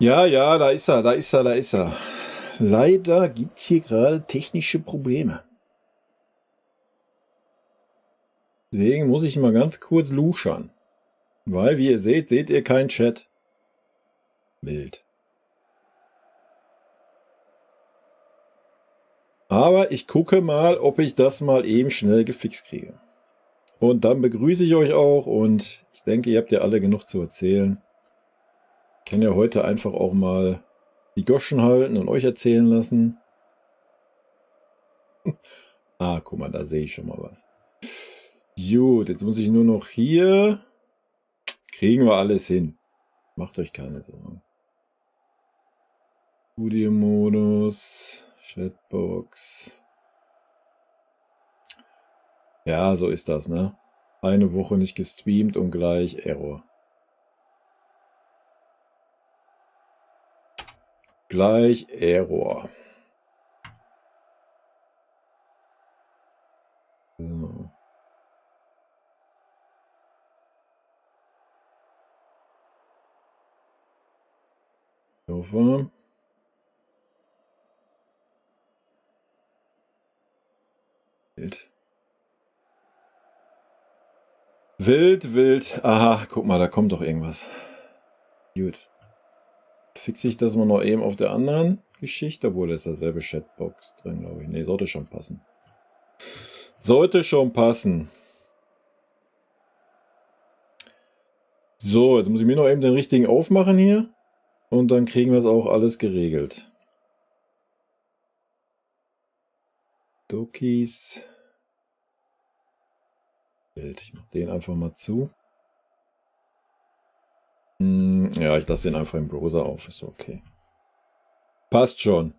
Ja, ja, da ist er, da ist er, da ist er. Leider gibt es hier gerade technische Probleme. Deswegen muss ich mal ganz kurz luschern. Weil, wie ihr seht ihr keinen Chat. Wild. Aber ich gucke mal, ob ich das mal eben schnell gefixt kriege. Und dann begrüße ich euch auch und ich denke, ihr habt ja alle genug zu erzählen. Ich kann ja heute einfach auch mal die Goschen halten und euch erzählen lassen. Ah, guck mal, da sehe ich schon mal was. Gut, jetzt muss ich nur noch hier. Kriegen wir alles hin. Macht euch keine Sorgen. Studio-Modus, Chatbox. Ja, so ist das, ne? Eine Woche nicht gestreamt und gleich Error. Gleich Error. So. Ich hoffe. Wild, wild. Aha, guck mal, da kommt doch irgendwas. Gut. Fixe ich das mal noch eben auf der anderen Geschichte, obwohl da ist dasselbe Chatbox drin, glaube ich. Ne, sollte schon passen. Sollte schon passen. So, jetzt muss ich mir noch eben den richtigen aufmachen hier. Und dann kriegen wir es auch alles geregelt. Dokis. Bild. Ich mache den einfach mal zu. Ja, ich lasse den einfach im Browser auf. Ist okay. Passt schon.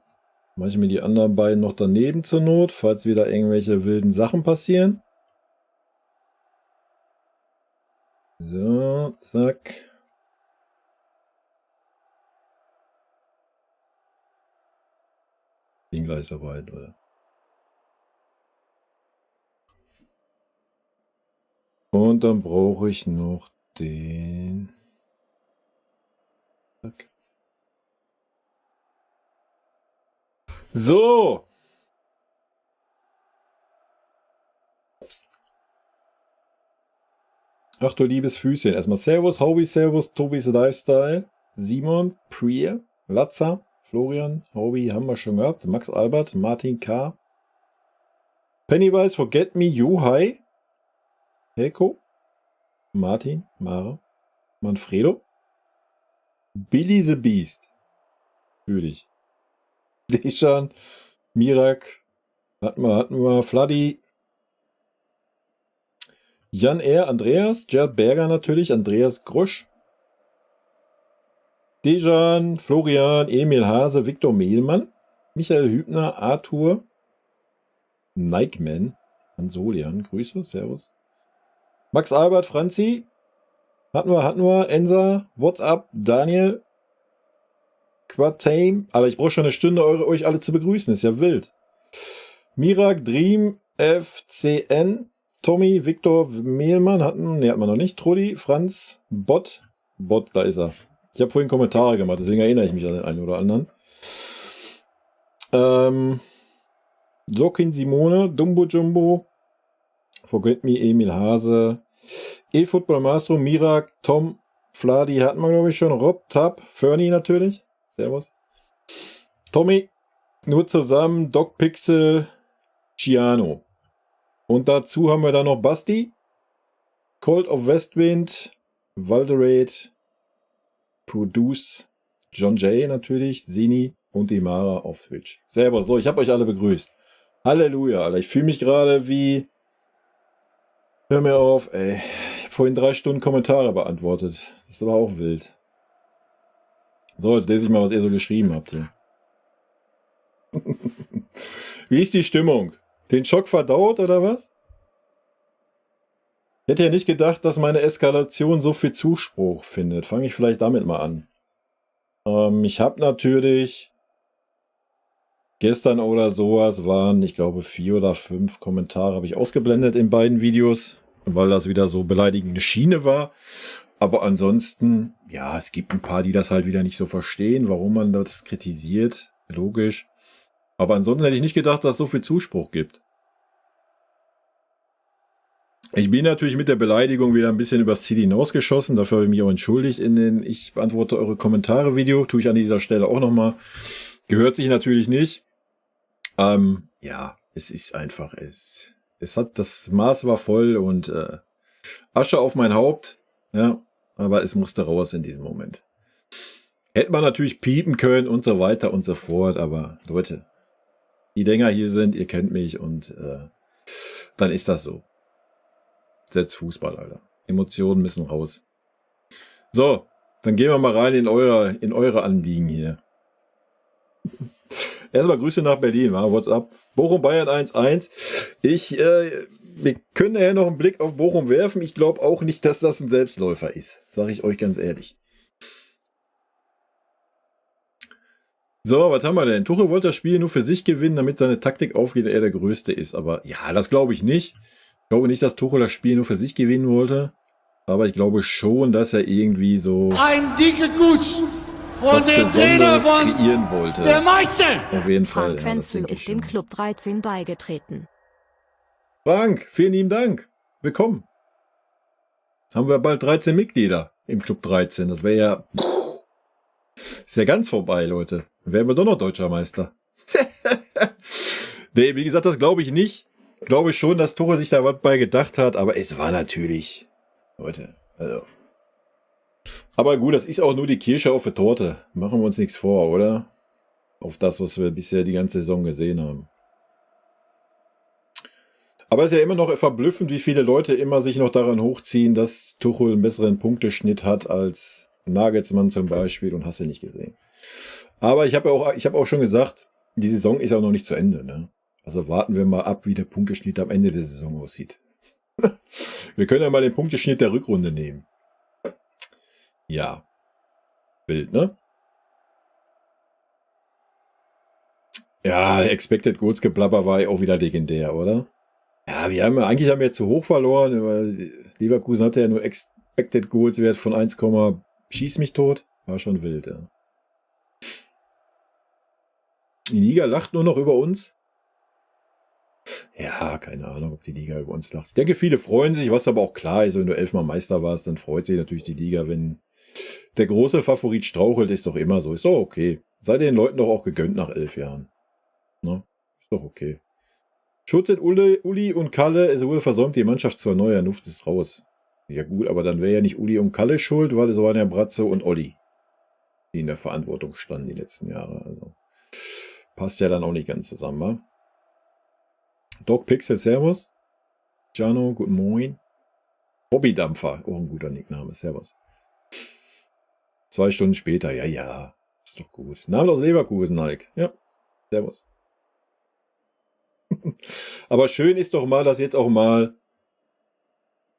Mache ich mir die anderen beiden noch daneben zur Not, falls wieder irgendwelche wilden Sachen passieren. So, zack. Bin gleich soweit, oder? Und dann brauche ich noch den. Zack. So. Ach du liebes Füßchen. Erstmal Servus, Hobby, Servus, Tobis Lifestyle, Simon, Prier, Latza, Florian, Hobby haben wir schon gehabt, Max Albert, Martin K., Pennywise, Forget Me, Juhai, Helko, Martin, Mara, Manfredo, Billy the Beast, für dich. Deshan, Mirak, hatten wir, Fladdy, Jan R., Andreas, Gerd Berger natürlich, Andreas Grosch, Dejan, Florian, Emil Hase, Viktor Mehlmann, Michael Hübner, Arthur, Nikeman, Ansolian, Grüße, Servus. Max Albert, Franzi, hatten wir, Ensa, WhatsApp, Daniel, Quatame, aber ich brauche schon eine Stunde, euch alle zu begrüßen, ist ja wild. Mirak, Dream, FCN, Tommy, Viktor Mehlmann, hat man noch nicht, Trudi, Franz, Bot, da ist er. Ich habe vorhin Kommentare gemacht, deswegen erinnere ich mich an den einen oder anderen. Lokin Simone, Dumbo Jumbo, Forget Me, Emil Hase, eFootball Maestro, Mirak, Tom, Fladi hatten wir, glaube ich, schon, Rob, Tab, Fernie natürlich, servus. Tommy, nur zusammen, Doc Pixel, Ciano. Und dazu haben wir dann noch Basti, Cold of Westwind, Valderate, Produce, John Jay natürlich, Sini und die Mara auf Twitch. Servus, so, ich habe euch alle begrüßt. Halleluja, Alter, ich fühle mich gerade wie... Hör mir auf, ey. Ich habe vorhin 3 Stunden Kommentare beantwortet. Das ist aber auch wild. So, jetzt lese ich mal, was ihr so geschrieben habt hier. Wie ist die Stimmung? Den Schock verdaut oder was? Ich hätte ja nicht gedacht, dass meine Eskalation so viel Zuspruch findet. Fange ich vielleicht damit mal an. Ich habe natürlich gestern oder sowas waren, ich glaube 4 oder 5 Kommentare habe ich ausgeblendet in beiden Videos, weil das wieder so beleidigende Schiene war. Aber ansonsten, ja, es gibt ein paar, die das halt wieder nicht so verstehen, warum man das kritisiert. Logisch. Aber ansonsten hätte ich nicht gedacht, dass es so viel Zuspruch gibt. Ich bin natürlich mit der Beleidigung wieder ein bisschen übers Ziel hinausgeschossen. Dafür habe ich mich auch entschuldigt in den Ich beantworte eure Kommentare-Video. Tue ich an dieser Stelle auch nochmal. Gehört sich natürlich nicht. Ja, es ist einfach, es hat, das Maß war voll und Asche auf mein Haupt. Ja, aber es musste raus in diesem Moment. Hätte man natürlich piepen können und so weiter und so fort. Aber Leute, die länger hier sind, ihr kennt mich und dann ist das so. Setzt Fußball, Alter. Emotionen müssen raus. So, dann gehen wir mal rein in eure Anliegen hier. Erstmal Grüße nach Berlin, what's up? Bochum Bayern 1-1. Wir können ja noch einen Blick auf Bochum werfen. Ich glaube auch nicht, dass das ein Selbstläufer ist. Sage ich euch ganz ehrlich. So, was haben wir denn? Tuchel wollte das Spiel nur für sich gewinnen, damit seine Taktik aufgeht und er der Größte ist. Aber ja, das glaube ich nicht. Ich glaube nicht, dass Tuchel das Spiel nur für sich gewinnen wollte. Aber ich glaube schon, dass er irgendwie so ein dicker Guss von dem Trainer von kreieren wollte. Der Meister! Auf jeden Fall. Frank Wenzel ist dem Club 13 beigetreten. Frank, vielen lieben Dank. Willkommen. Haben wir bald 13 Mitglieder im Club 13. Das wäre ja... Ist ja ganz vorbei, Leute. Dann wären wir doch noch Deutscher Meister. Nee, wie gesagt, das glaube ich nicht. Ich glaube schon, dass Tuchel sich da was bei gedacht hat, aber es war natürlich... Leute, also... Aber gut, das ist auch nur die Kirsche auf der Torte. Machen wir uns nichts vor, oder? Auf das, was wir bisher die ganze Saison gesehen haben. Aber es ist ja immer noch verblüffend, wie viele Leute immer sich noch daran hochziehen, dass Tuchel einen besseren Punkteschnitt hat als Nagelsmann zum Beispiel und hast du nicht gesehen. Aber ich habe auch schon gesagt, die Saison ist auch noch nicht zu Ende. Ne? Also warten wir mal ab, wie der Punkteschnitt am Ende der Saison aussieht. Wir können ja mal den Punkteschnitt der Rückrunde nehmen. Ja. Wild, ne? Ja, Expected Goals Geplapper war ja auch wieder legendär, oder? Ja, eigentlich haben wir zu hoch verloren, weil Leverkusen hatte ja nur Expected Goals Wert von 1, schieß mich tot. War schon wild, ja. Die Liga lacht nur noch über uns. Ja, keine Ahnung, ob die Liga über uns lacht. Ich denke, viele freuen sich, was aber auch klar ist, wenn du 11-mal Meister warst, dann freut sich natürlich die Liga, wenn der große Favorit strauchelt, ist doch immer so. Ist doch okay. Sei den Leuten doch auch gegönnt nach 11 Jahren. Ne? Ist doch okay. Schutz in Uli und Kalle, es wurde versäumt, die Mannschaft zu erneuern. Luft ist raus. Ja gut, aber dann wäre ja nicht Uli und Kalle schuld, weil es waren ja Bratzo und Olli, die in der Verantwortung standen die letzten Jahre. Also passt ja dann auch nicht ganz zusammen, wa? Doc Pixel, Servus. Jano, guten Morgen. Hobbydampfer, auch ein guter Nickname, Servus. 2 Stunden später, ja, ist doch gut. Name aus Leverkusen, Nike. Ja, Servus. Aber schön ist doch mal, dass jetzt auch mal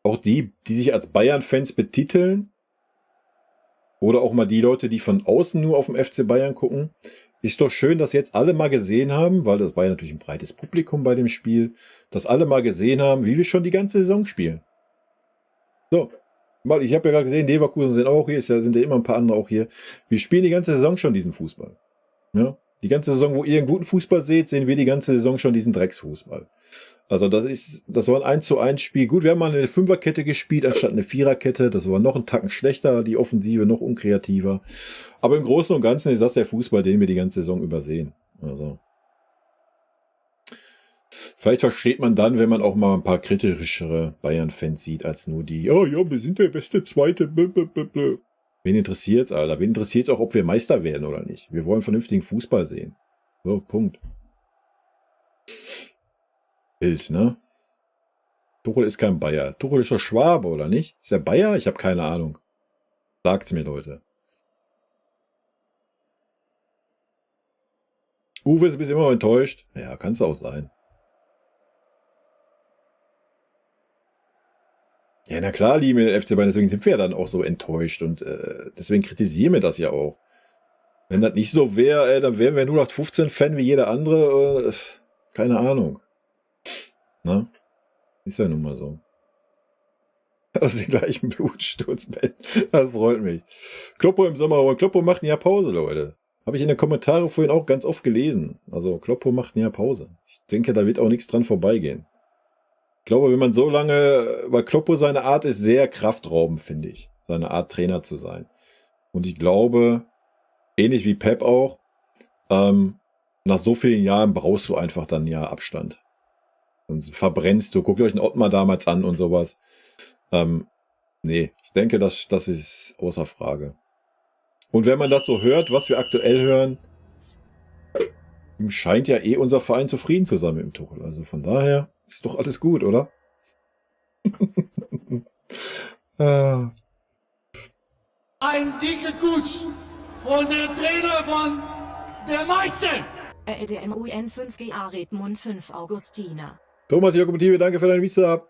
auch die sich als Bayern-Fans betiteln oder auch mal die Leute, die von außen nur auf dem FC Bayern gucken, ist doch schön, dass jetzt alle mal gesehen haben, weil das war ja natürlich ein breites Publikum bei dem Spiel, dass alle mal gesehen haben, wie wir schon die ganze Saison spielen. So, ich habe ja gerade gesehen, Leverkusen sind auch hier, sind ja immer ein paar andere auch hier. Wir spielen die ganze Saison schon diesen Fußball. Ja? Die ganze Saison, wo ihr einen guten Fußball seht, sehen wir die ganze Saison schon diesen Drecksfußball. Also das war ein 1:1 Spiel. Gut, wir haben mal eine Fünferkette gespielt, anstatt eine Viererkette. Das war noch einen Tacken schlechter, die Offensive noch unkreativer. Aber im Großen und Ganzen ist das der Fußball, den wir die ganze Saison übersehen. Also vielleicht versteht man dann, wenn man auch mal ein paar kritischere Bayern-Fans sieht, als nur die, oh ja, wir sind der beste Zweite. Blablabla. Wen interessiert's, Alter? Wen interessiert's auch, ob wir Meister werden oder nicht? Wir wollen vernünftigen Fußball sehen. So, Punkt. Bild, ne? Tuchel ist kein Bayer. Tuchel ist doch Schwabe, oder nicht? Ist er Bayer? Ich habe keine Ahnung. Sagt's mir, Leute. Uwe ist bis immer noch enttäuscht. Ja, kann's auch sein. Ja, na klar, lieben wir den FC Bayern, deswegen sind wir ja dann auch so enttäuscht und deswegen kritisieren wir das ja auch. Wenn das nicht so wäre, dann wären wir 0815-Fan wie jeder andere. Keine Ahnung. Na? Ist ja nun mal so. Also den gleichen Blutsturz. Das freut mich. Kloppo im Sommer, aber Kloppo macht ein Jahr Pause, Leute. Habe ich in den Kommentaren vorhin auch ganz oft gelesen. Also Kloppo macht ein Jahr Pause. Ich denke, da wird auch nichts dran vorbeigehen. Ich glaube, wenn man so lange, weil Kloppo seine Art ist sehr kraftraubend, finde ich. Seine Art Trainer zu sein. Und ich glaube, ähnlich wie Pep auch, nach so vielen Jahren brauchst du einfach dann ja Abstand. Sonst verbrennst du. Guckt euch den Ottmar damals an und sowas. Nee, ich denke, das ist außer Frage. Und wenn man das so hört, was wir aktuell hören, scheint ja unser Verein zufrieden zu sein mit dem Tuchel. Also von daher ist doch alles gut, oder? Ein dicker Kuss von der Trainer von der Meister. EDMUN 5GA Redmund 5 Augustiner. Thomas Lokomotive, danke für deine Visa.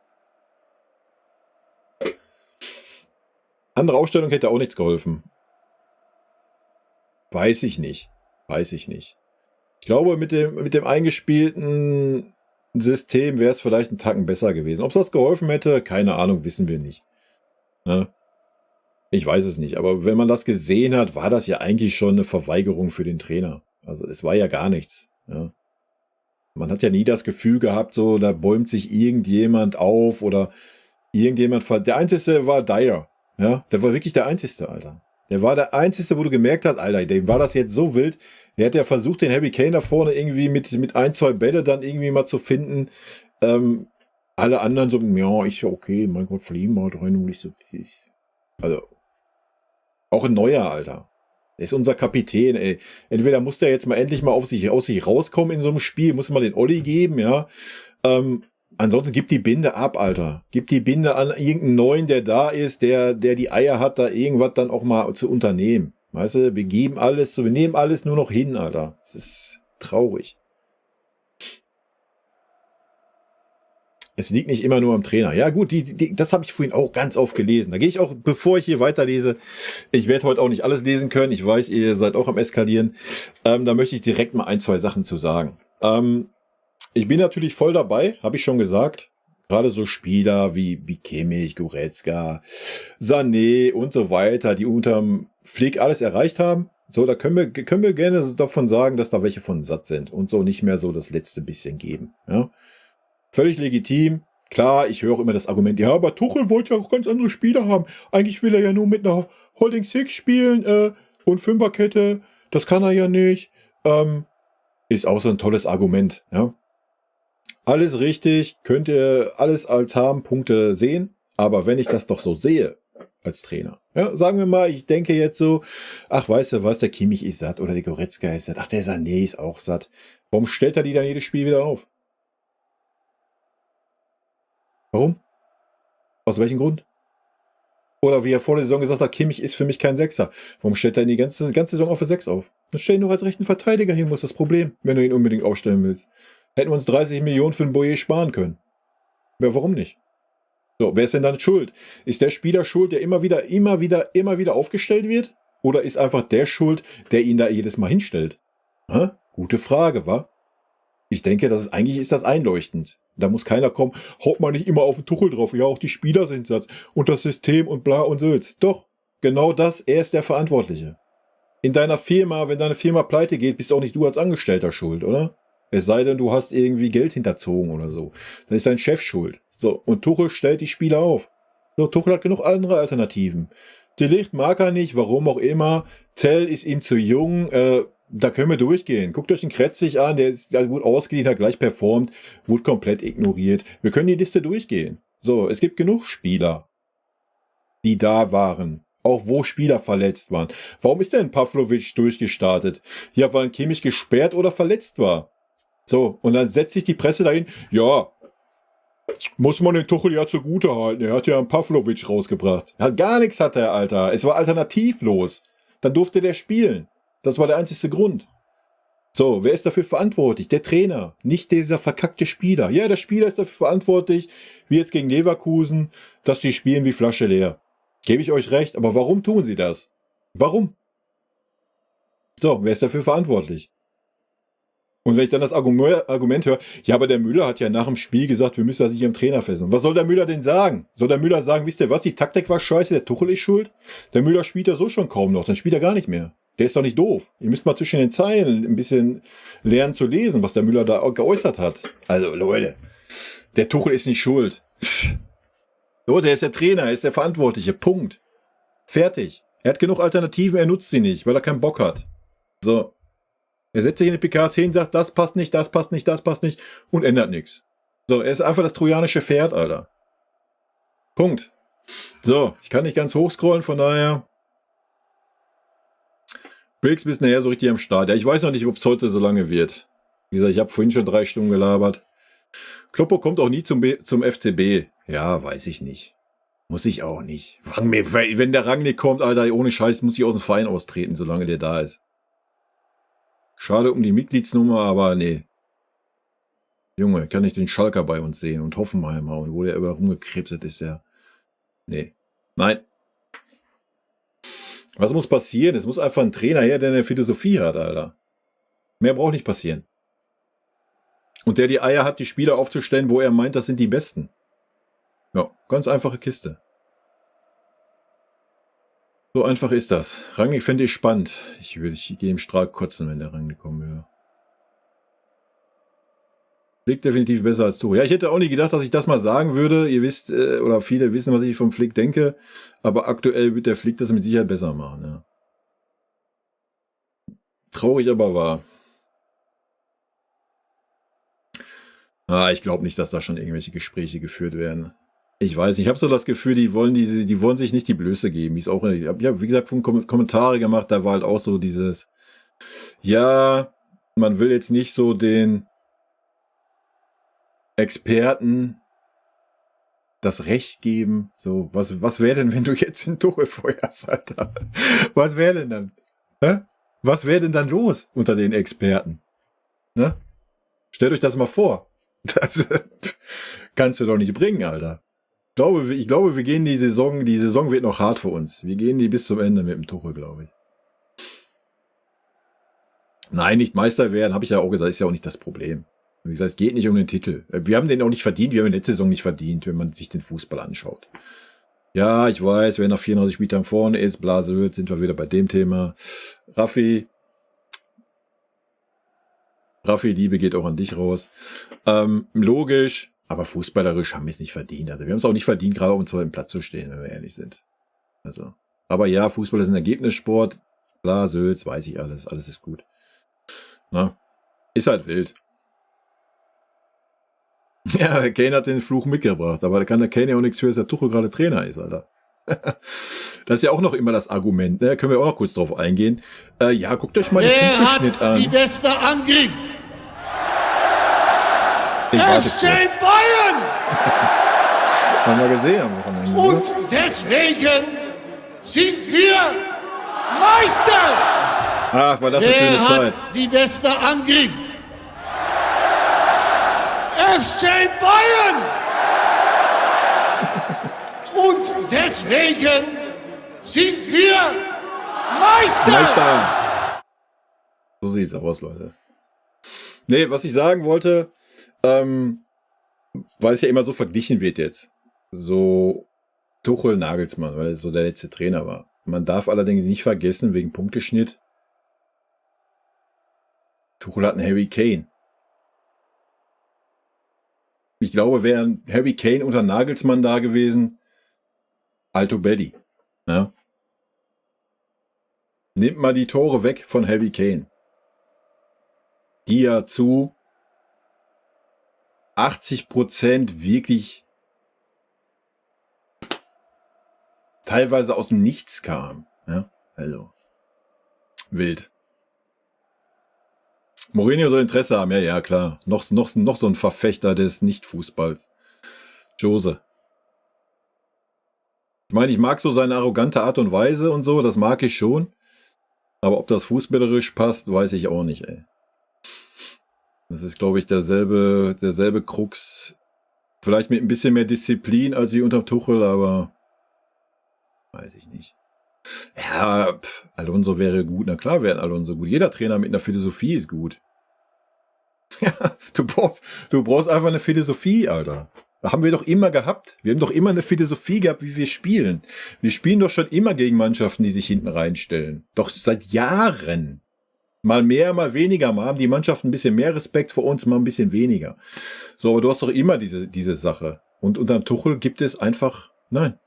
Andere Ausstellung hätte auch nichts geholfen. Weiß ich nicht. Ich glaube, mit dem eingespielten System wäre es vielleicht einen Tacken besser gewesen. Ob es das geholfen hätte, keine Ahnung, wissen wir nicht. Ne? Ich weiß es nicht. Aber wenn man das gesehen hat, war das ja eigentlich schon eine Verweigerung für den Trainer. Also es war ja gar nichts. Ja. Man hat ja nie das Gefühl gehabt, so da bäumt sich irgendjemand auf oder irgendjemand. Der Einzige war Dyer. Ja, der war wirklich der Einzige, Alter. Der war der Einzige, wo du gemerkt hast, Alter, dem war das jetzt so wild. Der hat ja versucht, den Harry Kane da vorne irgendwie mit ein, zwei Bälle dann irgendwie mal zu finden. Alle anderen so, ja, okay, mein Gott, fliegen mal 3-0, ich so, also, auch ein neuer, Alter. Der ist unser Kapitän, ey. Entweder muss der jetzt mal endlich mal aus sich rauskommen in so einem Spiel, muss man den Olli geben, ja. Ansonsten gib die Binde ab, Alter. Gib die Binde an irgendeinen Neuen, der da ist, der die Eier hat, da irgendwas dann auch mal zu unternehmen. Weißt du, wir nehmen alles nur noch hin, Alter. Das ist traurig. Es liegt nicht immer nur am Trainer. Ja gut, das habe ich vorhin auch ganz oft gelesen. Da gehe ich auch, bevor ich hier weiterlese, ich werde heute auch nicht alles lesen können. Ich weiß, ihr seid auch am Eskalieren. Da möchte ich direkt mal ein, zwei Sachen zu sagen. Ich bin natürlich voll dabei, habe ich schon gesagt. Gerade so Spieler wie Kimmich, Goretzka, Sané und so weiter, die unterm Flick alles erreicht haben. So, da können wir gerne davon sagen, dass da welche von satt sind und so nicht mehr so das letzte bisschen geben. Ja? Völlig legitim. Klar, ich höre auch immer das Argument, ja, aber Tuchel wollte ja auch ganz andere Spieler haben. Eigentlich will er ja nur mit einer Holding Six spielen und Fünferkette. Das kann er ja nicht. Ist auch so ein tolles Argument. Ja? Alles richtig, könnt ihr alles als Punkte sehen. Aber wenn ich das doch so sehe als Trainer, ja, sagen wir mal, ich denke jetzt so, ach, weißt du was, der Kimmich ist satt oder der Goretzka ist satt. Ach, der Sané ist auch satt. Warum stellt er die dann jedes Spiel wieder auf? Warum? Aus welchem Grund? Oder wie er vor der Saison gesagt hat, Kimmich ist für mich kein Sechser. Warum stellt er ihn die ganze Saison auf für 6 auf? Dann stell ihn doch als rechten Verteidiger hin, wo ist das Problem, wenn du ihn unbedingt aufstellen willst. Hätten wir uns 30 Millionen für einen Boyer sparen können. Ja, warum nicht? So, wer ist denn dann schuld? Ist der Spieler schuld, der immer wieder aufgestellt wird? Oder ist einfach der schuld, der ihn da jedes Mal hinstellt? Gute Frage, wa? Ich denke, eigentlich ist das einleuchtend. Da muss keiner kommen, haut mal nicht immer auf den Tuchel drauf. Ja, auch die Spieler sind Satz und das System und bla und Sülz. Doch, genau das, er ist der Verantwortliche. In deiner Firma, wenn deine Firma pleite geht, bist auch nicht du als Angestellter schuld, oder? Es sei denn, du hast irgendwie Geld hinterzogen oder so. Dann ist dein Chef schuld. So, und Tuchel stellt die Spieler auf. So, Tuchel hat genug andere Alternativen. De Ligt mag er nicht, warum auch immer. Zell ist ihm zu jung, da können wir durchgehen. Guckt euch den Kretzig an, der ist gut ausgeliehen, hat gleich performt, wurde komplett ignoriert. Wir können die Liste durchgehen. So, es gibt genug Spieler, die da waren. Auch wo Spieler verletzt waren. Warum ist denn Pavlovic durchgestartet? Ja, weil ein Kimmich gesperrt oder verletzt war. So, und dann setzt sich die Presse dahin, ja, muss man den Tuchel ja zugute halten. Er hat ja einen Pavlovic rausgebracht. Ja, gar nichts hat er, Alter. Es war alternativlos. Dann durfte der spielen. Das war der einzige Grund. So, wer ist dafür verantwortlich? Der Trainer, nicht dieser verkackte Spieler. Ja, der Spieler ist dafür verantwortlich, wie jetzt gegen Leverkusen, dass die spielen wie Flasche leer. Gebe ich euch recht, aber warum tun sie das? Warum? So, wer ist dafür verantwortlich? Und wenn ich dann das Argument höre, ja, aber der Müller hat ja nach dem Spiel gesagt, wir müssen da sich am Trainer fesseln. Was soll der Müller denn sagen? Soll der Müller sagen, wisst ihr was, die Taktik war scheiße, der Tuchel ist schuld? Der Müller spielt ja so schon kaum noch, dann spielt er gar nicht mehr. Der ist doch nicht doof. Ihr müsst mal zwischen den Zeilen ein bisschen lernen zu lesen, was der Müller da geäußert hat. Also Leute, der Tuchel ist nicht schuld. So, der ist der Trainer, er ist der Verantwortliche. Punkt. Fertig. Er hat genug Alternativen, er nutzt sie nicht, weil er keinen Bock hat. So. Er setzt sich in die PKs hin, sagt, das passt nicht, das passt nicht, das passt nicht und ändert nichts. So, er ist einfach das trojanische Pferd, Alter. Punkt. So, ich kann nicht ganz hochscrollen, von daher. Briggs bis nachher so richtig am Start. Ja, ich weiß noch nicht, ob es heute so lange wird. Wie gesagt, ich habe vorhin schon 3 Stunden gelabert. Kloppo kommt auch nie zum FCB. Ja, weiß ich nicht. Muss ich auch nicht. Wenn der Rangnick kommt, Alter, ohne Scheiß, muss ich aus dem Verein austreten, solange der da ist. Schade um die Mitgliedsnummer, aber nee. Junge, kann ich den Schalker bei uns sehen und Hoffenheimer und wo der über rumgekrebset ist, der. Nee. Nein. Was muss passieren? Es muss einfach ein Trainer her, der eine Philosophie hat, Alter. Mehr braucht nicht passieren. Und der die Eier hat, die Spieler aufzustellen, wo er meint, das sind die Besten. Ja, ganz einfache Kiste. So einfach ist das. Rangnick fände ich spannend. Ich gehe im Strahl kotzen, wenn der Rangnick kommen würde. Flick definitiv besser als Tuchel. Ja, ich hätte auch nie gedacht, dass ich das mal sagen würde. Ihr wisst, oder viele wissen, was ich vom Flick denke. Aber aktuell wird der Flick das mit Sicherheit besser machen. Ja. Traurig, aber wahr. Ich glaube nicht, dass da schon irgendwelche Gespräche geführt werden. Ich weiß, ich habe so das Gefühl, die wollen sich nicht die Blöße geben. Ich habe, wie gesagt, Kommentare gemacht, da war halt auch so dieses, ja, man will jetzt nicht so den Experten das Recht geben. So, was wäre denn, wenn du jetzt den Tuchel feuerst, Alter? Was wäre denn dann? Hä? Was wäre denn dann los unter den Experten? Ne? Stellt euch das mal vor. Das kannst du doch nicht bringen, Alter. Ich glaube, wir gehen die Saison wird noch hart für uns. Wir gehen die bis zum Ende mit dem Tuchel, glaube ich. Nein, nicht Meister werden, habe ich ja auch gesagt, ist ja auch nicht das Problem. Wie gesagt, es geht nicht um den Titel. Wir haben den auch nicht verdient, wir haben ihn letzte Saison nicht verdient, wenn man sich den Fußball anschaut. Ja, ich weiß, wer nach 34 Spieltagen vorne ist, Blasel, sind wir wieder bei dem Thema. Raffi, Liebe geht auch an dich raus. Logisch, aber fußballerisch haben wir es nicht verdient. Also wir haben es auch nicht verdient, gerade auf dem 2. Platz zu stehen, wenn wir ehrlich sind. Also, aber ja, Fußball ist ein Ergebnissport. Klar, Sülz, weiß ich alles. Alles ist gut. Na, ist halt wild. Ja, Kane hat den Fluch mitgebracht, aber da kann der Kane ja auch nichts für, dass der Tuchel gerade Trainer ist, Alter. Das ist ja auch noch immer das Argument, ne? Können wir auch noch kurz drauf eingehen. Ja, guckt euch mal den Punkteschnitt an. Die beste Angriff. FC Bayern! Haben wir gesehen am Wochenende. Und deswegen sind wir Meister! Ach, war das eine schöne Zeit. Die beste Angriff. FC Bayern! Und deswegen sind wir Meister! So sieht's aus, Leute. Nee, was ich sagen wollte, weil es ja immer so verglichen wird jetzt. So Tuchel, Nagelsmann, weil er so der letzte Trainer war. Man darf allerdings nicht vergessen, wegen Punkteschnitt, Tuchel hat einen Harry Kane. Ich glaube, wäre ein Harry Kane unter Nagelsmann da gewesen, Alto Belli. Ja? Nimmt mal die Tore weg von Harry Kane, die ja zu 80% wirklich teilweise aus dem Nichts kam. Ja? Also, wild. Mourinho soll Interesse haben, ja, klar. Noch so ein Verfechter des Nicht-Fußballs. Jose. Ich meine, ich mag so seine arrogante Art und Weise und so, das mag ich schon. Aber ob das fußballerisch passt, weiß ich auch nicht, ey. Das ist, glaube ich, derselbe Krux. Vielleicht mit ein bisschen mehr Disziplin als wie unter Tuchel, aber weiß ich nicht. Ja, Alonso wäre gut. Na klar wäre Alonso gut. Jeder Trainer mit einer Philosophie ist gut. Du brauchst einfach eine Philosophie, Alter. Haben wir doch immer gehabt. Wir haben doch immer eine Philosophie gehabt, wie wir spielen. Wir spielen doch schon immer gegen Mannschaften, die sich hinten reinstellen. Doch seit Jahren. Mal mehr, mal weniger. Mal haben die Mannschaften ein bisschen mehr Respekt vor uns, mal ein bisschen weniger. So, aber du hast doch immer diese Sache. Und unter Tuchel gibt es einfach, nein.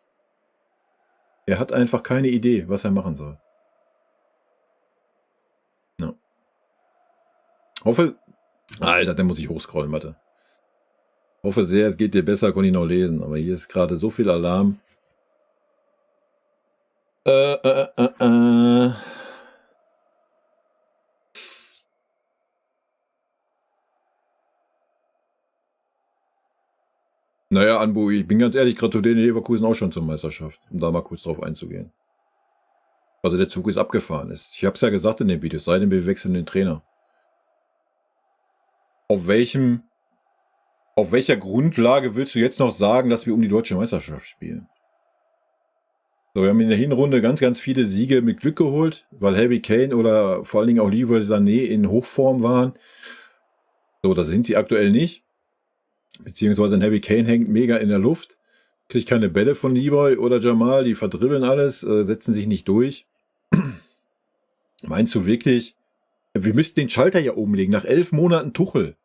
Er hat einfach keine Idee, was er machen soll. Ja. Hoffe, Alter, dann muss ich hochscrollen, warte. Hoffe sehr, es geht dir besser, konnte ich noch lesen. Aber hier ist gerade so viel Alarm. Naja, Anbu, ich bin ganz ehrlich, gratuliere Leverkusen auch schon zur Meisterschaft, um da mal kurz drauf einzugehen. Also der Zug ist abgefahren. Ich habe es ja gesagt in dem Video, seitdem wir wechseln den Trainer. Auf welcher Grundlage willst du jetzt noch sagen, dass wir um die deutsche Meisterschaft spielen? So, wir haben in der Hinrunde ganz, ganz viele Siege mit Glück geholt, weil Harry Kane oder vor allen Dingen auch Leroy Sané in Hochform waren. So, da sind sie aktuell nicht. Beziehungsweise ein Harry Kane hängt mega in der Luft. Kriegt keine Bälle von Leroy oder Jamal, die verdribbeln alles, setzen sich nicht durch. Meinst du wirklich, wir müssten den Schalter ja umlegen, nach 11 Monaten Tuchel?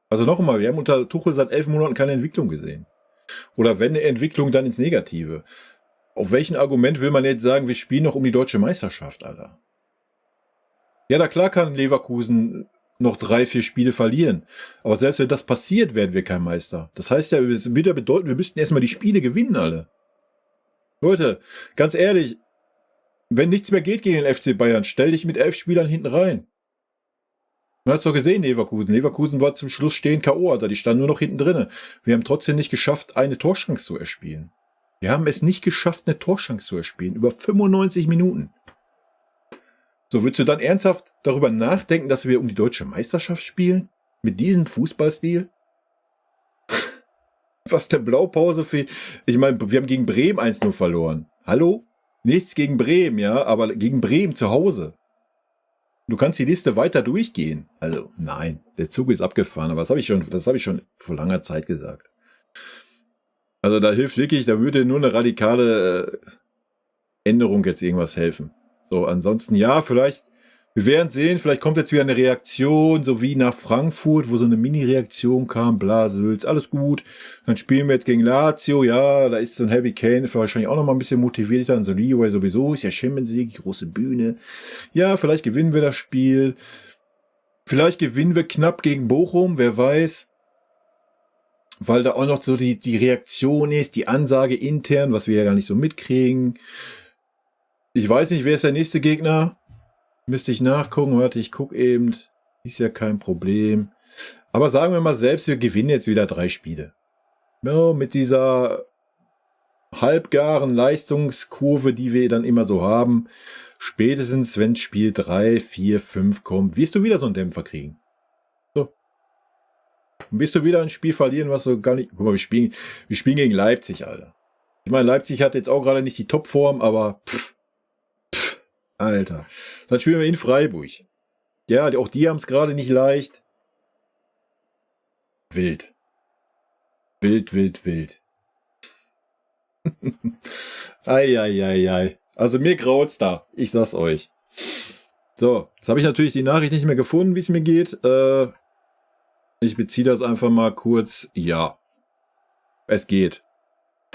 Also nochmal, wir haben unter Tuchel seit 11 Monaten keine Entwicklung gesehen. Oder wenn eine Entwicklung, dann ins Negative. Auf welchen Argument will man jetzt sagen, wir spielen noch um die deutsche Meisterschaft, Alter? Ja, da klar kann Leverkusen noch 3-4 Spiele verlieren. Aber selbst wenn das passiert, werden wir kein Meister. Das heißt ja, es würde bedeuten, wir müssten erstmal die Spiele gewinnen, alle. Leute, ganz ehrlich, wenn nichts mehr geht gegen den FC Bayern, stell dich mit 11 Spielern hinten rein. Man hat es doch gesehen, Leverkusen. Leverkusen war zum Schluss stehen K.O., Alter. Die standen nur noch hinten drin. Wir haben trotzdem nicht geschafft, eine Torchance zu erspielen. Wir haben es nicht geschafft, eine Torchance zu erspielen. Über 95 Minuten. So, willst du dann ernsthaft darüber nachdenken, dass wir um die deutsche Meisterschaft spielen? Mit diesem Fußballstil? Was der Blaupause für... Ich meine, wir haben gegen Bremen 1-0 verloren. Hallo? Nichts gegen Bremen, ja, aber gegen Bremen zu Hause. Du kannst die Liste weiter durchgehen. Also, nein, der Zug ist abgefahren, aber das habe ich schon vor langer Zeit gesagt. Also, da hilft wirklich, da würde nur eine radikale Änderung jetzt irgendwas helfen. So, ansonsten, ja, vielleicht, wir werden sehen, vielleicht kommt jetzt wieder eine Reaktion, so wie nach Frankfurt, wo so eine Mini-Reaktion kam, bla, Sülz, alles gut. Dann spielen wir jetzt gegen Lazio, ja, da ist so ein Harry Kane wahrscheinlich auch noch mal ein bisschen motivierter, und so Leroy sowieso, ist ja Champions League, große Bühne. Ja, vielleicht gewinnen wir das Spiel. Vielleicht gewinnen wir knapp gegen Bochum, wer weiß. Weil da auch noch so die Reaktion ist, die Ansage intern, was wir ja gar nicht so mitkriegen. Ich weiß nicht, wer ist der nächste Gegner? Müsste ich nachgucken. Warte, ich gucke eben. Ist ja kein Problem. Aber sagen wir mal selbst, wir gewinnen jetzt wieder 3 Spiele. Ja, mit dieser halbgaren Leistungskurve, die wir dann immer so haben. Spätestens, wenn Spiel 3, 4, 5 kommt, wirst du wieder so einen Dämpfer kriegen. So. Und wirst du wieder ein Spiel verlieren, was du gar nicht... Guck mal, wir spielen gegen Leipzig, Alter. Ich meine, Leipzig hat jetzt auch gerade nicht die Topform, aber... Alter. Dann spielen wir in Freiburg. Ja, auch die haben es gerade nicht leicht. Wild. Wild. Eieieiei. Also mir graut's da. Ich sag's euch. So, jetzt habe ich natürlich die Nachricht nicht mehr gefunden, wie es mir geht. Ich beziehe das einfach mal kurz. Ja. Es geht.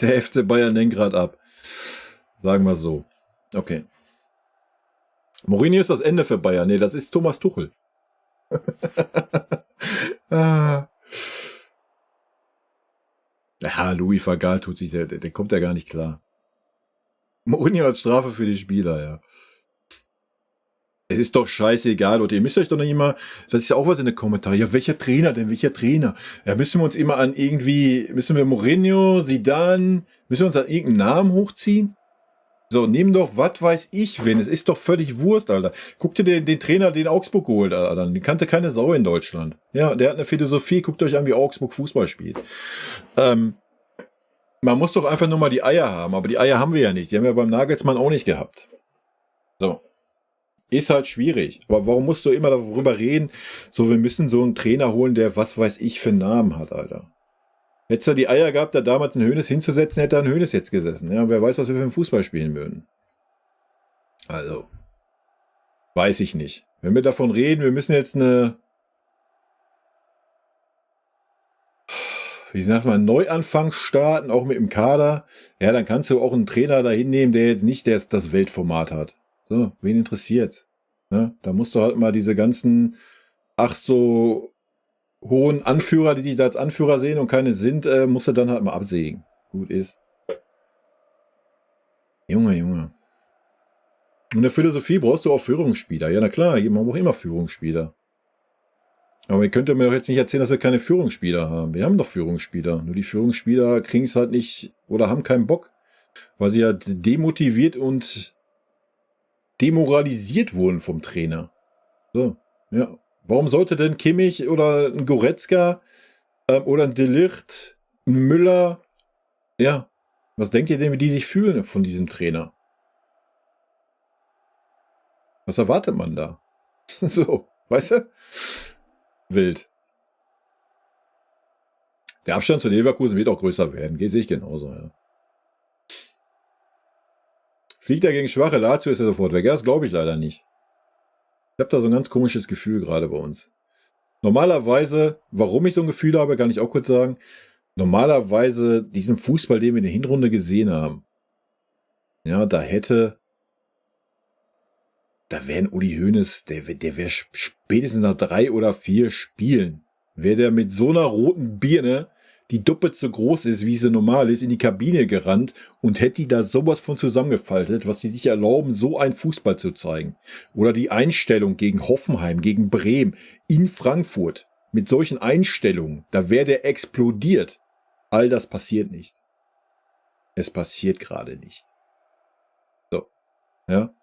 Der FC Bayern lenkt gerade ab. Sagen wir so. Okay. Mourinho ist das Ende für Bayern. Nee, das ist Thomas Tuchel. Ja, Louis van Gaal tut sich, der kommt ja gar nicht klar. Mourinho als Strafe für die Spieler, ja. Es ist doch scheißegal, Leute. Ihr müsst euch doch noch immer, das ist ja auch was in den Kommentaren. Ja, welcher Trainer denn? Welcher Trainer? Ja, müssen wir uns immer müssen wir Mourinho, Zidane, müssen wir uns an irgendeinen Namen hochziehen? So, nehmen doch, was weiß ich, wen. Es ist doch völlig Wurst, Alter. Guckt ihr den Trainer, den Augsburg geholt, Alter. Den kannte keine Sau in Deutschland. Ja, der hat eine Philosophie. Guckt euch an, wie Augsburg Fußball spielt. Man muss doch einfach nur mal die Eier haben. Aber die Eier haben wir ja nicht. Die haben wir beim Nagelsmann auch nicht gehabt. So. Ist halt schwierig. Aber warum musst du immer darüber reden, so wir müssen so einen Trainer holen, der was weiß ich für einen Namen hat, Alter. Hättest du die Eier gehabt, da damals einen Hönes hinzusetzen, hätte ein Hönes jetzt gesessen. Ja, wer weiß, was wir für einen Fußball spielen würden. Also, weiß ich nicht. Wenn wir davon reden, wir müssen jetzt einen Neuanfang starten, auch mit dem Kader, ja, dann kannst du auch einen Trainer da hinnehmen, der jetzt nicht das Weltformat hat. So, wen interessiert's? Ne? Da musst du halt mal diese ganzen, so hohen Anführer, die sich da als Anführer sehen und keine sind, musst du dann halt mal absägen. Gut ist. Junge. Und in der Philosophie brauchst du auch Führungsspieler. Ja, na klar, man braucht immer Führungsspieler. Aber ihr könnt mir doch jetzt nicht erzählen, dass wir keine Führungsspieler haben. Wir haben doch Führungsspieler. Nur die Führungsspieler kriegen es halt nicht oder haben keinen Bock, weil sie halt demotiviert und demoralisiert wurden vom Trainer. So, ja. Warum sollte denn Kimmich oder ein Goretzka oder ein De Ligt, ein Müller, ja, was denkt ihr denn, wie die sich fühlen von diesem Trainer? Was erwartet man da? So, weißt du? Wild. Der Abstand zu Leverkusen wird auch größer werden. Sehe ich genauso, ja. Fliegt er gegen schwache Lazio, ist er sofort weg. Ja, das glaube ich leider nicht. Ich habe da so ein ganz komisches Gefühl gerade bei uns. Normalerweise, warum ich so ein Gefühl habe, kann ich auch kurz sagen. Normalerweise diesen Fußball, den wir in der Hinrunde gesehen haben, ja, da wäre ein Uli Hoeneß, der wäre spätestens nach 3 oder 4 Spielen, wäre der mit so einer roten Birne, die doppelt so groß ist, wie sie normal ist, in die Kabine gerannt und hätte die da sowas von zusammengefaltet, was sie sich erlauben, so einen Fußball zu zeigen. Oder die Einstellung gegen Hoffenheim, gegen Bremen, in Frankfurt. Mit solchen Einstellungen, da wäre der explodiert. All das passiert nicht. Es passiert gerade nicht. So, ja.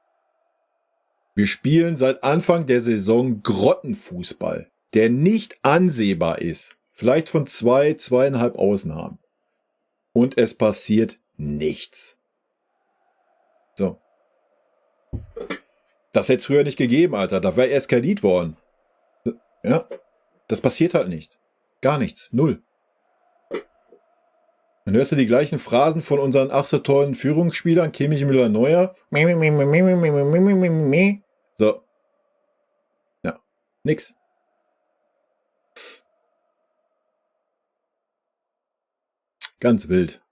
Wir spielen seit Anfang der Saison Grottenfußball, der nicht ansehbar ist. Vielleicht von 2,5 Ausnahmen. Und es passiert nichts. So. Das hätte es früher nicht gegeben, Alter. Da wäre eskaliert worden. Ja. Das passiert halt nicht. Gar nichts. Null. Dann hörst du die gleichen Phrasen von unseren so tollen Führungsspielern, Kimmich, Müller, Neuer. So. Ja. Nix. Ganz wild.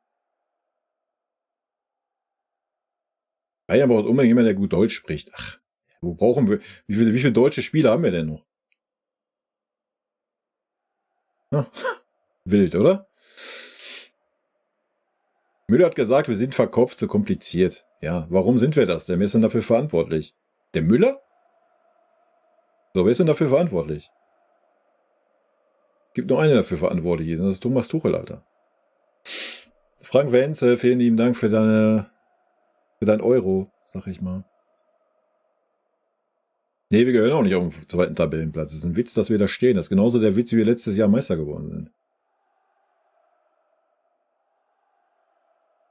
Bayern braucht unbedingt jemand, der gut Deutsch spricht. Ach, wo brauchen wir? Wie viele deutsche Spieler haben wir denn noch? Ja, wild, oder? Müller hat gesagt, wir sind verkopft, zu kompliziert. Ja, warum sind wir das? Wer ist denn dafür verantwortlich? Der Müller? So, wer ist denn dafür verantwortlich? Gibt nur einen, der dafür verantwortlich ist. Und das ist Thomas Tuchel, Alter. Frank Wenzel, vielen lieben Dank für dein Euro, sag ich mal. Nee, wir gehören auch nicht auf den 2. Tabellenplatz. Das ist ein Witz, dass wir da stehen. Das ist genauso der Witz, wie wir letztes Jahr Meister geworden sind.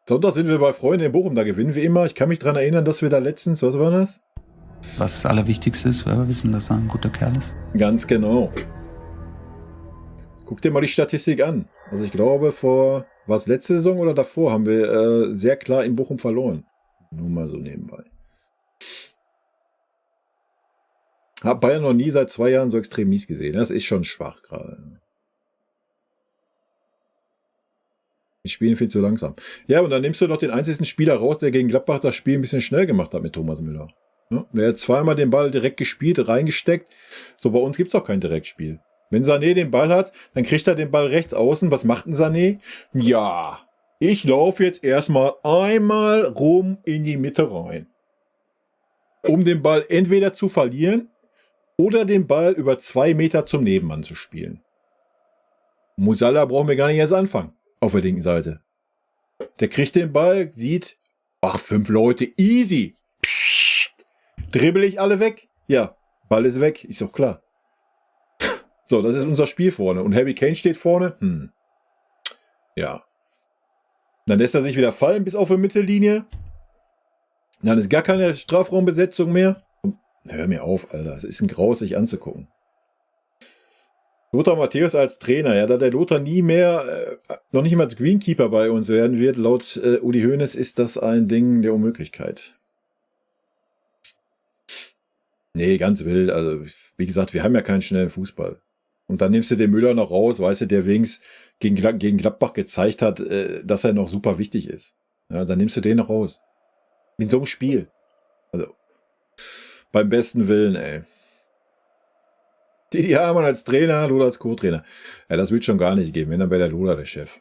Sonntag sind wir bei Freunden in Bochum, da gewinnen wir immer. Ich kann mich daran erinnern, dass wir da letztens, was war das? Was das Allerwichtigste ist, weil wir wissen, dass er ein guter Kerl ist. Ganz genau. Guck dir mal die Statistik an. Also ich glaube, war es letzte Saison oder davor, haben wir sehr klar in Bochum verloren. Nur mal so nebenbei. Hab Bayern noch nie seit 2 Jahren so extrem mies gesehen. Das ist schon schwach gerade. Die spielen viel zu langsam. Ja, und dann nimmst du doch den einzigen Spieler raus, der gegen Gladbach das Spiel ein bisschen schnell gemacht hat mit Thomas Müller. Ja, der hat zweimal den Ball direkt gespielt, reingesteckt. So, bei uns gibt es auch kein Direktspiel. Wenn Sané den Ball hat, dann kriegt er den Ball rechts außen. Was macht ein Sané? Ja, ich laufe jetzt erstmal einmal rum in die Mitte rein. Um den Ball entweder zu verlieren oder den Ball über 2 Meter zum Nebenmann zu spielen. Musiala brauchen wir gar nicht erst anfangen. Auf der linken Seite. Der kriegt den Ball, sieht, 5 Leute, easy. Psst, dribbel ich alle weg? Ja, Ball ist weg, ist doch klar. So, das ist unser Spiel vorne. Und Harry Kane steht vorne. Ja. Dann lässt er sich wieder fallen bis auf die Mittellinie. Dann ist gar keine Strafraumbesetzung mehr. Hör mir auf, Alter. Es ist ein Graus, sich anzugucken. Lothar Matthäus als Trainer. Ja, da der Lothar nie mehr, noch nicht mal als Greenkeeper bei uns werden wird, laut Uli Hoeneß ist das ein Ding der Unmöglichkeit. Nee, ganz wild. Also, wie gesagt, wir haben ja keinen schnellen Fußball. Und dann nimmst du den Müller noch raus, weißt du, der wenigstens gegen Gladbach gezeigt hat, dass er noch super wichtig ist. Ja, dann nimmst du den noch raus. In so einem Spiel. Also, beim besten Willen, ey. Didi Hamann als Trainer, Lothar als Co-Trainer. Ja, das wird schon gar nicht geben, wenn dann wäre der Lothar der Chef.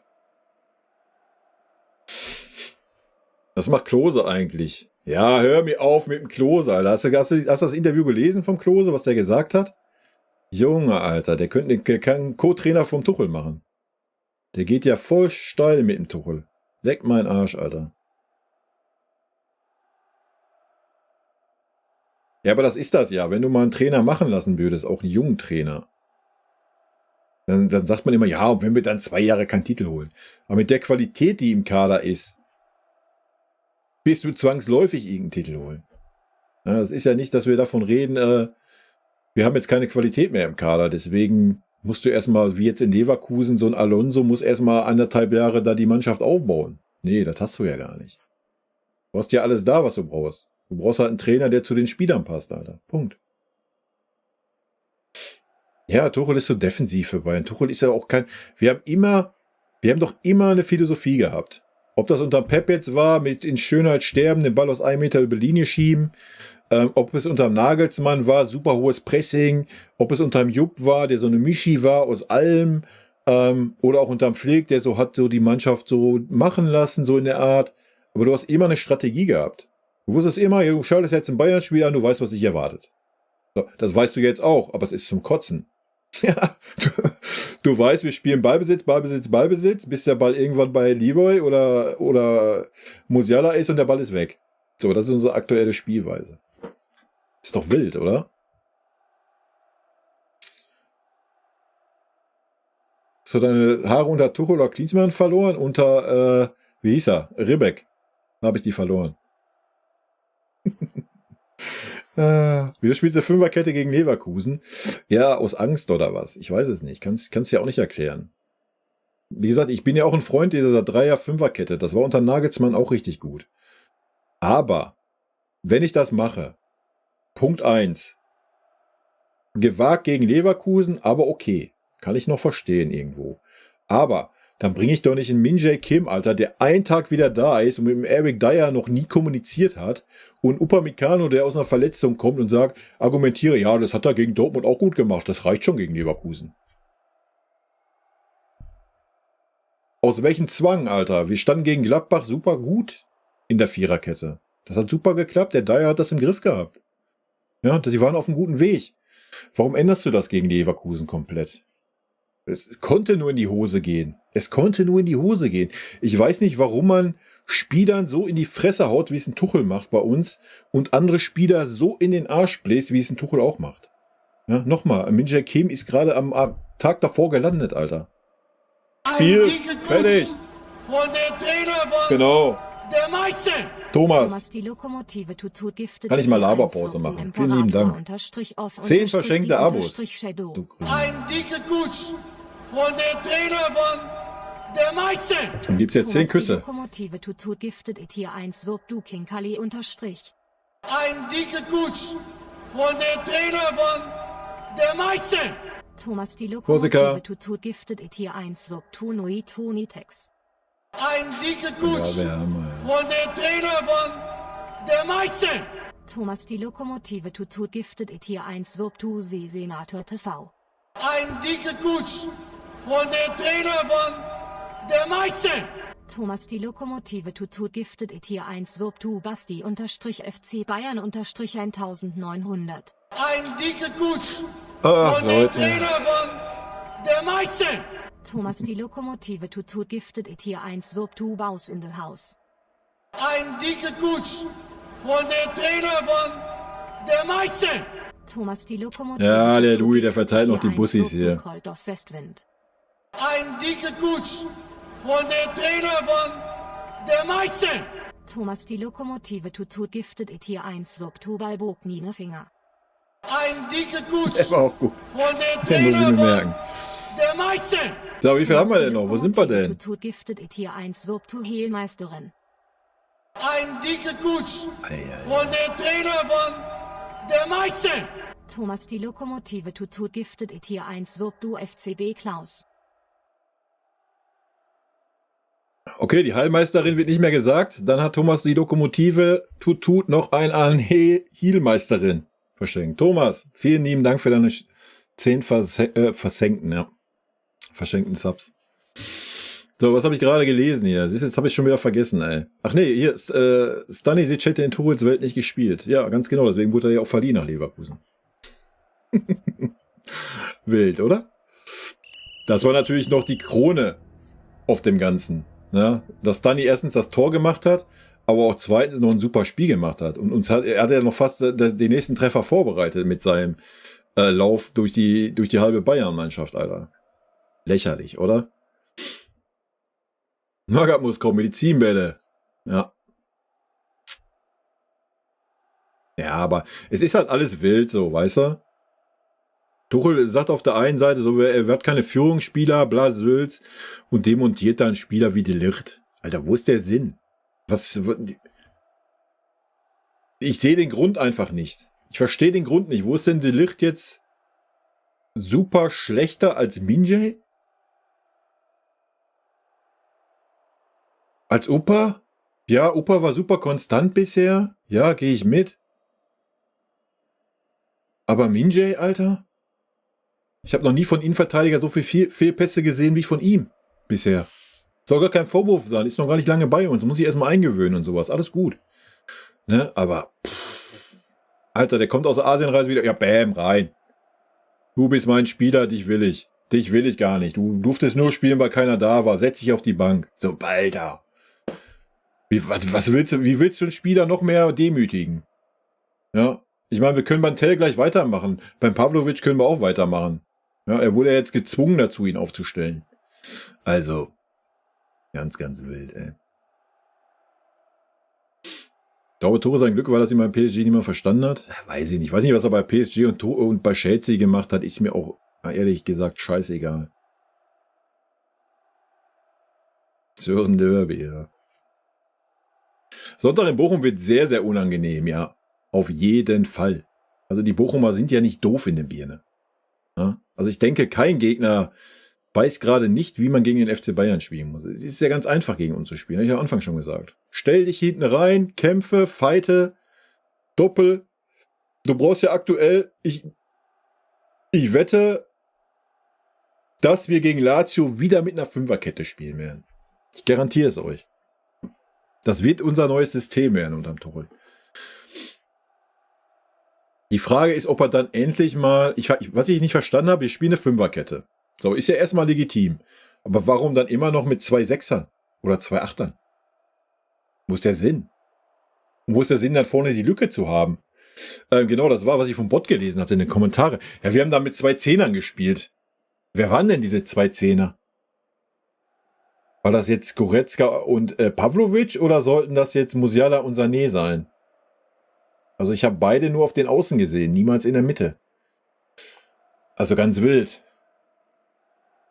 Was macht Klose eigentlich? Ja, hör mir auf mit dem Klose, Alter. Hast du das Interview gelesen vom Klose, was der gesagt hat? Junge, Alter, der kann Co-Trainer vom Tuchel machen. Der geht ja voll steil mit dem Tuchel. Leck meinen Arsch, Alter. Ja, aber das ist das ja. Wenn du mal einen Trainer machen lassen würdest, auch einen jungen Trainer, dann sagt man immer, ja, und wenn wir dann 2 Jahre keinen Titel holen. Aber mit der Qualität, die im Kader ist, wirst du zwangsläufig irgendeinen Titel holen. Ja, das ist ja nicht, dass wir davon reden, wir haben jetzt keine Qualität mehr im Kader, deswegen musst du erstmal, wie jetzt in Leverkusen, so ein Alonso muss erstmal 1,5 Jahre da die Mannschaft aufbauen. Nee, das hast du ja gar nicht. Du hast ja alles da, was du brauchst. Du brauchst halt einen Trainer, der zu den Spielern passt, Alter. Punkt. Ja, Tuchel ist so defensiv für Bayern. Tuchel ist ja auch kein... Wir haben doch immer eine Philosophie gehabt. Ob das unter Pep jetzt war, mit in Schönheit sterben, den Ball aus 1 Meter über Linie schieben, ob es unter Nagelsmann war, super hohes Pressing, ob es unter Jupp war, der so eine Mischi war aus allem, oder auch unter Flick, der so hat so die Mannschaft so machen lassen, so in der Art. Aber du hast immer eine Strategie gehabt. Du wusstest immer, du schaltest jetzt ein Bayern-Spiel an, du weißt, was dich erwartet. So, das weißt du jetzt auch, aber es ist zum Kotzen. Ja, du weißt, wir spielen Ballbesitz, bis der Ball irgendwann bei Leroy oder Musiala ist und der Ball ist weg. So, das ist unsere aktuelle Spielweise. Ist doch wild, oder? Hast du deine Haare unter Tuchel oder Klinsmann verloren? Unter, wie hieß er? Ribbeck. Da habe ich die verloren. Wieso spielst du 5er-Kette gegen Leverkusen? Ja, aus Angst oder was? Ich weiß es nicht. Kannst ja auch nicht erklären. Wie gesagt, ich bin ja auch ein Freund dieser 3er-5er-Kette. Das war unter Nagelsmann auch richtig gut. Aber, wenn ich das mache, Punkt 1, gewagt gegen Leverkusen, aber okay. Kann ich noch verstehen irgendwo. Aber dann bringe ich doch nicht einen Min-Jae Kim, Alter, der einen Tag wieder da ist und mit dem Eric Dyer noch nie kommuniziert hat, und Upamecano, der aus einer Verletzung kommt und sagt, argumentiere, ja, das hat er gegen Dortmund auch gut gemacht, das reicht schon gegen Leverkusen. Aus welchem Zwang, Alter? Wir standen gegen Gladbach super gut in der 4er-Kette. Das hat super geklappt, der Dyer hat das im Griff gehabt. Ja, sie waren auf einem guten Weg. Warum änderst du das gegen Leverkusen komplett? Es konnte nur in die Hose gehen. Es konnte nur in die Hose gehen. Ich weiß nicht, warum man Spielern so in die Fresse haut, wie es ein Tuchel macht bei uns, und andere Spieler so in den Arsch bläst, wie es ein Tuchel auch macht. Ja, nochmal, Min-Jae Kim ist gerade am Tag davor gelandet, Alter. Spiel, fertig. Von der Trainer von Genau. der Meister. Thomas, Die Lokomotive Tutur giftet kann ich mal Laberpause machen? Vielen lieben Dank. 10 verschenkte Abos. Du Grüne. Ein dicker Kuss von der Trainer von der Meister. Dann gibt's jetzt 10 Küsse. Lokomotive Tutur giftet et hier 1 Sub du Kinkali unterstrich. Ein dicker Kuss von der Trainer von der Meister. Thomas die Vorsika. Lokomotive Tutur giftet et hier 1 Sub tu noi Tonitex. Ein dicker Kuss Ja, wir haben, von der Trainer von der Meister. Thomas die Lokomotive Tutur giftet et hier 1 Sub tu See Senator TV. Ein dicker Kuss von der Trainer von der Meister. Thomas die Lokomotive Tutur giftet et hier 1 Sub tu Basti unterstrich FC Bayern unterstrich 1900. Ein dicker Kuss Ach, von der Leute. Trainer von der Meister. Thomas die Lokomotive Tutur giftet et hier 1 Sub tu Baus in the House. Ein dicker Kuss von der Trainer von der Meister. Thomas die Lokomotive. Ja, der Tutur Louis, der giftet verteilt noch die 1 Bussis Sub hier. tu Koldorf Westwind. Ein dicker Kuss von der Trainer von der Meister. Thomas die Lokomotive Tutur giftet et hier 1 Sub tu Balbog Finger. Ein dicker Kuss Der war auch gut. von der Den muss ich Trainer mir von merken. der Meister. So, wie viel haben wir denn noch? Wo sind wir denn? Tutut giftet it hier 1 Sub to Heelmeisterin. Ein dicker Kuss von der Trainer von der Meister. Thomas die Lokomotive Tutut giftet it hier 1 Sub du FCB Klaus. Okay, die Heilmeisterin wird nicht mehr gesagt. Dann hat Thomas die Lokomotive Tutut noch an Heelmeisterin verschenkt. Thomas, vielen lieben Dank für deine 10 versenkten, ja. Verschenkten Subs. So, was habe ich gerade gelesen hier? Siehst, jetzt habe ich schon wieder vergessen, ey. Ach nee, hier ist Stanisic hätte in Tuchels Welt nicht gespielt. Ja, ganz genau, deswegen wurde er ja auch verliehen nach Leverkusen. Wild, oder? Das war natürlich noch die Krone auf dem Ganzen. Ja? Dass Stani erstens das Tor gemacht hat, aber auch zweitens noch ein super Spiel gemacht hat. Und er hat ja noch fast den nächsten Treffer vorbereitet mit seinem Lauf durch die halbe Bayern-Mannschaft, Alter. Lächerlich, oder? Magath muss kommen, Medizinbälle. Ja. Ja, aber es ist halt alles wild so, weißt du? Tuchel sagt auf der einen Seite, so, er wird keine Führungsspieler, bla Sülz, und demontiert dann Spieler wie De Ligt. Alter, wo ist der Sinn? Ich sehe den Grund einfach nicht. Ich verstehe den Grund nicht. Wo ist denn De Ligt jetzt super schlechter als Minjay? Als Upa? Ja, Upa war super konstant bisher. Ja, gehe ich mit. Aber Minjay, Alter? Ich habe noch nie von Innenverteidiger so viel Fehlpässe gesehen wie von ihm bisher. Soll gar kein Vorwurf sein, ist noch gar nicht lange bei uns. Muss ich erstmal eingewöhnen und sowas. Alles gut. Ne? Aber, Alter, der kommt aus der Asienreise wieder. Ja, bäm, rein. Du bist mein Spieler, dich will ich. Dich will ich gar nicht. Du durftest nur spielen, weil keiner da war. Setz dich auf die Bank. So, Alter. Wie willst du einen Spieler noch mehr demütigen? Ja, ich meine, wir können beim Tell gleich weitermachen. Beim Pavlovic können wir auch weitermachen. Ja, er wurde ja jetzt gezwungen dazu, ihn aufzustellen. Also, ganz, ganz wild, ey. Ich glaube, Tore sein Glück war, dass ihn bei PSG niemand verstanden hat. Weiß ich nicht. Weiß nicht, was er bei PSG und bei Chelsea gemacht hat. Ist mir auch, ehrlich gesagt, scheißegal. Sören Derby, ja. Sonntag in Bochum wird sehr, sehr unangenehm, ja. Auf jeden Fall. Also die Bochumer sind ja nicht doof in der Birne. Ja? Also ich denke, kein Gegner weiß gerade nicht, wie man gegen den FC Bayern spielen muss. Es ist ja ganz einfach, gegen uns zu spielen. Habe ich am Anfang schon gesagt. Stell dich hinten rein, kämpfe, fighte, doppel. Du brauchst ja aktuell, ich wette, dass wir gegen Lazio wieder mit einer Fünferkette spielen werden. Ich garantiere es euch. Das wird unser neues System werden unterm Tuchel. Die Frage ist, ob er dann endlich mal, was ich nicht verstanden habe, wir spielen eine Fünferkette. So, ist ja erstmal legitim. Aber warum dann immer noch mit 2 Sechsern oder 2 Achtern? Wo ist der Sinn? Und wo ist der Sinn, dann vorne die Lücke zu haben? Genau, das war, was ich vom Bot gelesen hatte in den Kommentaren. Ja, wir haben da mit 2 Zehnern gespielt. Wer waren denn diese 2 Zehner? War das jetzt Goretzka und Pavlovic oder sollten das jetzt Musiala und Sané sein? Also ich habe beide nur auf den Außen gesehen, niemals in der Mitte. Also ganz wild.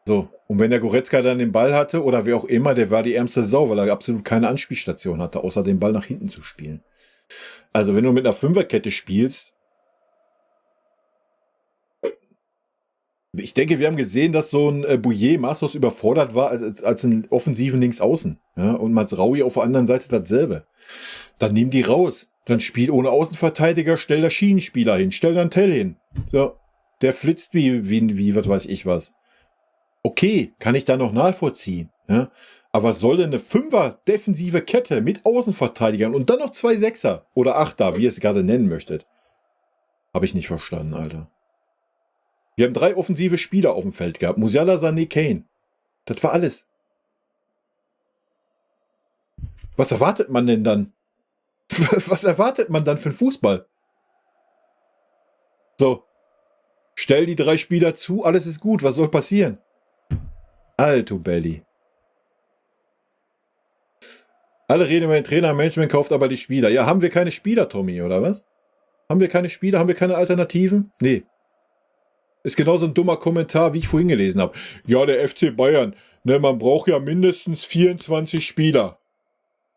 So, und wenn der Goretzka dann den Ball hatte oder wer auch immer, der war die ärmste Sau, weil er absolut keine Anspielstation hatte, außer den Ball nach hinten zu spielen. Also wenn du mit einer Fünferkette spielst, ich denke, wir haben gesehen, dass so ein Bouillet maßlos überfordert war als ein offensiven Linksaußen. Ja, und Mazraoui auf der anderen Seite dasselbe. Dann nehmen die raus. Dann spiel ohne Außenverteidiger, stell da Schienenspieler hin, stell dann Tell hin. Ja, der flitzt wie was weiß ich was. Okay, kann ich da noch nachvollziehen. Ja? Aber soll denn eine 5er defensive Kette mit Außenverteidigern und dann noch 2 Sechser oder 8er, wie ihr es gerade nennen möchtet? Habe ich nicht verstanden, Alter. Wir haben 3 offensive Spieler auf dem Feld gehabt. Musiala, Sané, Kane. Das war alles. Was erwartet man denn dann? Was erwartet man dann für einen Fußball? So. Stell die 3 Spieler zu, alles ist gut. Was soll passieren? Alto Belly. Alle reden über den Trainer, Management kauft aber die Spieler. Ja, haben wir keine Spieler, Tommy, oder was? Haben wir keine Spieler? Haben wir keine Alternativen? Nee. Ist genauso ein dummer Kommentar, wie ich vorhin gelesen habe. Ja, der FC Bayern, ne, man braucht ja mindestens 24 Spieler.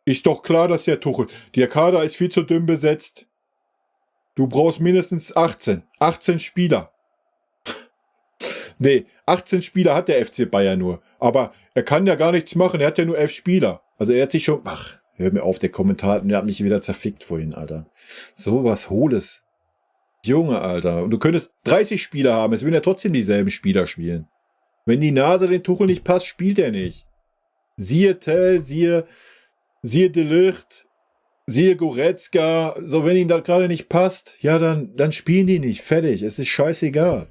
Ist doch klar, dass der Tuchel. Der Kader ist viel zu dünn besetzt. Du brauchst mindestens 18. 18 Spieler. Nee, 18 Spieler hat der FC Bayern nur. Aber er kann ja gar nichts machen. Er hat ja nur 11 Spieler. Also er hat sich schon... Ach, hör mir auf, der Kommentar, der hat mich wieder zerfickt vorhin, Alter. So was Hohles. Junge, Alter. Und du könntest 30 Spieler haben. Es würden ja trotzdem dieselben Spieler spielen. Wenn die Nase den Tuchel nicht passt, spielt er nicht. Siehe Tell, siehe De Ligt, siehe Goretzka. So, wenn ihnen das gerade nicht passt, ja, dann spielen die nicht. Fertig. Es ist scheißegal.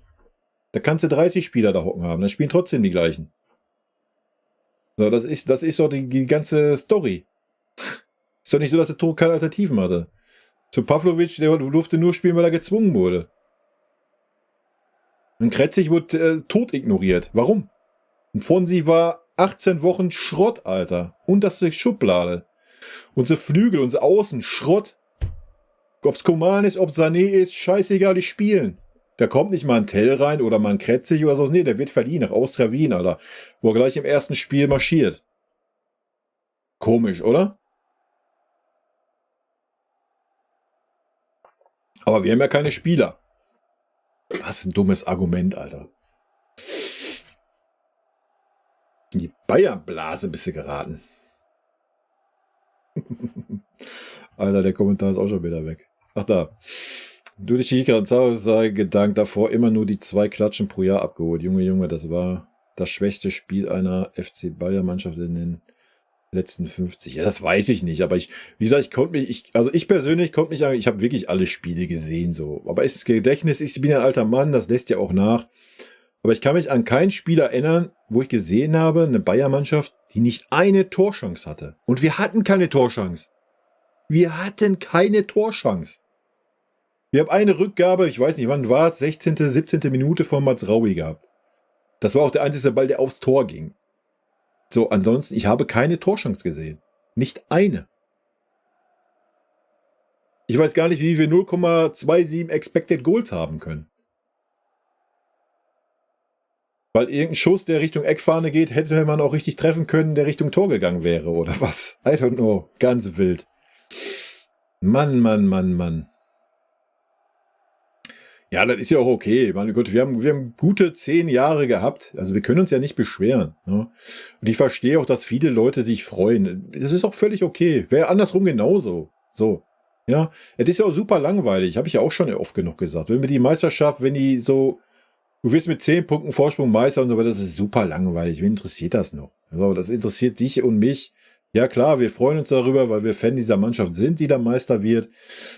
Da kannst du 30 Spieler da hocken haben. Dann spielen trotzdem die gleichen. So, das ist doch die ganze Story. Ist doch nicht so, dass der Tuchel keine Alternativen hatte. Zu Pavlovic, der durfte nur spielen, weil er gezwungen wurde. Und Kretzig wurde tot ignoriert. Warum? Und Fonsi war 18 Wochen Schrott, Alter. Unterste Schublade. Unsere Flügel, unsere Außen, Schrott. Ob's Coman ist, ob Sané ist, scheißegal, die spielen. Da kommt nicht mal ein Tell rein oder mal ein Kretzig oder so. Nee, der wird verliehen nach Austria Wien, Alter. Wo er gleich im ersten Spiel marschiert. Komisch, oder? Aber wir haben ja keine Spieler. Was ein dummes Argument, Alter. In die Bayern-Blase bist du geraten. Alter, der Kommentar ist auch schon wieder weg. Ach da. Du dich hier sei gedankt, davor immer nur die 2 Klatschen pro Jahr abgeholt. Junge, das war das schwächste Spiel einer FC Bayern-Mannschaft in den letzten 50. Ja, das weiß ich nicht, aber wie gesagt, ich persönlich konnte mich, ich habe wirklich alle Spiele gesehen, so. Aber ist das Gedächtnis, ich bin ja ein alter Mann, das lässt ja auch nach. Aber ich kann mich an kein Spiel erinnern, wo ich gesehen habe, eine Bayern-Mannschaft, die nicht eine Torchance hatte. Und wir hatten keine Torchance. Wir hatten keine Torchance. Wir haben eine Rückgabe, ich weiß nicht, wann war es, 16., 17. Minute von Mats Raui gehabt. Das war auch der einzige Ball, der aufs Tor ging. So, ansonsten, ich habe keine Torchance gesehen. Nicht eine. Ich weiß gar nicht, wie wir 0,27 Expected Goals haben können. Weil irgendein Schuss, der Richtung Eckfahne geht, hätte man auch richtig treffen können, der Richtung Tor gegangen wäre, oder was? I don't know. Ganz wild. Mann. Ja, das ist ja auch okay. Meine Gott, wir haben gute 10 Jahre gehabt. Also wir können uns ja nicht beschweren. Ne? Und ich verstehe auch, dass viele Leute sich freuen. Das ist auch völlig okay. Wäre andersrum genauso. So. Ja. Es ist ja auch super langweilig. Habe ich ja auch schon oft genug gesagt. Wenn wir die Meisterschaft, wenn die so, du wirst mit 10 Punkten Vorsprung Meister und so weiter, das ist super langweilig. Wen interessiert das noch? Also, das interessiert dich und mich. Ja klar, wir freuen uns darüber, weil wir Fan dieser Mannschaft sind, die da Meister wird.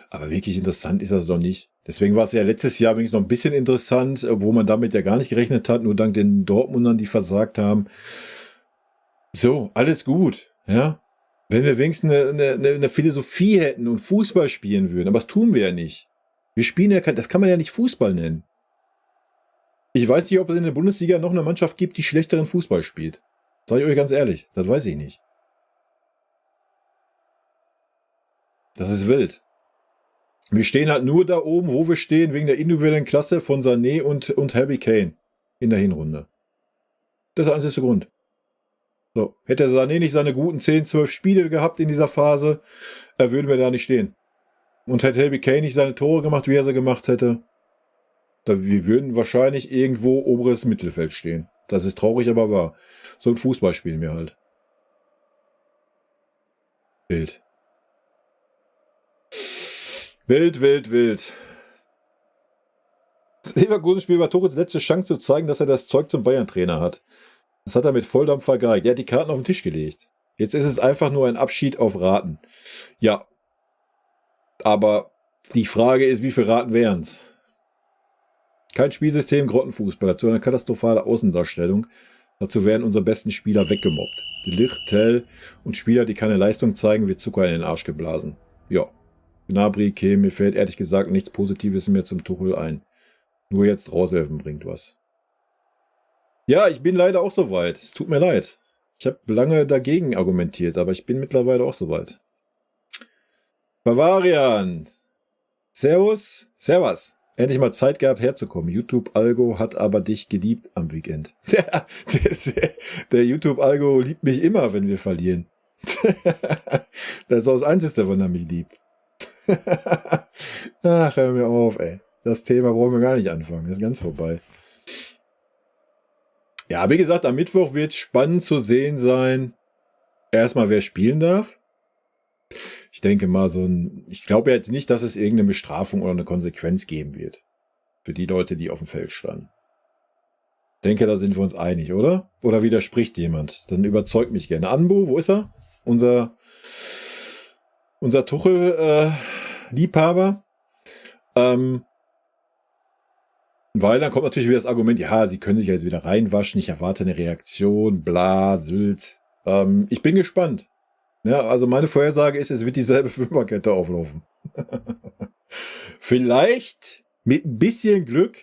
Aber wirklich interessant ist das doch nicht. Deswegen war es ja letztes Jahr übrigens noch ein bisschen interessant, wo man damit ja gar nicht gerechnet hat, nur dank den Dortmundern, die versagt haben. So, alles gut, ja. Wenn wir wenigstens eine Philosophie hätten und Fußball spielen würden, aber das tun wir ja nicht. Wir spielen ja, das kann man ja nicht Fußball nennen. Ich weiß nicht, ob es in der Bundesliga noch eine Mannschaft gibt, die schlechteren Fußball spielt. Sag ich euch ganz ehrlich, das weiß ich nicht. Das ist wild. Wir stehen halt nur da oben, wo wir stehen, wegen der individuellen Klasse von Sané und Harry Kane in der Hinrunde. Das ist der einzige Grund. So, hätte Sané nicht seine guten 10, 12 Spiele gehabt in dieser Phase, würden wir da nicht stehen. Und hätte Harry Kane nicht seine Tore gemacht, wie er sie gemacht hätte, wir würden wahrscheinlich irgendwo oberes Mittelfeld stehen. Das ist traurig, aber wahr. So ein Fußball spielen wir halt. Wild. Wild. Das Leverkusen-Spiel war Torres letzte Chance zu zeigen, dass er das Zeug zum Bayern-Trainer hat. Das hat er mit Volldampf vergeigt. Er hat die Karten auf den Tisch gelegt. Jetzt ist es einfach nur ein Abschied auf Raten. Ja. Aber die Frage ist, wie viele Raten wären's? Kein Spielsystem, Grottenfußball. Dazu eine katastrophale Außendarstellung. Dazu werden unsere besten Spieler weggemobbt. De Ligt, Tell und Spieler, die keine Leistung zeigen, wird Zucker in den Arsch geblasen. Ja. Gnabry, mir fällt ehrlich gesagt nichts Positives mehr zum Tuchel ein. Nur jetzt raushelfen bringt was. Ja, ich bin leider auch soweit. Es tut mir leid. Ich habe lange dagegen argumentiert, aber ich bin mittlerweile auch soweit. Bavarian. Servus. Servus. Endlich mal Zeit gehabt, herzukommen. YouTube-Algo hat aber dich geliebt am Weekend. Der YouTube-Algo liebt mich immer, wenn wir verlieren. Das ist auch das Einzige, wann er mich liebt. Ach, hör mir auf, ey. Das Thema brauchen wir gar nicht anfangen. Das ist ganz vorbei. Ja, wie gesagt, am Mittwoch wird spannend zu sehen sein. Erstmal, wer spielen darf. Ich denke mal, ich glaube jetzt nicht, dass es irgendeine Bestrafung oder eine Konsequenz geben wird. Für die Leute, die auf dem Feld standen. Ich denke, da sind wir uns einig, oder? Oder widerspricht jemand? Dann überzeugt mich gerne. Anbu, wo ist er? Unser Tuchel-Liebhaber. Weil dann kommt natürlich wieder das Argument, ja, sie können sich jetzt wieder reinwaschen, ich erwarte eine Reaktion, bla, Sülz. Ich bin gespannt. Ja, also meine Vorhersage ist, es wird dieselbe Fünferkette auflaufen. Vielleicht mit ein bisschen Glück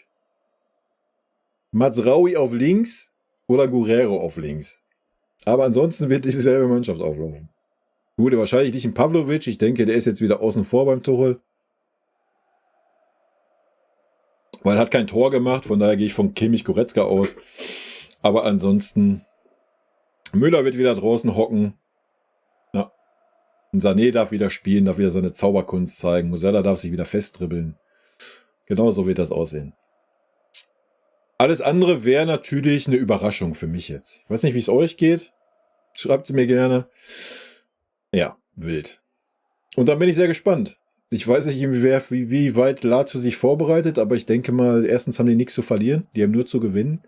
Mazraoui auf links oder Guerrero auf links. Aber ansonsten wird dieselbe Mannschaft auflaufen. Gut, wahrscheinlich nicht in Pavlovic. Ich denke, der ist jetzt wieder außen vor beim Tuchel. Weil er hat kein Tor gemacht, von daher gehe ich von Kimmich Goretzka aus. Aber ansonsten, Müller wird wieder draußen hocken. Ja. Sané darf wieder spielen, darf wieder seine Zauberkunst zeigen. Musiala darf sich wieder festdribbeln. Genau so wird das aussehen. Alles andere wäre natürlich eine Überraschung für mich jetzt. Ich weiß nicht, wie es euch geht. Schreibt es mir gerne. Ja, wild. Und dann bin ich sehr gespannt. Ich weiß nicht, wie weit Lazio sich vorbereitet, aber ich denke mal, erstens haben die nichts zu verlieren. Die haben nur zu gewinnen.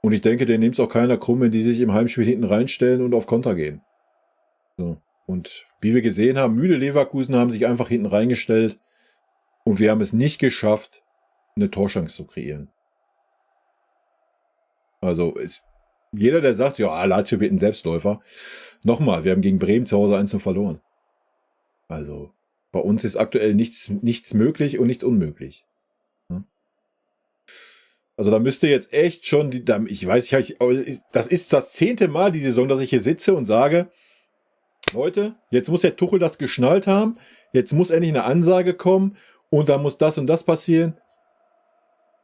Und ich denke, denen nimmt es auch keiner krumm, wenn die sich im Heimspiel hinten reinstellen und auf Konter gehen. So. Und wie wir gesehen haben, müde Leverkusen haben sich einfach hinten reingestellt. Und wir haben es nicht geschafft, eine Torchance zu kreieren. Also jeder, der sagt, ja, Lazio wird ein Selbstläufer. Nochmal, wir haben gegen Bremen zu Hause 1-0 verloren. Also bei uns ist aktuell nichts möglich und nichts unmöglich. Also da müsste jetzt echt schon, ich weiß nicht, das ist das 10. Mal die Saison, dass ich hier sitze und sage, Leute, jetzt muss der Tuchel das geschnallt haben, jetzt muss endlich eine Ansage kommen und da muss das und das passieren.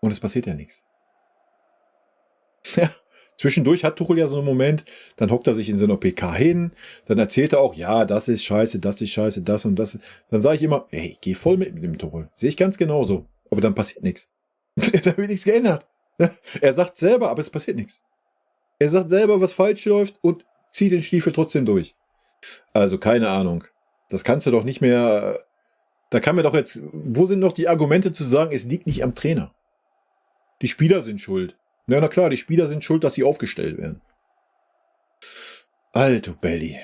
Und es passiert ja nichts. Ja. Zwischendurch hat Tuchel ja so einen Moment, dann hockt er sich in so einer PK hin, dann erzählt er auch, ja, das ist scheiße, das und das. Dann sage ich immer, ey, geh voll mit dem Tuchel. Sehe ich ganz genauso. Aber dann passiert nichts. Da wird nichts geändert. Er sagt selber, aber es passiert nichts. Er sagt selber, was falsch läuft und zieht den Stiefel trotzdem durch. Also keine Ahnung. Das kannst du doch nicht mehr, da kann mir doch jetzt, wo sind noch die Argumente zu sagen, es liegt nicht am Trainer? Die Spieler sind schuld. Ja, na klar, die Spieler sind schuld, dass sie aufgestellt werden. Alto Belli.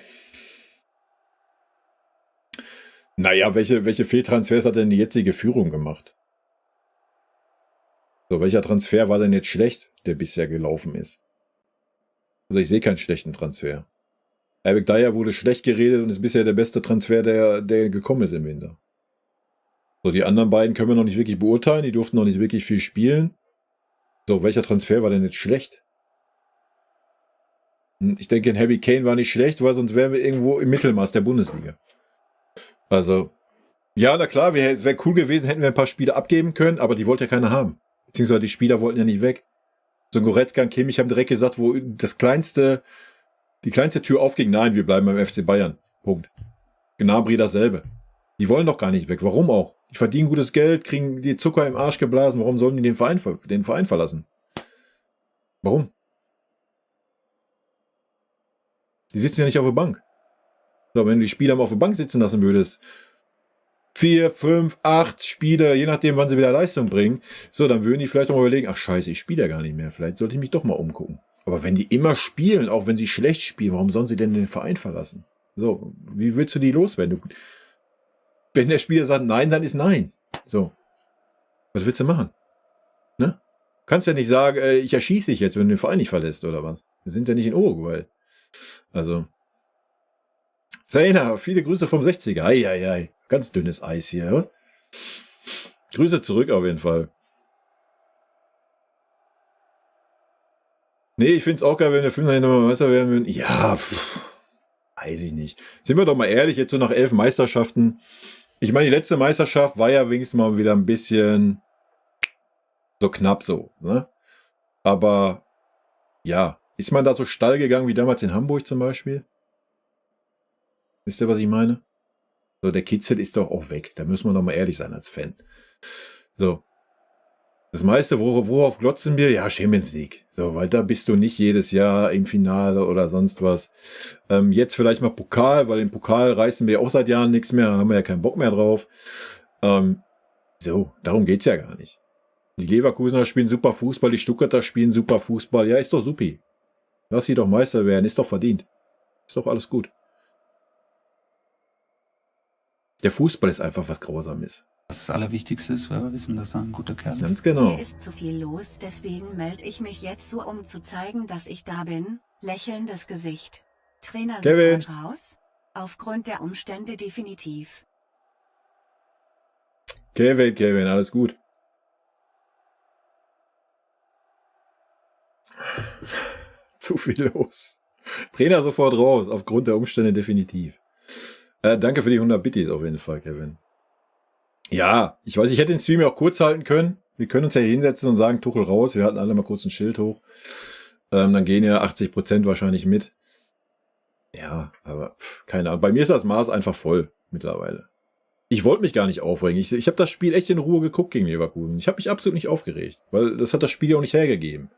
Naja, welche Fehltransfers hat denn die jetzige Führung gemacht? So, welcher Transfer war denn jetzt schlecht, der bisher gelaufen ist? Also ich sehe keinen schlechten Transfer. Eric Dyer wurde schlecht geredet und ist bisher der beste Transfer, der gekommen ist im Winter. So, die anderen beiden können wir noch nicht wirklich beurteilen, die durften noch nicht wirklich viel spielen. So, welcher Transfer war denn jetzt schlecht? Ich denke, ein Harry Kane war nicht schlecht, weil sonst wären wir irgendwo im Mittelmaß der Bundesliga. Also, ja, na klar, wäre cool gewesen, hätten wir ein paar Spiele abgeben können, aber die wollte ja keiner haben. Beziehungsweise die Spieler wollten ja nicht weg. So ein Goretzka und Kimmich haben direkt gesagt, wo die kleinste Tür aufging, nein, wir bleiben beim FC Bayern. Punkt. Gnabry dasselbe. Die wollen doch gar nicht weg. Warum auch? Die verdienen gutes Geld, kriegen die Zucker im Arsch geblasen. Warum sollen die den Verein verlassen? Warum? Die sitzen ja nicht auf der Bank. So, wenn du die Spieler mal auf der Bank sitzen lassen würdest, 4, 5, 8 Spiele, je nachdem, wann sie wieder Leistung bringen, so, dann würden die vielleicht auch mal überlegen, ach scheiße, ich spiele ja gar nicht mehr. Vielleicht sollte ich mich doch mal umgucken. Aber wenn die immer spielen, auch wenn sie schlecht spielen, warum sollen sie denn den Verein verlassen? So, wie willst du die loswerden? Wenn der Spieler sagt Nein, dann ist Nein. So. Was willst du machen? Ne? Kannst ja nicht sagen, ich erschieße dich jetzt, wenn du den Verein nicht verlässt, oder was? Wir sind ja nicht in Uruguay. Also. Zehner, viele Grüße vom 60er. Eieiei. Ganz dünnes Eis hier, oder? Grüße zurück auf jeden Fall. Nee, ich find's auch geil, wenn wir 5 nochmal Meister werden würden. Ja, weiß ich nicht. Sind wir doch mal ehrlich, jetzt so nach 11 Meisterschaften, Ich meine, die letzte Meisterschaft war ja wenigstens mal wieder ein bisschen so knapp so, ne? Aber ja, ist man da so steil gegangen wie damals in Hamburg zum Beispiel? Wisst ihr, was ich meine? So, der Kitzel ist doch auch weg. Da müssen wir doch mal ehrlich sein als Fan. So. Das meiste, worauf glotzen wir? Ja, Champions League. So, weil da bist du nicht jedes Jahr im Finale oder sonst was. Jetzt vielleicht mal Pokal, weil im Pokal reißen wir auch seit Jahren nichts mehr. Da haben wir ja keinen Bock mehr drauf. So, darum geht's ja gar nicht. Die Leverkusener spielen super Fußball, die Stuttgarter spielen super Fußball. Ja, ist doch supi. Lass sie doch Meister werden, ist doch verdient. Ist doch alles gut. Der Fußball ist einfach was Grausames. Das Allerwichtigste ist, weil wir wissen, dass er ein guter Kerl ist. Ganz genau. Hier ist zu viel los, deswegen melde ich mich jetzt so, um zu zeigen, dass ich da bin. Lächelndes Gesicht. Trainer Kevin. sofort raus? Aufgrund der Umstände definitiv. Kevin, alles gut. Zu viel los. Trainer sofort raus, aufgrund der Umstände definitiv. Danke für die 100 Bitties auf jeden Fall, Kevin. Ja, ich weiß, ich hätte den Stream ja auch kurz halten können. Wir können uns ja hier hinsetzen und sagen, Tuchel raus. Wir hatten alle mal kurz ein Schild hoch. Dann gehen ja 80% wahrscheinlich mit. Ja, aber keine Ahnung. Bei mir ist das Maß einfach voll mittlerweile. Ich wollte mich gar nicht aufregen. Ich habe das Spiel echt in Ruhe geguckt gegen Leverkusen. Ich habe mich absolut nicht aufgeregt, weil das hat das Spiel ja auch nicht hergegeben.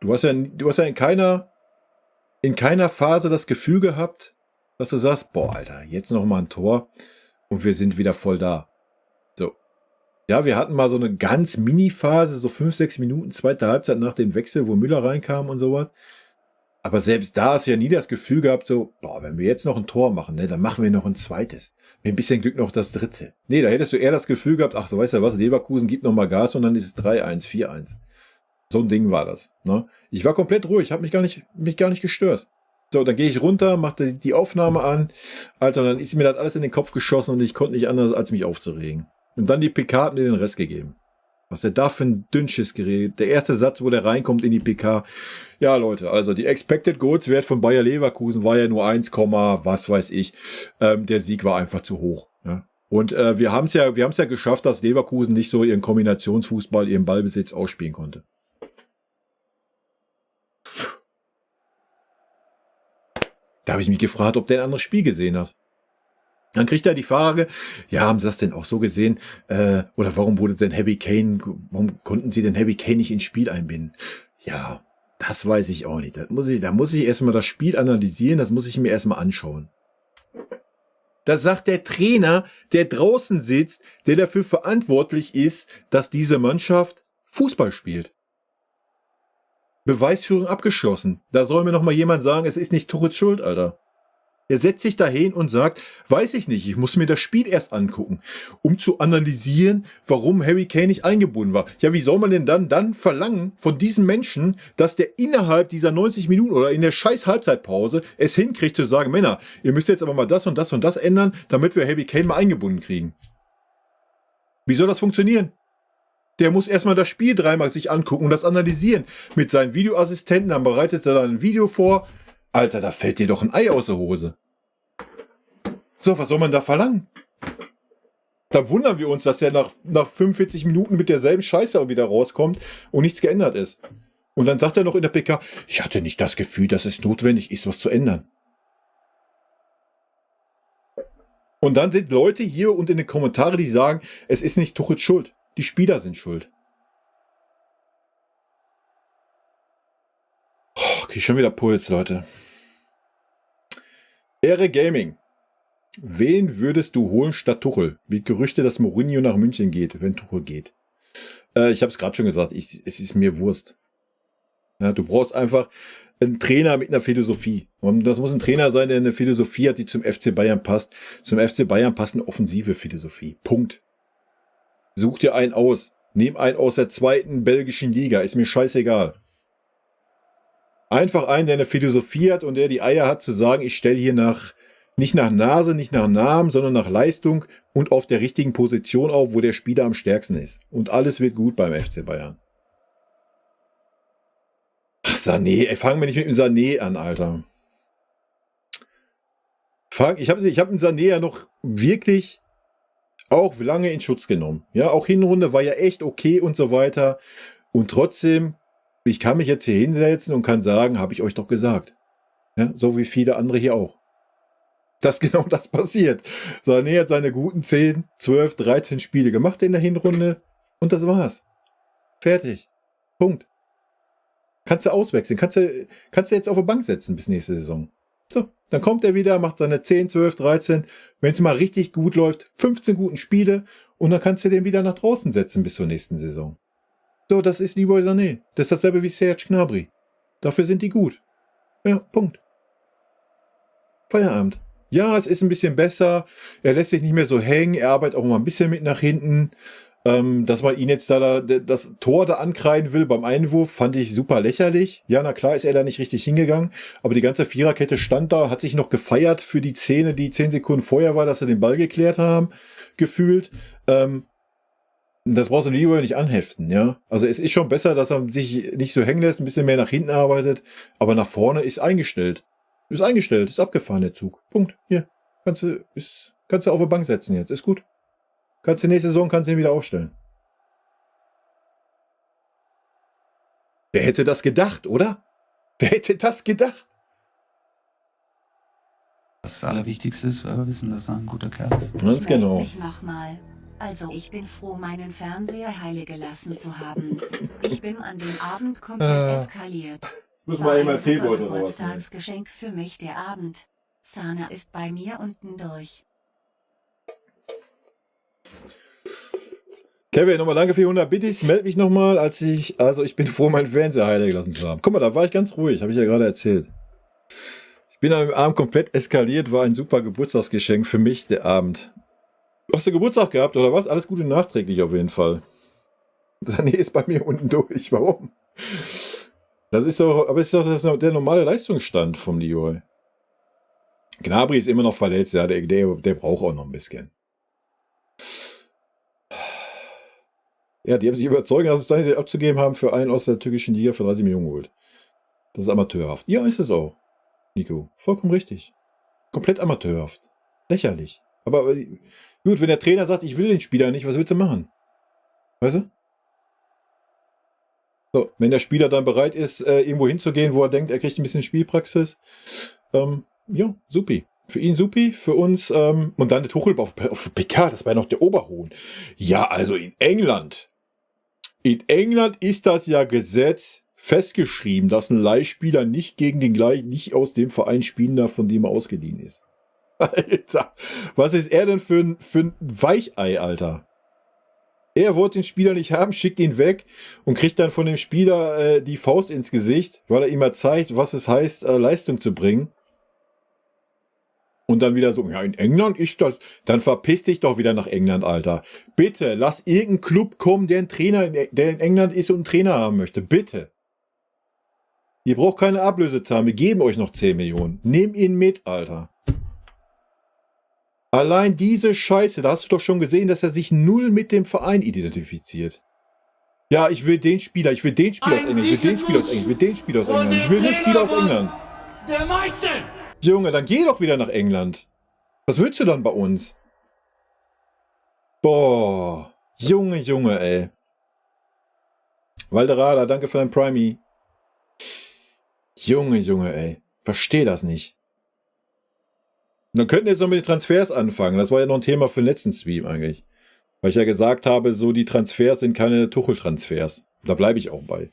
Du hast ja in keiner Phase das Gefühl gehabt, dass du sagst, boah, Alter, jetzt noch mal ein Tor und wir sind wieder voll da. So. Ja, wir hatten mal so eine ganz Mini-Phase, so 5-6 Minuten, zweite Halbzeit nach dem Wechsel, wo Müller reinkam und sowas. Aber selbst da hast du ja nie das Gefühl gehabt, so, boah, wenn wir jetzt noch ein Tor machen, ne, dann machen wir noch ein zweites. Mit ein bisschen Glück noch das dritte. Nee, da hättest du eher das Gefühl gehabt, ach, du weißt ja was, Leverkusen gibt noch mal Gas und dann ist es 3-1, 4-1. So ein Ding war das. Ne? Ich war komplett ruhig, habe mich gar nicht gestört. So, dann gehe ich runter, machte die Aufnahme an. Alter, dann ist mir das alles in den Kopf geschossen und ich konnte nicht anders, als mich aufzuregen. Und dann die PK hat mir den Rest gegeben. Was der da für ein Dünnschiss geredet. Der erste Satz, wo der reinkommt in die PK. Ja, Leute, also die Expected Goals Wert von Bayer Leverkusen war ja nur 1, was weiß ich. Der Sieg war einfach zu hoch. Ja? Und wir haben es ja geschafft, dass Leverkusen nicht so ihren Kombinationsfußball, ihren Ballbesitz ausspielen konnte. Da habe ich mich gefragt, ob der ein anderes Spiel gesehen hat. Dann kriegt er die Frage, ja, haben Sie das denn auch so gesehen? Oder warum konnten Sie den Harry Kane nicht ins Spiel einbinden? Ja, das weiß ich auch nicht. Da muss ich erstmal das Spiel analysieren, das muss ich mir erstmal anschauen. Das sagt der Trainer, der draußen sitzt, der dafür verantwortlich ist, dass diese Mannschaft Fußball spielt. Beweisführung abgeschlossen. Da soll mir noch mal jemand sagen, es ist nicht Tuchels Schuld, Alter. Er setzt sich dahin und sagt, weiß ich nicht, ich muss mir das Spiel erst angucken, um zu analysieren, warum Harry Kane nicht eingebunden war. Ja, wie soll man denn dann verlangen von diesem Menschen, dass der innerhalb dieser 90 Minuten oder in der scheiß Halbzeitpause es hinkriegt zu sagen, Männer, ihr müsst jetzt aber mal das und das und das ändern, damit wir Harry Kane mal eingebunden kriegen. Wie soll das funktionieren? Der muss erstmal das Spiel dreimal sich angucken und das analysieren. Mit seinen Videoassistenten, dann bereitet er dann ein Video vor. Alter, da fällt dir doch ein Ei aus der Hose. So, was soll man da verlangen? Da wundern wir uns, dass er nach 45 Minuten mit derselben Scheiße auch wieder rauskommt und nichts geändert ist. Und dann sagt er noch in der PK, ich hatte nicht das Gefühl, dass es notwendig ist, was zu ändern. Und dann sind Leute hier und in den Kommentaren, die sagen, es ist nicht Tuchels Schuld. Die Spieler sind schuld. Okay, schon wieder Puls, Leute. Ehre Gaming. Wen würdest du holen statt Tuchel? Wie Gerüchte, dass Mourinho nach München geht, wenn Tuchel geht. Ich habe es gerade schon gesagt, es ist mir Wurst. Ja, du brauchst einfach einen Trainer mit einer Philosophie. Und das muss ein Trainer sein, der eine Philosophie hat, die zum FC Bayern passt. Zum FC Bayern passt eine offensive Philosophie. Punkt. Such dir einen aus. Nehm einen aus der 2. belgischen Liga. Ist mir scheißegal. Einfach einen, der eine Philosophie hat und der die Eier hat zu sagen, ich stelle hier nicht nach Nase, nicht nach Namen, sondern nach Leistung und auf der richtigen Position auf, wo der Spieler am stärksten ist. Und alles wird gut beim FC Bayern. Ach, Sané. Fangen wir nicht mit dem Sané an, Alter. Ich hab den Sané ja noch wirklich auch lange in Schutz genommen. Ja, auch Hinrunde war ja echt okay und so weiter. Und trotzdem, ich kann mich jetzt hier hinsetzen und kann sagen, habe ich euch doch gesagt. Ja, so wie viele andere hier auch. Dass genau das passiert. Sané hat seine guten 10, 12, 13 Spiele gemacht in der Hinrunde und das war's. Fertig. Punkt. Kannst du auswechseln. Kannst du jetzt auf die Bank setzen bis nächste Saison. So, dann kommt er wieder, macht seine 10, 12, 13, wenn es mal richtig gut läuft, 15 guten Spiele und dann kannst du den wieder nach draußen setzen bis zur nächsten Saison. So, das ist Leroy Sané. Das ist dasselbe wie Serge Gnabry. Dafür sind die gut. Ja, Punkt. Feierabend. Ja, es ist ein bisschen besser. Er lässt sich nicht mehr so hängen. Er arbeitet auch mal ein bisschen mit nach hinten. Dass man ihn jetzt da das Tor da ankreiden will beim Einwurf, fand ich super lächerlich. Ja, na klar ist er da nicht richtig hingegangen, aber die ganze Viererkette stand da, hat sich noch gefeiert für die Szene, die 10 Sekunden vorher war, dass sie den Ball geklärt haben, gefühlt. Das brauchst du Leroy nicht anheften, ja. Also es ist schon besser, dass er sich nicht so hängen lässt, ein bisschen mehr nach hinten arbeitet, aber nach vorne ist eingestellt. Ist eingestellt, ist abgefahren der Zug. Punkt. Hier. Kannst du auf die Bank setzen jetzt, ist gut. Kannst du nächste Saison ihn wieder aufstellen. Wer hätte das gedacht, oder? Wer hätte das gedacht? Das Allerwichtigste ist, weil wir wissen, dass er ein guter Kerl ist. Ganz genau. Mich nochmal. Also ich bin froh, meinen Fernseher heile gelassen zu haben. Ich bin an dem Abend komplett eskaliert. Muss War mal eben ein als Teebeutel super raus. Geburtstagsgeschenk für mich der Abend. Sana ist bei mir unten durch. Kevin, nochmal danke für die 100 Bittis. Meld mich nochmal, ich bin froh, meinen Fernseher heile gelassen zu haben. Guck mal, da war ich ganz ruhig, habe ich ja gerade erzählt. Ich bin an dem Abend komplett eskaliert, war ein super Geburtstagsgeschenk für mich, der Abend. Hast du Geburtstag gehabt, oder was? Alles Gute nachträglich auf jeden Fall. Sané ist bei mir unten durch. Warum? Das ist doch der normale Leistungsstand vom Leroy. Gnabry ist immer noch verletzt, ja, der braucht auch noch ein bisschen. Ja, die haben sich überzeugt, dass es da nicht abzugeben haben für einen aus der türkischen Liga für 30 Millionen geholt. Das ist amateurhaft. Ja, ist es auch, Nico. Vollkommen richtig. Komplett amateurhaft. Lächerlich. Aber gut, wenn der Trainer sagt, ich will den Spieler nicht, was willst du machen? Weißt du? So, wenn der Spieler dann bereit ist, irgendwo hinzugehen, wo er denkt, er kriegt ein bisschen Spielpraxis, ja, supi. Für ihn supi, für uns, und dann der Tuchel auf PK, das war ja noch der Oberhohn. Ja, also in England ist das ja Gesetz festgeschrieben, dass ein Leihspieler nicht nicht aus dem Verein spielen darf, von dem er ausgeliehen ist. Alter, was ist er denn für ein Weichei, Alter? Er wollte den Spieler nicht haben, schickt ihn weg und kriegt dann von dem Spieler die Faust ins Gesicht, weil er ihm mal zeigt, was es heißt, Leistung zu bringen. Und dann wieder so, ja, in England ist das. Dann verpiss dich doch wieder nach England, Alter. Bitte, lass irgendein Club kommen, der in England ist und einen Trainer haben möchte. Bitte. Ihr braucht keine Ablöse zahlen. Wir geben euch noch 10 Millionen. Nehmt ihn mit, Alter. Allein diese Scheiße, da hast du doch schon gesehen, dass er sich null mit dem Verein identifiziert. Ja, ich will den Spieler aus England, ich will den Spieler aus England, ich will den Spieler aus England, ich will den Spieler aus England. Der Meister! Junge, dann geh doch wieder nach England. Was willst du dann bei uns? Boah. Junge, ey. Valderada, danke für dein Primey. Junge, ey. Versteh das nicht. Dann könnten wir jetzt noch mit den Transfers anfangen. Das war ja noch ein Thema für den letzten Stream eigentlich. Weil ich ja gesagt habe, so die Transfers sind keine Tuchel-Transfers. Da bleibe ich auch bei.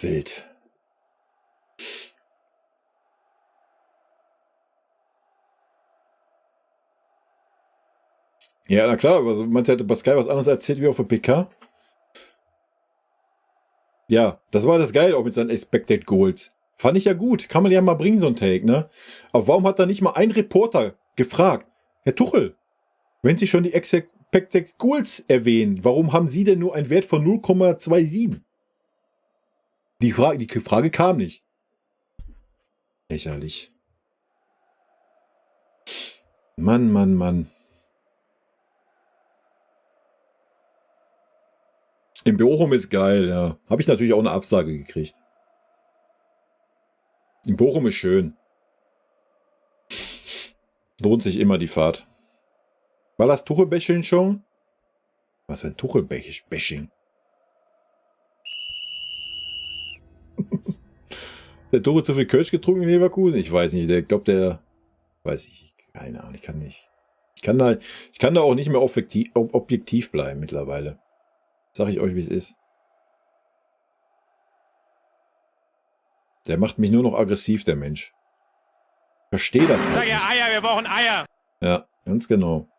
Wild. Ja, na klar, also meinst du, hätte Pascal was anderes erzählt wie auf der PK? Ja, das war das Geile auch mit seinen Expected Goals. Fand ich ja gut, kann man ja mal bringen, so ein Take, ne? Aber warum hat da nicht mal ein Reporter gefragt, Herr Tuchel, wenn Sie schon die Expected Goals erwähnen, warum haben Sie denn nur einen Wert von 0,27? Die Frage kam nicht. Lächerlich. Mann. In Bochum ist geil, ja. Habe ich natürlich auch eine Absage gekriegt. In Bochum ist schön. Lohnt sich immer die Fahrt. War das Tuchel-Bashing schon? Was für ein Tuchel-Bashing? Der Tuchel zu viel Kölsch getrunken in Leverkusen? Ich weiß nicht. Weiß ich. Keine Ahnung. Ich kann nicht. Ich kann da auch nicht mehr objektiv bleiben mittlerweile. Sag ich euch, wie es ist. Der macht mich nur noch aggressiv, der Mensch. Verstehe das. Sag ja Eier, wir brauchen Eier. Ja, ganz genau.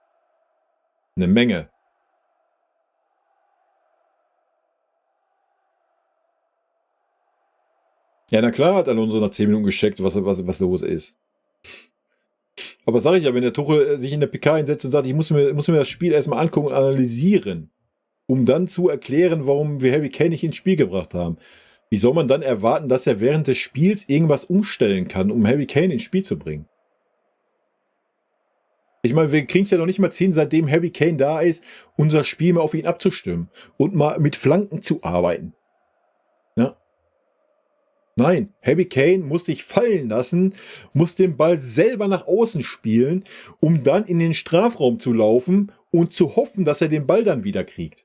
Eine Menge. Ja, na klar hat Alonso nach 10 Minuten gecheckt, was los ist. Aber sage ich ja, wenn der Tuchel sich in der PK einsetzt und sagt, ich muss mir das Spiel erstmal angucken und analysieren, um dann zu erklären, warum wir Harry Kane nicht ins Spiel gebracht haben. Wie soll man dann erwarten, dass er während des Spiels irgendwas umstellen kann, um Harry Kane ins Spiel zu bringen? Ich meine, wir kriegen es ja noch nicht mal hin, seitdem Harry Kane da ist, unser Spiel mal auf ihn abzustimmen und mal mit Flanken zu arbeiten. Ja? Nein, Harry Kane muss sich fallen lassen, muss den Ball selber nach außen spielen, um dann in den Strafraum zu laufen und zu hoffen, dass er den Ball dann wieder kriegt.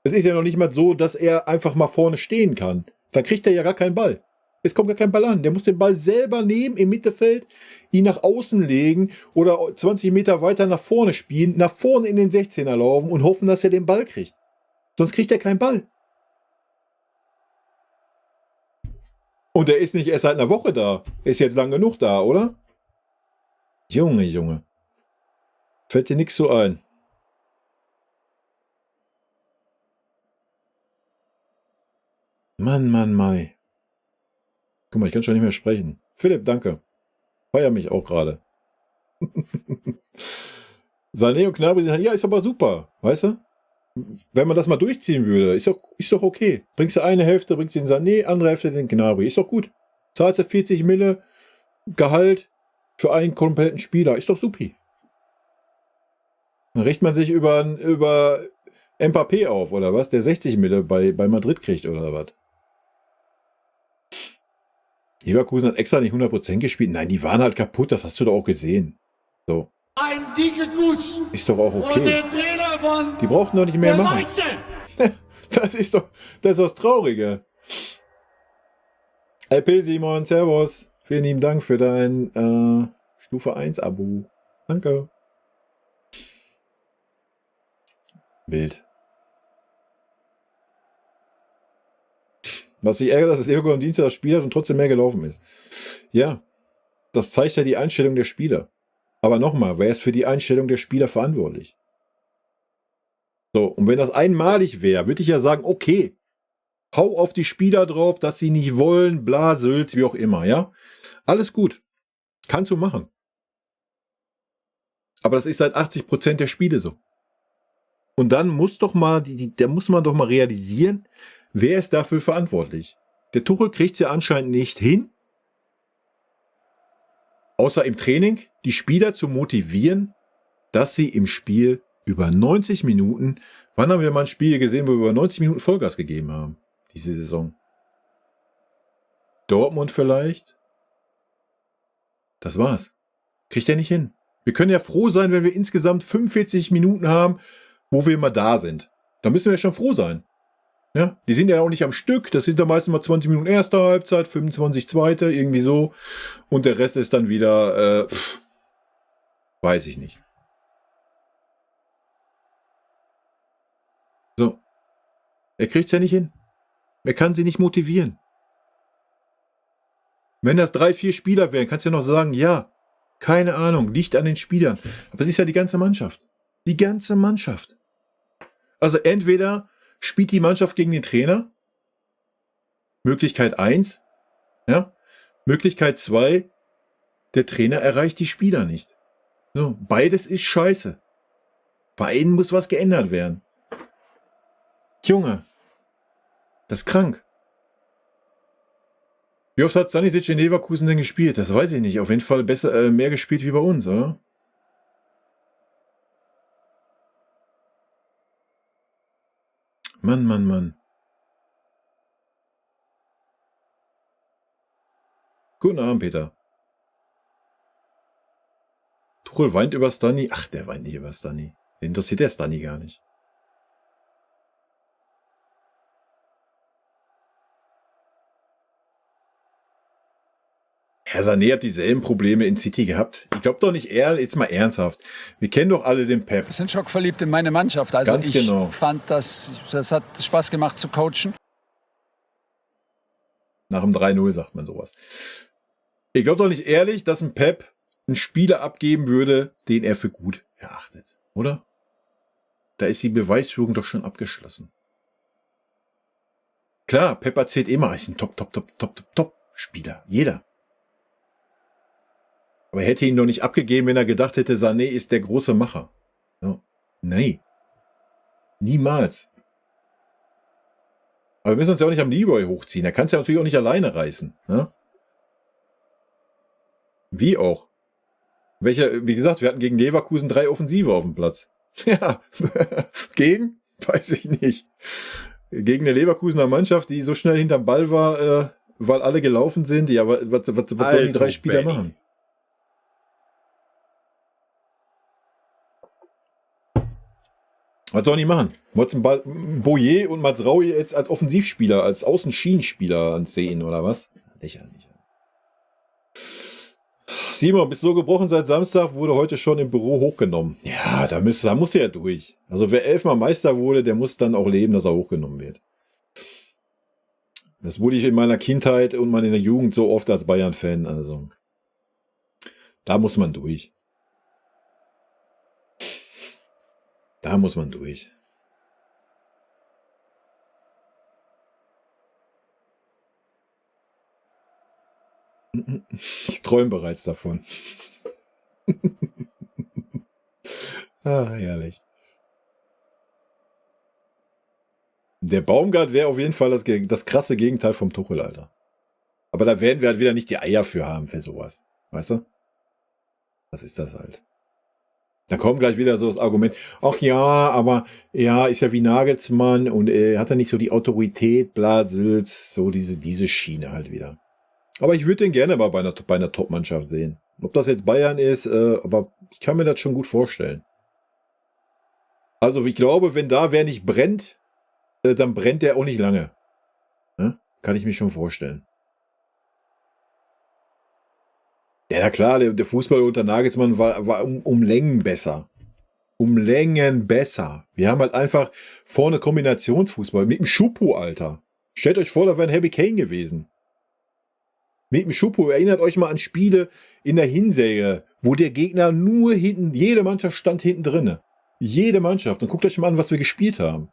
Es ist ja noch nicht mal so, dass er einfach mal vorne stehen kann. Dann kriegt er ja gar keinen Ball. Es kommt gar kein Ball an. Der muss den Ball selber nehmen im Mittelfeld, ihn nach außen legen oder 20 Meter weiter nach vorne spielen, nach vorne in den 16er laufen und hoffen, dass er den Ball kriegt. Sonst kriegt er keinen Ball. Und er ist nicht erst seit einer Woche da. Er ist jetzt lang genug da, oder? Junge. Fällt dir nichts so ein. Mann. Guck mal, ich kann schon nicht mehr sprechen. Philipp, danke. Feier mich auch gerade. Sané und Gnabry sind, ja, ist aber super. Weißt du? Wenn man das mal durchziehen würde, ist doch okay. Bringst du eine Hälfte, bringst du den Sané, andere Hälfte den Gnabry. Ist doch gut. Zahlst du 40 Mille Gehalt für einen kompletten Spieler. Ist doch supi. Dann riecht man sich über Mbappé auf, oder was? Der 60 Mille bei Madrid kriegt, oder was? Leverkusen hat extra nicht 100% gespielt. Nein, die waren halt kaputt, das hast du doch auch gesehen. So. Ein dicker Kuss Ist doch auch von okay. der Trainer von Die brauchten doch nicht mehr der machen. Meister. Das ist doch das Traurige. LP Simon, Servus. Vielen lieben Dank für dein Stufe 1 Abo. Danke. Wild. Was sich ärgert, dass es irgendwo am Dienstag das Spiel hat und trotzdem mehr gelaufen ist. Ja, das zeigt ja die Einstellung der Spieler. Aber nochmal, wer ist für die Einstellung der Spieler verantwortlich? So, und wenn das einmalig wäre, würde ich ja sagen, okay, hau auf die Spieler drauf, dass sie nicht wollen, bla, Sülz, wie auch immer, ja? Alles gut. Kannst du machen. Aber das ist seit 80% der Spiele so. Und dann muss doch mal, da muss man doch mal realisieren, wer ist dafür verantwortlich? Der Tuchel kriegt es ja anscheinend nicht hin, außer im Training, die Spieler zu motivieren, dass sie im Spiel über 90 Minuten, wann haben wir mal ein Spiel gesehen, wo wir über 90 Minuten Vollgas gegeben haben, diese Saison? Dortmund vielleicht? Das war's. Kriegt er nicht hin. Wir können ja froh sein, wenn wir insgesamt 45 Minuten haben, wo wir immer da sind. Da müssen wir schon froh sein. Ja, die sind ja auch nicht am Stück. Das sind ja meistens mal 20 Minuten erste Halbzeit, 25 zweite, irgendwie so. Und der Rest ist dann wieder, weiß ich nicht. So. Er kriegt es ja nicht hin. Er kann sie nicht motivieren. Wenn das 3-4 Spieler wären, kannst du ja noch sagen, ja, keine Ahnung, liegt an den Spielern. Aber es ist ja die ganze Mannschaft. Die ganze Mannschaft. Also entweder spielt die Mannschaft gegen den Trainer. Möglichkeit 1. Ja. Möglichkeit 2. Der Trainer erreicht die Spieler nicht. So, beides ist scheiße. Beiden muss was geändert werden. Junge. Das ist krank. Wie oft hat Stanisic in Leverkusen denn gespielt? Das weiß ich nicht. Auf jeden Fall besser, mehr gespielt wie bei uns, oder? Mann. Guten Abend, Peter. Tuchel weint über Stani. Ach, der weint nicht über Stani. Den interessiert der Stani gar nicht. Herr Sané hat dieselben Probleme in City gehabt. Ich glaube doch nicht, jetzt mal ernsthaft. Wir kennen doch alle den Pep. Wir sind schockverliebt in meine Mannschaft. Also Ganz genau. fand, das hat Spaß gemacht zu coachen. Nach dem 3-0 sagt man sowas. Ich glaube doch nicht ehrlich, dass ein Pep einen Spieler abgeben würde, den er für gut erachtet. Oder? Da ist die Beweisführung doch schon abgeschlossen. Klar, Pep erzählt immer, er ist ein Top-Spieler. Jeder. Aber er hätte ihn doch nicht abgegeben, wenn er gedacht hätte, Sané ist der große Macher. So. Nee. Niemals. Aber wir müssen uns ja auch nicht am Leroy hochziehen. Er kann es ja natürlich auch nicht alleine reißen. Ne? Wie auch. Wie gesagt, wir hatten gegen Leverkusen 3 Offensive auf dem Platz. Ja. Gegen? Weiß ich nicht. Gegen eine Leverkusener Mannschaft, die so schnell hinterm Ball war, weil alle gelaufen sind. Ja, was sollen die 3 Spieler machen? Was sollen die machen? Boyer und Mazraoui jetzt als Offensivspieler, als Außenschienenspieler ansehen, oder was? Lächerlich. Simon, bist so gebrochen seit Samstag, wurde heute schon im Büro hochgenommen. Ja, da muss er ja durch. Also wer 11-mal Meister wurde, der muss dann auch leben, dass er hochgenommen wird. Das wurde ich in meiner Kindheit und meiner Jugend so oft als Bayern-Fan. Also da muss man durch. Da muss man durch. Ich träume bereits davon. Herrlich. Der Baumgart wäre auf jeden Fall das krasse Gegenteil vom Tuchel, Alter. Aber da werden wir halt wieder nicht die Eier für haben, für sowas. Weißt du? Was ist das halt? Da kommt gleich wieder so das Argument, ach ja, aber ja, ist ja wie Nagelsmann und hat er nicht so die Autorität, Blasels, so diese Schiene halt wieder. Aber ich würde den gerne mal bei einer Top-Mannschaft sehen. Ob das jetzt Bayern ist, aber ich kann mir das schon gut vorstellen. Also ich glaube, wenn da wer nicht brennt, dann brennt der auch nicht lange. Ne? Kann ich mir schon vorstellen. Ja, na klar, der Fußball unter Nagelsmann war um Längen besser. Um Längen besser. Wir haben halt einfach vorne Kombinationsfußball. Mit dem Schupo, Alter. Stellt euch vor, da wäre ein Harry Kane gewesen. Mit dem Schupo, erinnert euch mal an Spiele in der Hinserie, wo der Gegner nur hinten, jede Mannschaft stand hinten drinne. Jede Mannschaft. Und guckt euch mal an, was wir gespielt haben.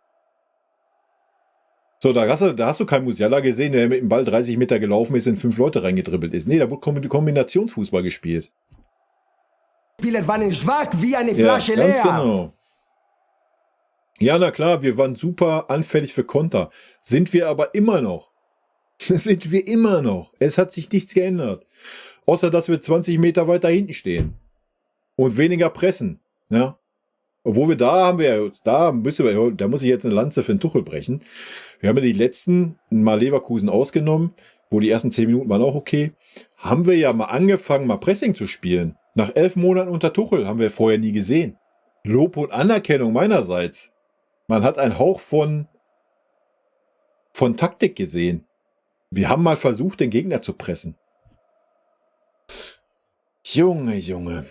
So, da hast du keinen Musiala gesehen, der mit dem Ball 30 Meter gelaufen ist und 5 Leute reingedribbelt ist. Nee, da wurde Kombinationsfußball gespielt. Spieler waren schwach wie eine Flasche leer. Ganz genau. Ja, na klar, wir waren super anfällig für Konter. Sind wir aber immer noch. Sind wir immer noch. Es hat sich nichts geändert. Außer, dass wir 20 Meter weiter hinten stehen. Und weniger pressen. Ja. Obwohl da muss ich jetzt eine Lanze für den Tuchel brechen. Wir haben ja die letzten, mal Leverkusen ausgenommen, wo die ersten 10 Minuten waren auch okay, haben wir ja mal angefangen, mal Pressing zu spielen. Nach 11 Monaten unter Tuchel haben wir vorher nie gesehen. Lob und Anerkennung meinerseits. Man hat einen Hauch von Taktik gesehen. Wir haben mal versucht, den Gegner zu pressen. Junge.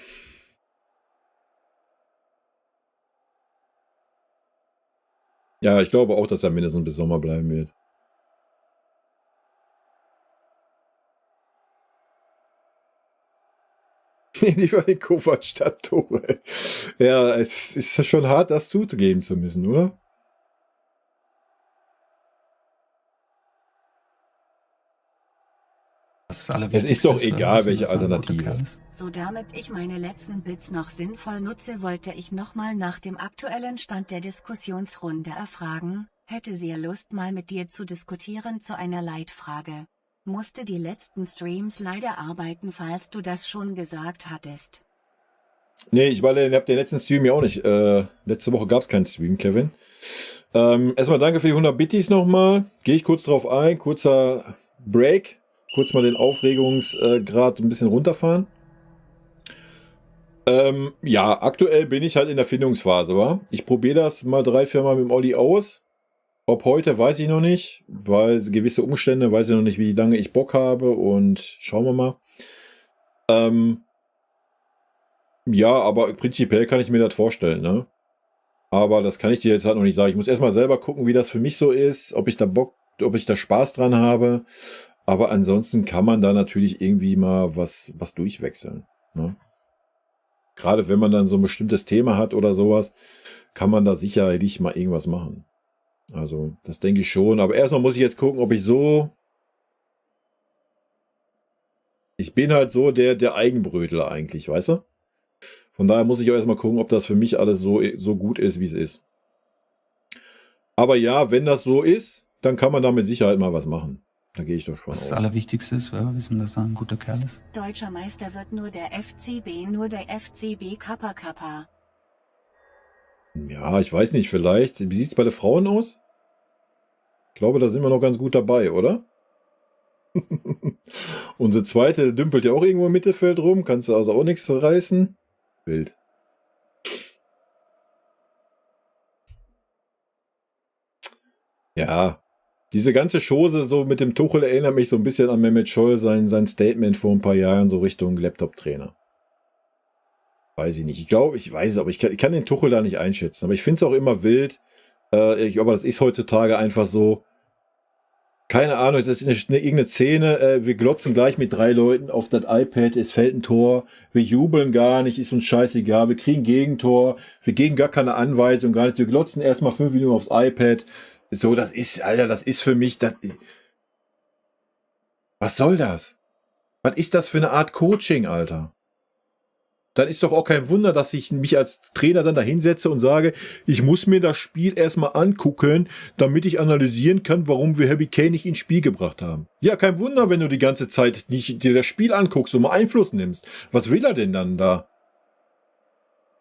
Ja, ich glaube auch, dass er mindestens bis Sommer bleiben wird. Lieber den Kovac statt Tore. Ja, es ist schon hart, das zugeben zu müssen, oder? Es ist doch egal, welche Alternative. So damit ich meine letzten Bits noch sinnvoll nutze, wollte ich nochmal nach dem aktuellen Stand der Diskussionsrunde erfragen, hätte sie Lust mal mit dir zu diskutieren zu einer Leitfrage. Musste die letzten Streams leider arbeiten, falls du das schon gesagt hattest. Nee, ich hab den letzten Stream ja auch nicht. Letzte Woche gab es keinen Stream, Kevin. Erstmal danke für die 100 Bitties nochmal. Gehe ich kurz drauf ein. Kurzer Break. Kurz mal den Aufregungsgrad ein bisschen runterfahren. Ja, aktuell bin ich halt in der Findungsphase, wa? Ich probiere das mal 3-4 Mal mit dem Olli aus. Ob heute, weiß ich noch nicht, weil gewisse Umstände, weiß ich noch nicht, wie lange ich Bock habe und schauen wir mal. Ja, aber prinzipiell kann ich mir das vorstellen, ne? Aber das kann ich dir jetzt halt noch nicht sagen. Ich muss erstmal selber gucken, wie das für mich so ist, ob ich da Spaß dran habe. Aber ansonsten kann man da natürlich irgendwie mal was durchwechseln, ne? Gerade wenn man dann so ein bestimmtes Thema hat oder sowas, kann man da sicherlich mal irgendwas machen. Also, das denke ich schon. Aber erstmal muss ich jetzt gucken, ob ich bin halt so der Eigenbrötler eigentlich, weißt du? Von daher muss ich auch erstmal gucken, ob das für mich alles so gut ist, wie es ist. Aber ja, wenn das so ist, dann kann man da mit Sicherheit mal was machen. Da gehe ich doch schon aus. Das Allerwichtigste ist, weil wir wissen, dass er ein guter Kerl ist. Deutscher Meister wird nur der FCB Kappa Kappa. Ja, ich weiß nicht, vielleicht. Wie sieht es bei den Frauen aus? Ich glaube, da sind wir noch ganz gut dabei, oder? Unsere zweite dümpelt ja auch irgendwo im Mittelfeld rum. Kannst du also auch nichts reißen. Wild. Ja, diese ganze Chose so mit dem Tuchel erinnert mich so ein bisschen an Mehmet Scholl, sein Statement vor ein paar Jahren so Richtung Laptop-Trainer. Weiß ich nicht. Ich weiß es, aber ich kann den Tuchel da nicht einschätzen. Aber ich finde es auch immer wild. Aber das ist heutzutage einfach so. Keine Ahnung, das ist irgendeine Szene. Wir glotzen gleich mit 3 Leuten auf das iPad. Es fällt ein Tor. Wir jubeln gar nicht. Ist uns scheißegal. Wir kriegen Gegentor. Wir geben gar keine Anweisung, gar nichts. Wir glotzen erstmal 5 Minuten aufs iPad. So, das ist für mich, was soll das? Was ist das für eine Art Coaching, Alter? Dann ist doch auch kein Wunder, dass ich mich als Trainer dann da hinsetze und sage, ich muss mir das Spiel erstmal angucken, damit ich analysieren kann, warum wir Harry Kane nicht ins Spiel gebracht haben. Ja, kein Wunder, wenn du die ganze Zeit nicht dir das Spiel anguckst und mal Einfluss nimmst. Was will er denn dann da?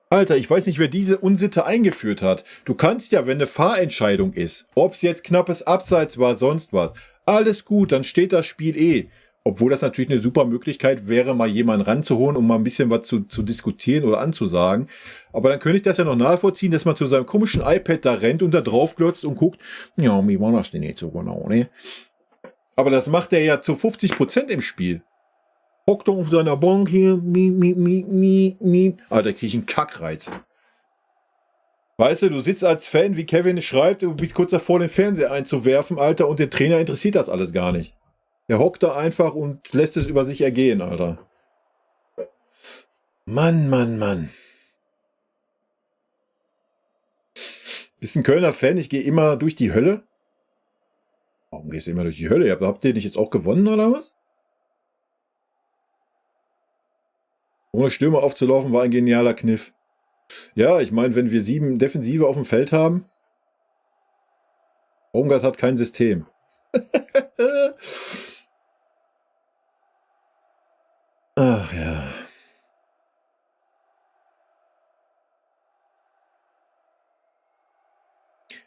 Alter, ich weiß nicht, wer diese Unsitte eingeführt hat. Du kannst ja, wenn eine Fahrentscheidung ist, ob es jetzt knappes Abseits war, sonst was, alles gut, dann steht das Spiel eh. Obwohl das natürlich eine super Möglichkeit wäre, mal jemanden ranzuholen, um mal ein bisschen was zu diskutieren oder anzusagen. Aber dann könnte ich das ja noch nachvollziehen, dass man zu seinem komischen iPad da rennt und da drauf glotzt und guckt, ja, wie war das denn jetzt so genau, ne? Aber das macht er ja zu 50% im Spiel. Hockt doch auf seiner Bank hier, Alter, krieg ich einen Kackreiz. Weißt du sitzt als Fan, wie Kevin schreibt, du bist kurz davor, den Fernseher einzuwerfen, Alter, und der Trainer interessiert das alles gar nicht. Der hockt da einfach und lässt es über sich ergehen, Alter. Mann. Bist ein Kölner Fan, ich gehe immer durch die Hölle. Warum gehst du immer durch die Hölle? Habt ihr nicht jetzt auch gewonnen, oder was? Ohne Stürmer aufzulaufen, war ein genialer Kniff. Ja, ich meine, wenn wir 7 Defensive auf dem Feld haben, Baumgart hat kein System. Ach ja.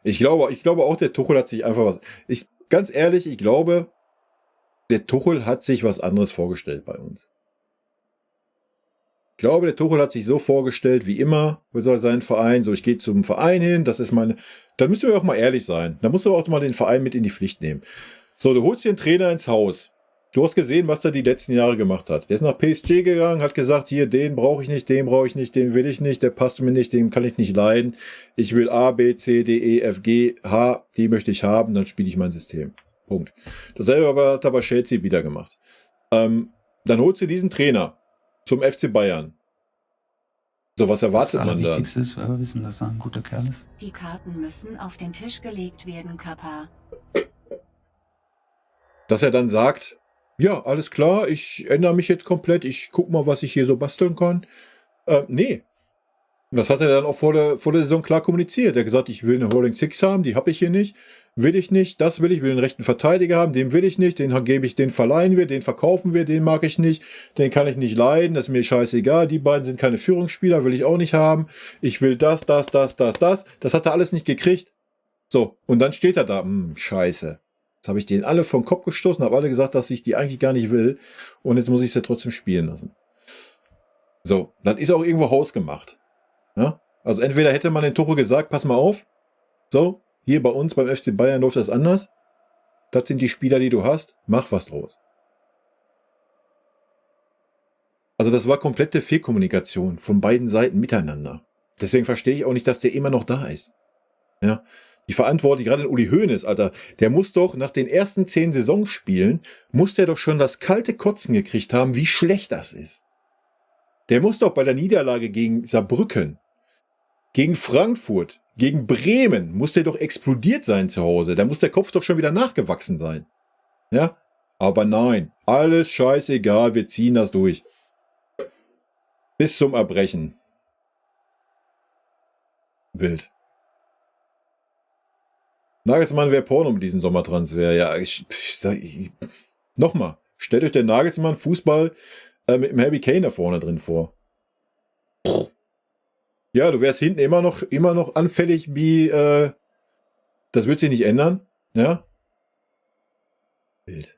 Ich glaube auch, der Tuchel hat sich einfach ganz ehrlich, ich glaube, der Tuchel hat sich was anderes vorgestellt bei uns. Ich glaube, der Tuchel hat sich so vorgestellt, wie immer, soll sein Verein, so ich gehe zum Verein hin, das ist da müssen wir auch mal ehrlich sein. Da musst du auch mal den Verein mit in die Pflicht nehmen. So, du holst dir einen Trainer ins Haus. Du hast gesehen, was er die letzten Jahre gemacht hat. Der ist nach PSG gegangen, hat gesagt, hier, den brauche ich nicht, den brauche ich nicht, den will ich nicht, der passt mir nicht, den kann ich nicht leiden. Ich will A, B, C, D, E, F, G, H, die möchte ich haben, dann spiele ich mein System. Punkt. Dasselbe hat er bei Chelsea wieder gemacht. Dann holst du diesen Trainer zum FC Bayern. So, was erwartet man da? Das Allerwichtigste ist, weil wir wissen, dass er ein guter Kerl ist. Die Karten müssen auf den Tisch gelegt werden, Kappa. Dass er dann sagt, ja, alles klar, ich ändere mich jetzt komplett, ich guck mal, was ich hier so basteln kann. Nee. Und das hat er dann auch vor der Saison klar kommuniziert. Er hat gesagt, ich will eine Rolling Six haben, die habe ich hier nicht. Will ich nicht, das will ich will einen rechten Verteidiger haben, den will ich nicht, den verleihen wir, den verkaufen wir, den mag ich nicht, den kann ich nicht leiden, das ist mir scheißegal, die beiden sind keine Führungsspieler, will ich auch nicht haben. Ich will das. Das hat er alles nicht gekriegt. So, und dann steht er da, scheiße. Jetzt habe ich denen alle vom Kopf gestoßen, habe alle gesagt, dass ich die eigentlich gar nicht will. Und jetzt muss ich sie trotzdem spielen lassen. So, das ist auch irgendwo hausgemacht. Ja? Also entweder hätte man den Tuchel gesagt, pass mal auf, so, hier bei uns beim FC Bayern läuft das anders. Das sind die Spieler, die du hast, mach was draus. Also das war komplette Fehlkommunikation von beiden Seiten miteinander. Deswegen verstehe ich auch nicht, dass der immer noch da ist. Ja, die Verantwortlichen, gerade Uli Hoeneß, Alter, der muss doch nach den ersten 10 Saisonspielen, muss der doch schon das kalte Kotzen gekriegt haben, wie schlecht das ist. Der muss doch bei der Niederlage gegen Saarbrücken, gegen Frankfurt, gegen Bremen, muss der doch explodiert sein zu Hause. Da muss der Kopf doch schon wieder nachgewachsen sein. Ja, aber nein, alles scheißegal, wir ziehen das durch. Bis zum Erbrechen. Wild. Nagelsmann wäre Porno mit diesem Sommertransfer. Ja, nochmal. Stellt euch den Nagelsmann Fußball mit dem Harry Kane da vorne drin vor. Ja, du wärst hinten immer noch anfällig wie, das wird sich nicht ändern. Ja. Wild.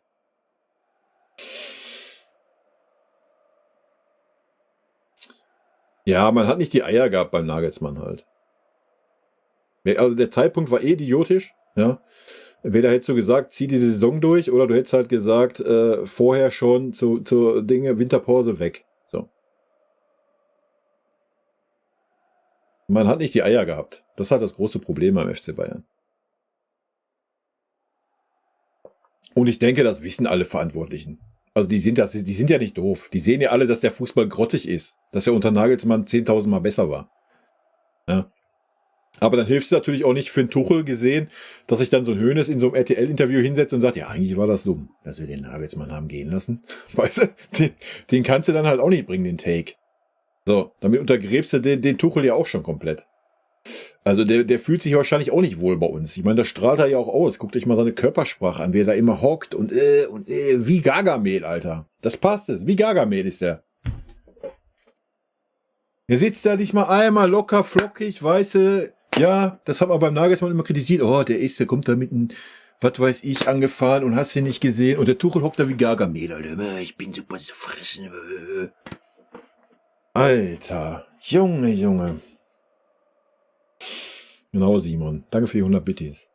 Ja, man hat nicht die Eier gehabt beim Nagelsmann halt. Also der Zeitpunkt war idiotisch, ja. Entweder hättest du gesagt, zieh die Saison durch, oder du hättest halt gesagt, vorher schon zur Dinge, Winterpause weg. So. Man hat nicht die Eier gehabt. Das ist halt das große Problem beim FC Bayern. Und ich denke, das wissen alle Verantwortlichen. Also die sind ja nicht doof. Die sehen ja alle, dass der Fußball grottig ist. Dass er unter Nagelsmann 10.000 Mal besser war. Ja. Aber dann hilft es natürlich auch nicht für einen Tuchel gesehen, dass sich dann so ein Hoeneß in so einem RTL-Interview hinsetzt und sagt, ja, eigentlich war das dumm, dass wir den Nagelsmann haben gehen lassen. Weißt du, den kannst du dann halt auch nicht bringen, den Take. So, damit untergräbst du den Tuchel ja auch schon komplett. Also der fühlt sich wahrscheinlich auch nicht wohl bei uns. Ich meine, das strahlt er ja auch aus. Guckt euch mal seine Körpersprache an, wie er da immer hockt und wie Gargamel, Alter. Das passt es. Wie Gargamel ist der. Der sitzt da nicht mal einmal locker, flockig, weiße. Ja, das hat man beim Nagelsmann immer kritisiert. Oh, der kommt da mit einem, was weiß ich, angefahren und hast ihn nicht gesehen. Und der Tuchel hockt da wie Gargamel, Alter. Ich bin super zerfressen. Alter, Junge. Genau, Simon. Danke für die 100 Bittis.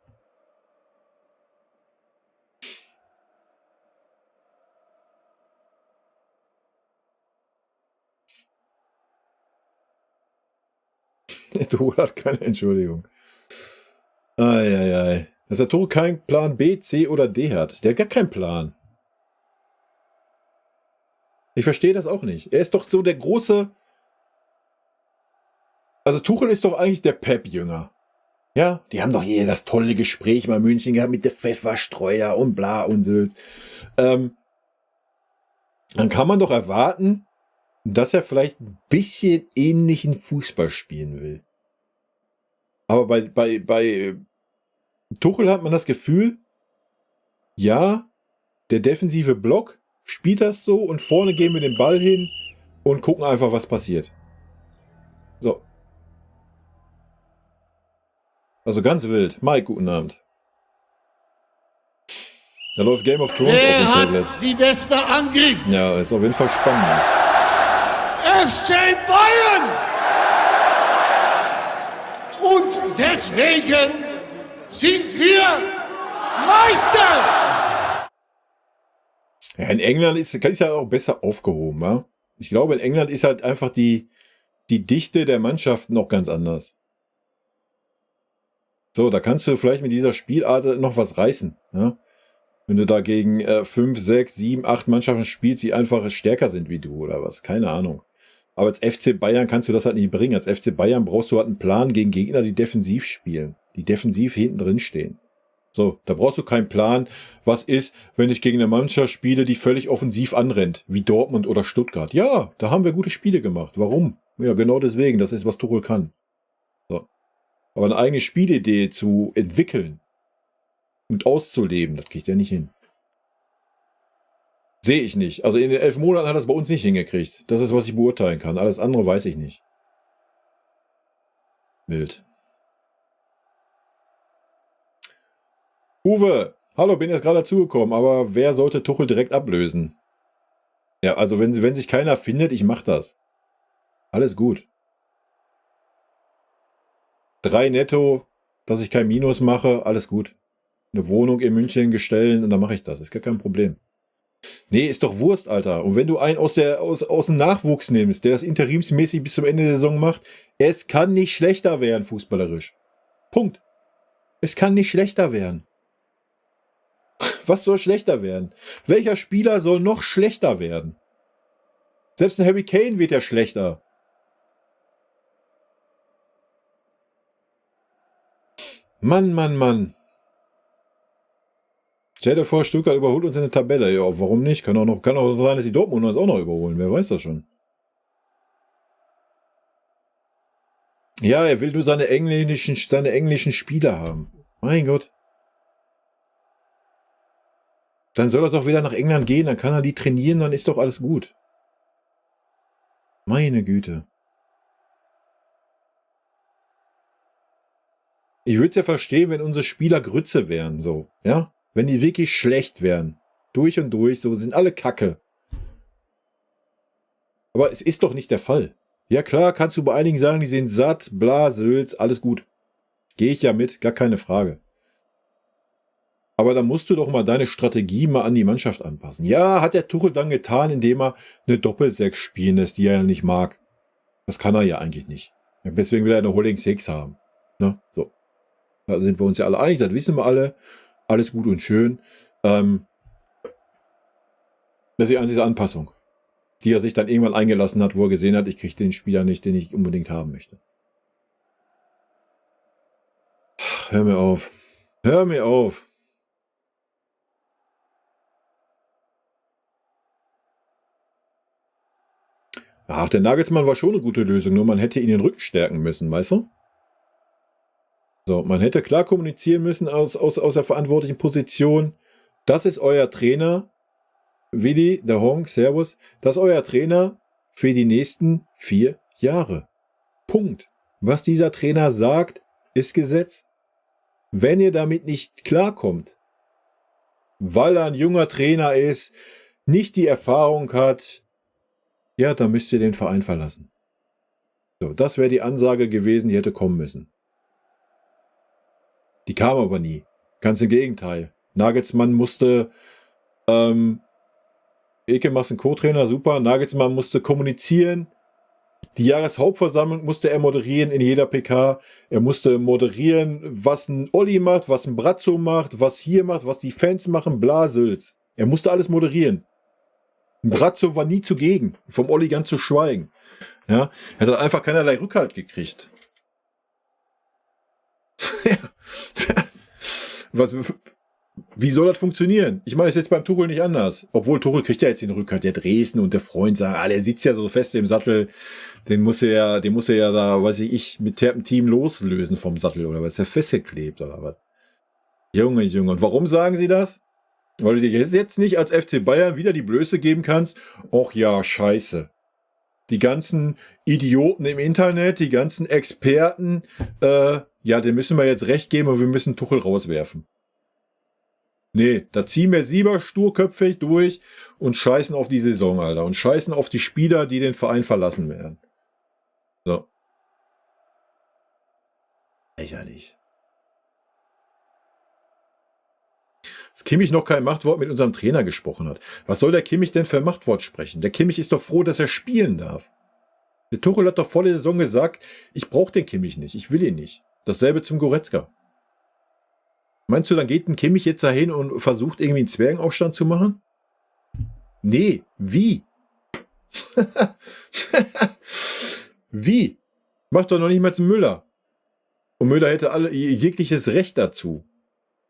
Der Tuchel hat keine Entschuldigung. Eieiei. Dass der Tuchel keinen Plan B, C oder D hat. Der hat gar keinen Plan. Ich verstehe das auch nicht. Er ist doch so der große... Also Tuchel ist doch eigentlich der Pep-Jünger. Ja, die haben doch hier das tolle Gespräch mal in München gehabt mit der Pfefferstreuer und bla und Sülz. Dann kann man doch erwarten, dass er vielleicht ein bisschen ähnlichen Fußball spielen will. Aber bei Tuchel hat man das Gefühl, ja, der defensive Block spielt das so und vorne gehen wir den Ball hin und gucken einfach, was passiert. So. Also ganz wild. Mike, guten Abend. Da läuft Game of Thrones Wer auf dem Tablet. hat die beste Angriff? Ja, ist auf jeden Fall spannend. FC Bayern! Und deswegen sind wir Meister! Ja, in England ist ja auch besser aufgehoben, wa? Ich glaube, in England ist halt einfach die Dichte der Mannschaften noch ganz anders. So, da kannst du vielleicht mit dieser Spielart noch was reißen. Ja? Wenn du da gegen 5, 6, 7, 8 Mannschaften spielst, die einfach stärker sind wie du oder was. Keine Ahnung. Aber als FC Bayern kannst du das halt nicht bringen. Als FC Bayern brauchst du halt einen Plan gegen Gegner, die defensiv spielen. Die defensiv hinten drin stehen. So, da brauchst du keinen Plan. Was ist, wenn ich gegen eine Mannschaft spiele, die völlig offensiv anrennt? Wie Dortmund oder Stuttgart. Ja, da haben wir gute Spiele gemacht. Warum? Ja, genau deswegen. Das ist, was Tuchel kann. So. Aber eine eigene Spielidee zu entwickeln und auszuleben, das kriegt er nicht hin. Sehe ich nicht. Also in den 11 Monaten hat er es bei uns nicht hingekriegt. Das ist, was ich beurteilen kann. Alles andere weiß ich nicht. Wild. Uwe, hallo, bin jetzt gerade dazugekommen, aber wer sollte Tuchel direkt ablösen? Ja, also wenn sich keiner findet, ich mach das. Alles gut. 3 netto, dass ich kein Minus mache, alles gut. Eine Wohnung in München bestellen und dann mache ich das. Ist gar kein Problem. Nee, ist doch Wurst, Alter. Und wenn du einen aus dem Nachwuchs nimmst, der das interimsmäßig bis zum Ende der Saison macht, es kann nicht schlechter werden, fußballerisch. Punkt. Es kann nicht schlechter werden. Was soll schlechter werden? Welcher Spieler soll noch schlechter werden? Selbst ein Harry Kane wird ja schlechter. Mann, Mann, Mann. Stell dir vor, Stuttgart überholt uns in der Tabelle. Ja, warum nicht? Kann auch sein, dass die Dortmund uns auch noch überholen. Wer weiß das schon. Ja, er will nur seine englischen Spieler haben. Mein Gott. Dann soll er doch wieder nach England gehen, dann kann er die trainieren, dann ist doch alles gut. Meine Güte. Ich würde es ja verstehen, wenn unsere Spieler Grütze wären, so, ja? Wenn die wirklich schlecht wären. Durch und durch, so, sind alle Kacke. Aber es ist doch nicht der Fall. Ja klar, kannst du bei einigen sagen, die sind satt, bla, Sülz, alles gut. Gehe ich ja mit, gar keine Frage. Aber dann musst du doch mal deine Strategie mal an die Mannschaft anpassen. Ja, hat der Tuchel dann getan, indem er eine Doppel-6 spielen lässt, die er ja nicht mag. Das kann er ja eigentlich nicht. Deswegen will er eine Holding 6 haben. Ne? So. Da sind wir uns ja alle einig, das wissen wir alle. Alles gut und schön. Das ist die einzige Anpassung, die er sich dann irgendwann eingelassen hat, wo er gesehen hat, ich kriege den Spieler nicht, den ich unbedingt haben möchte. Hör mir auf. Hör mir auf. Ach, der Nagelsmann war schon eine gute Lösung, nur man hätte ihn den Rücken stärken müssen, weißt du? So, man hätte klar kommunizieren müssen aus der verantwortlichen Position. Das ist euer Trainer, Willi, der Honk, Servus. Das ist euer Trainer für die nächsten 4 Jahre. Punkt. Was dieser Trainer sagt, ist Gesetz. Wenn ihr damit nicht klarkommt, weil er ein junger Trainer ist, nicht die Erfahrung hat, ja, dann müsst ihr den Verein verlassen. So, das wäre die Ansage gewesen, die hätte kommen müssen. Die kam aber nie. Ganz im Gegenteil. Nagelsmann musste, Eke machst einen Co-Trainer, super. Nagelsmann musste kommunizieren. Die Jahreshauptversammlung musste er moderieren in jeder PK. Er musste moderieren, was ein Olli macht, was ein Brazzo macht, was hier macht, was die Fans machen, bla, Sülz. Er musste alles moderieren. Ein Brazzo war nie zugegen, vom Olli ganz zu schweigen. Ja, er hat einfach keinerlei Rückhalt gekriegt. Wie soll das funktionieren? Ich meine, es ist jetzt beim Tuchel nicht anders. Obwohl Tuchel kriegt ja jetzt den Rückhalt. Der Dresden und der Freund sagen, der sitzt ja so fest im Sattel. Den muss er ja da, weiß ich, mit Terpentin loslösen vom Sattel oder was? Ist der festgeklebt oder was? Junge. Und warum sagen sie das? Weil du dir jetzt nicht als FC Bayern wieder die Blöße geben kannst. Och ja, scheiße. Die ganzen Idioten im Internet, die ganzen Experten, ja, denen müssen wir jetzt recht geben und wir müssen Tuchel rauswerfen. Nee, da ziehen wir lieber sturköpfig durch und scheißen auf die Saison, Alter. Und scheißen auf die Spieler, die den Verein verlassen werden. So. Lächerlich. Dass Kimmich noch kein Machtwort mit unserem Trainer gesprochen hat. Was soll der Kimmich denn für Machtwort sprechen? Der Kimmich ist doch froh, dass er spielen darf. Der Tuchel hat doch vor der Saison gesagt, ich brauche den Kimmich nicht, ich will ihn nicht. Dasselbe zum Goretzka. Meinst du, dann geht ein Kimmich jetzt dahin und versucht irgendwie einen Zwergenaufstand zu machen? Nee, wie? Wie? Macht doch noch nicht mal zum Müller. Und Müller hätte jegliches Recht dazu.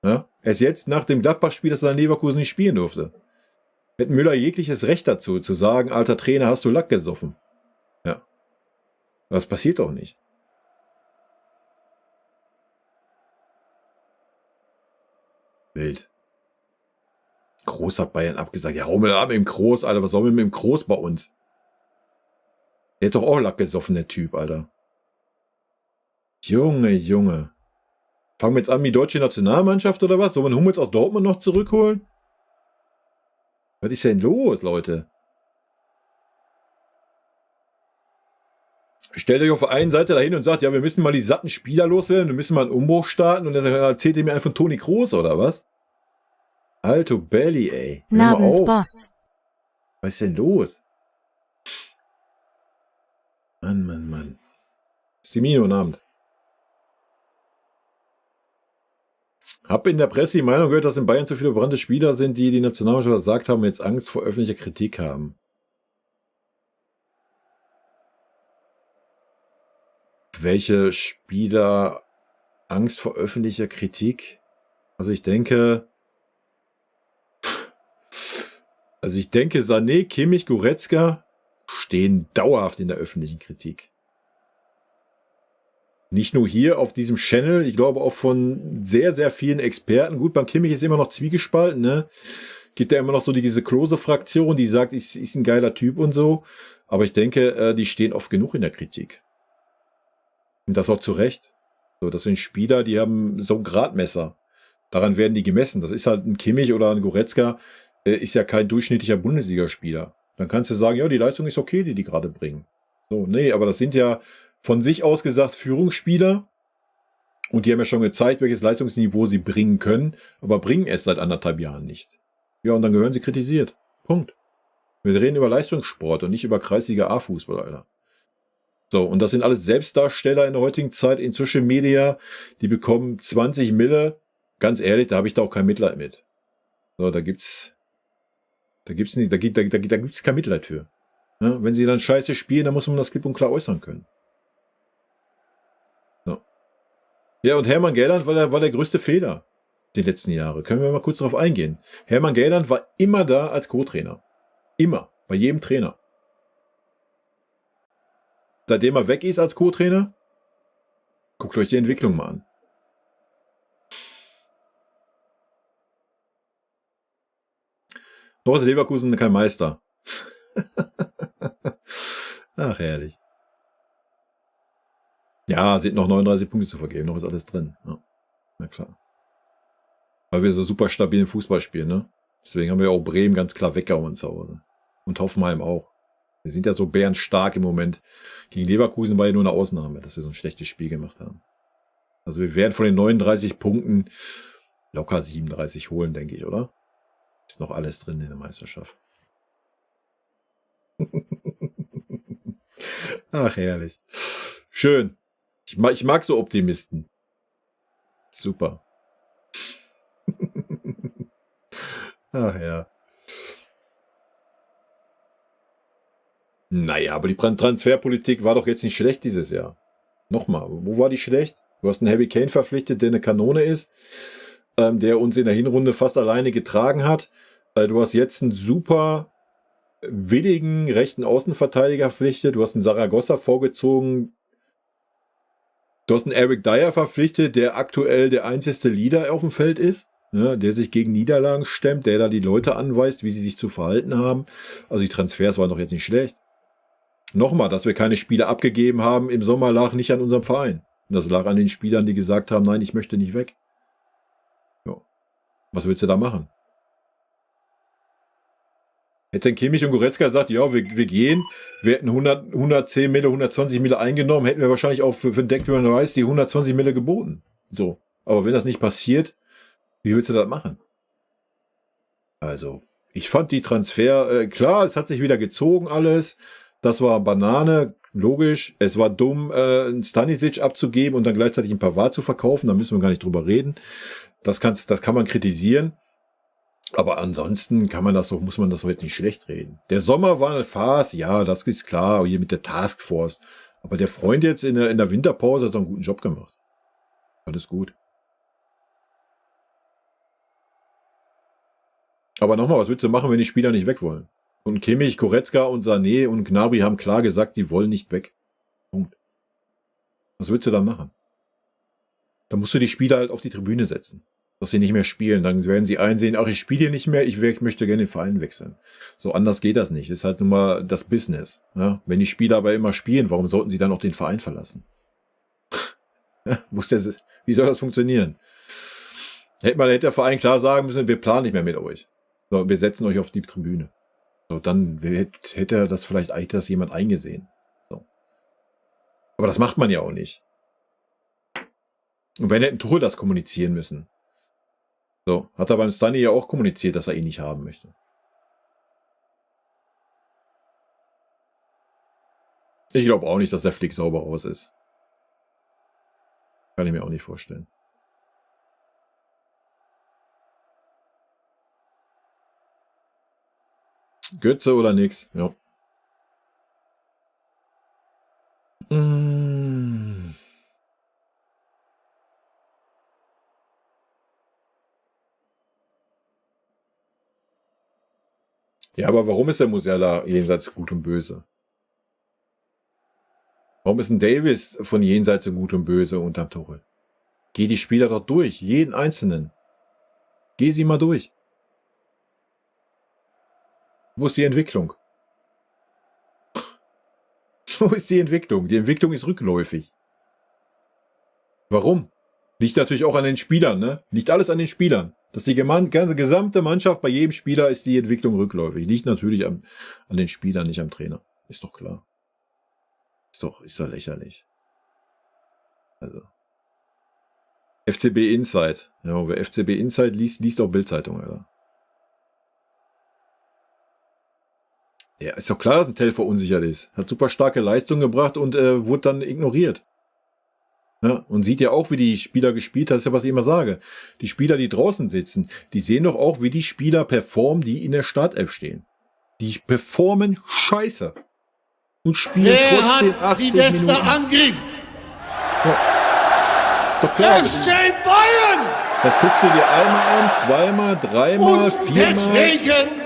Ja? Erst jetzt, nach dem Gladbach-Spiel, dass er in Leverkusen nicht spielen durfte. Hätte Müller jegliches Recht dazu, zu sagen, alter Trainer, hast du Lack gesoffen. Ja. Das passiert doch nicht. Wild. Groß hat Bayern abgesagt. Ja, Rummel ab mit dem Groß, Alter. Was soll mit dem Groß bei uns? Der hat doch auch Lack gesoffen, der Typ, Alter. Junge. Fangen wir jetzt an wie deutsche Nationalmannschaft oder was? Soll man Hummels aus Dortmund noch zurückholen? Was ist denn los, Leute? stellt euch auf der einen Seite dahin und sagt, ja, wir müssen mal die satten Spieler loswerden, wir müssen mal einen Umbruch starten und dann erzählt ihr mir einfach von Toni Kroos oder was? Alto Belly, ey. Hör mal Nabend, auf. Boss. Was ist denn los? Mann. Simino, guten Abend. Hab in der Presse die Meinung gehört, dass in Bayern zu viele verbrannte Spieler sind, die Nationalmannschaft versagt haben und jetzt Angst vor öffentlicher Kritik haben. Welche Spieler Angst vor öffentlicher Kritik? Also ich denke, Sané, Kimmich, Goretzka stehen dauerhaft in der öffentlichen Kritik. Nicht nur hier auf diesem Channel, ich glaube auch von sehr, sehr vielen Experten. Gut, beim Kimmich ist immer noch zwiegespalten, ne? Gibt ja immer noch so diese Klose-Fraktion, die sagt, ist ein geiler Typ und so. Aber ich denke, die stehen oft genug in der Kritik. Und das auch zu Recht. So, das sind Spieler, die haben so ein Gradmesser. Daran werden die gemessen. Das ist halt ein Kimmich oder ein Goretzka, ist ja kein durchschnittlicher Bundesligaspieler. Dann kannst du sagen, ja, die Leistung ist okay, die gerade bringen. So, nee, aber das sind ja von sich aus gesagt Führungsspieler. Und die haben ja schon gezeigt, welches Leistungsniveau sie bringen können, aber bringen es seit 1,5 Jahren nicht. Ja, und dann gehören sie kritisiert. Punkt. Wir reden über Leistungssport und nicht über Kreisliga A-Fußball, Alter. So, und das sind alles Selbstdarsteller in der heutigen Zeit in Social Media, die bekommen 20 Mille. Ganz ehrlich, da habe ich da auch kein Mitleid mit. So, da gibt's kein Mitleid für. Ja, wenn sie dann scheiße spielen, dann muss man das klipp und klar äußern können. So. Ja, und Hermann Gerland war der größte Fehler die letzten Jahre. Können wir mal kurz darauf eingehen. Hermann Gerland war immer da als Co-Trainer. Immer. Bei jedem Trainer. Seitdem er weg ist als Co-Trainer, guckt euch die Entwicklung mal an. Noch ist Leverkusen kein Meister. Ach, herrlich. Ja, sind noch 39 Punkte zu vergeben. Noch ist alles drin. Ja, na klar. Weil wir so super stabilen Fußball spielen, ne? Deswegen haben wir auch Bremen ganz klar weggehauen zu Hause. Und Hoffenheim auch. Wir sind ja so bärenstark im Moment. Gegen Leverkusen war ja nur eine Ausnahme, dass wir so ein schlechtes Spiel gemacht haben. Also wir werden von den 39 Punkten locker 37 holen, denke ich, oder? Ist noch alles drin in der Meisterschaft. Ach, herrlich. Schön. Ich mag so Optimisten. Super. Ach ja. Naja, aber die Transferpolitik war doch jetzt nicht schlecht dieses Jahr. Nochmal, wo war die schlecht? Du hast einen Harry Kane verpflichtet, der eine Kanone ist, der uns in der Hinrunde fast alleine getragen hat. Du hast jetzt einen super willigen rechten Außenverteidiger verpflichtet. Du hast einen Saragossa vorgezogen. Du hast einen Eric Dyer verpflichtet, der aktuell der einzigste Leader auf dem Feld ist. Ja, der sich gegen Niederlagen stemmt, der da die Leute anweist, wie sie sich zu verhalten haben. Also die Transfers waren doch jetzt nicht schlecht. Nochmal, dass wir keine Spieler abgegeben haben im Sommer, lag nicht an unserem Verein. Und das lag an den Spielern, die gesagt haben, nein, ich möchte nicht weg. Ja. Was willst du da machen? Hätten Kimmich und Goretzka gesagt, ja, wir gehen, wir hätten 110 Mille, 120 Mille eingenommen, hätten wir wahrscheinlich auch für Declan Rice die 120 Mille geboten. So. Aber wenn das nicht passiert, wie willst du das machen? Also, ich fand die Transfer, klar, es hat sich wieder gezogen alles. Das war Banane, logisch. Es war dumm, einen Stanisic abzugeben und dann gleichzeitig ein Pavard zu verkaufen. Da müssen wir gar nicht drüber reden. Das kann man kritisieren. Aber ansonsten muss man das doch jetzt nicht schlecht reden. Der Sommer war eine Farce, ja, das ist klar, hier mit der Taskforce. Aber der Freund jetzt in der Winterpause hat doch einen guten Job gemacht. Alles gut. Aber nochmal, was willst du machen, wenn die Spieler nicht weg wollen? Und Kimmich, Goretzka und Sané und Gnabry haben klar gesagt, die wollen nicht weg. Punkt. Was willst du da machen? Dann musst du die Spieler halt auf die Tribüne setzen, dass sie nicht mehr spielen. Dann werden sie einsehen, ach, ich spiele hier nicht mehr, ich möchte gerne den Verein wechseln. So anders geht das nicht. Das ist halt nun mal das Business. Ja? Wenn die Spieler aber immer spielen, warum sollten sie dann auch den Verein verlassen? Ja, wie soll das funktionieren? Hätte der Verein klar sagen müssen, wir planen nicht mehr mit euch. So, wir setzen euch auf die Tribüne. So, dann hätte das vielleicht das jemand eingesehen. So. Aber das macht man ja auch nicht. Und wenn hätte Tuchel das kommunizieren müssen. So, hat er beim Stani ja auch kommuniziert, dass er ihn nicht haben möchte. Ich glaube auch nicht, dass der Flick sauber raus ist. Kann ich mir auch nicht vorstellen. Götze oder nix, ja. Ja, aber warum ist der Musiala jenseits Gut und Böse? Warum ist ein Davis von jenseits Gut und Böse unterm Tuchel? Geh die Spieler dort durch, jeden Einzelnen. Geh sie mal durch. Wo ist die Entwicklung? Wo ist die Entwicklung? Die Entwicklung ist rückläufig. Warum? Liegt natürlich auch an den Spielern, ne? Liegt alles an den Spielern. Dass die ganze gesamte Mannschaft, bei jedem Spieler ist die Entwicklung rückläufig. Liegt natürlich an den Spielern, nicht am Trainer. Ist doch klar. Ist doch lächerlich. Also. FCB Insight. Ja, wer FCB Insight liest auch Bild-Zeitung, Alter. Ja, ist doch klar, dass ein Tell verunsichert ist. Hat super starke Leistung gebracht und wurde dann ignoriert. Ja, und sieht ja auch, wie die Spieler gespielt haben. Das ist ja, was ich immer sage. Die Spieler, die draußen sitzen, die sehen doch auch, wie die Spieler performen, die in der Startelf stehen. Die performen scheiße. Und spielen trotzdem 80 die beste Minuten. Angriff? Ja. Ist doch klar. FC Bayern! Das guckst du dir einmal an, zweimal, dreimal, Und viermal, deswegen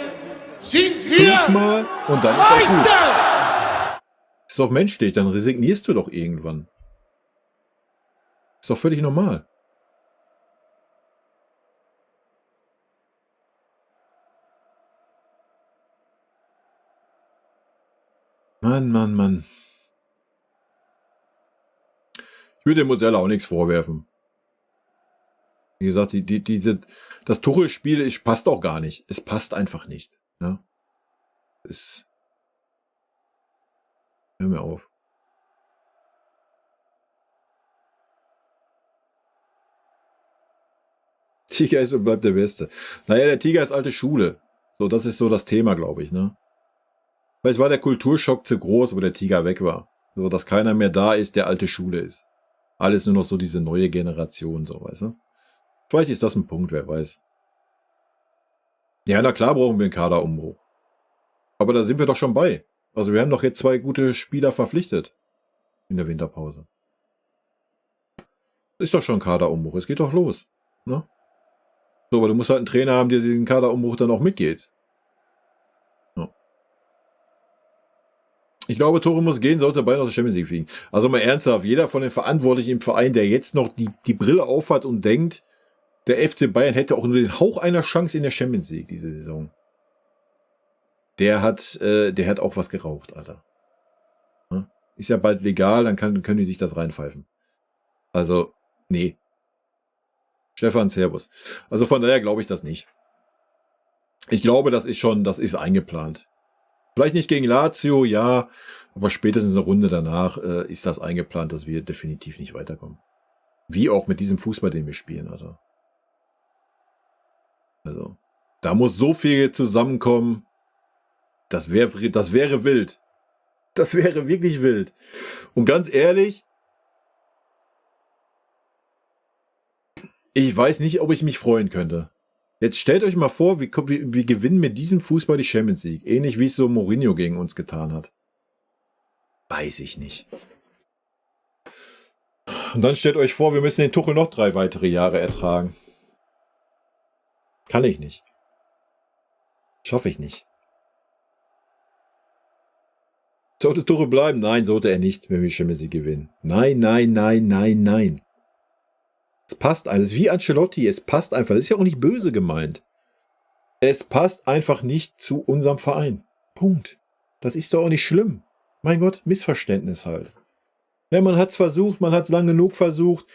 sind wir fünfmal und dann ist auch gut. Meister! Ist doch menschlich, dann resignierst du doch irgendwann. Ist doch völlig normal. Mann, Mann, Mann. Ich würde dem Musiala auch nichts vorwerfen. Wie gesagt, das Tuchel-Spiel passt auch gar nicht. Es passt einfach nicht. Ja? Hör mir auf. Tiger ist und bleibt der Beste. Naja, der Tiger ist alte Schule. So, das ist so das Thema, glaube ich, ne? Vielleicht war der Kulturschock zu groß, wo der Tiger weg war. So, dass keiner mehr da ist, der alte Schule ist. Alles nur noch so diese neue Generation, so, weißt du? Vielleicht ist das ein Punkt, wer weiß. Ja, na klar brauchen wir einen Kaderumbruch. Aber da sind wir doch schon bei. Also wir haben doch jetzt 2 gute Spieler verpflichtet. In der Winterpause. Ist doch schon ein Kaderumbruch. Es geht doch los. Ne? So, aber du musst halt einen Trainer haben, der diesen Kaderumbruch dann auch mitgeht. Ja. Ich glaube, Tore muss gehen, sollte Bayern aus der Champions League fliegen. Also mal ernsthaft, jeder von den Verantwortlichen im Verein, der jetzt noch die Brille aufhat und denkt, der FC Bayern hätte auch nur den Hauch einer Chance in der Champions League diese Saison. Der hat auch was geraucht, Alter. Ja? Ist ja bald legal, dann können die sich das reinpfeifen. Also, nee. Stefan, Servus. Also von daher glaube ich das nicht. Ich glaube, das ist eingeplant. Vielleicht nicht gegen Lazio, ja, aber spätestens eine Runde danach ist das eingeplant, dass wir definitiv nicht weiterkommen. Wie auch mit diesem Fußball, den wir spielen, Alter. Also, da muss so viel zusammenkommen. Das wäre wild. Das wäre wirklich wild. Und ganz ehrlich, ich weiß nicht, ob ich mich freuen könnte. Jetzt stellt euch mal vor, wir gewinnen mit diesem Fußball die Champions League. Ähnlich wie es so Mourinho gegen uns getan hat. Weiß ich nicht. Und dann stellt euch vor, wir müssen den Tuchel noch 3 weitere Jahre ertragen. Kann ich nicht. Schaffe ich nicht. Sollte Tuchel bleiben? Nein, sollte er nicht, wenn wir Champions League gewinnen. Nein, nein, nein, nein, nein. Es passt alles, wie Ancelotti, es passt einfach. Das ist ja auch nicht böse gemeint. Es passt einfach nicht zu unserem Verein. Punkt. Das ist doch auch nicht schlimm. Mein Gott, Missverständnis halt. Ja, man hat es versucht, man hat es lang genug versucht.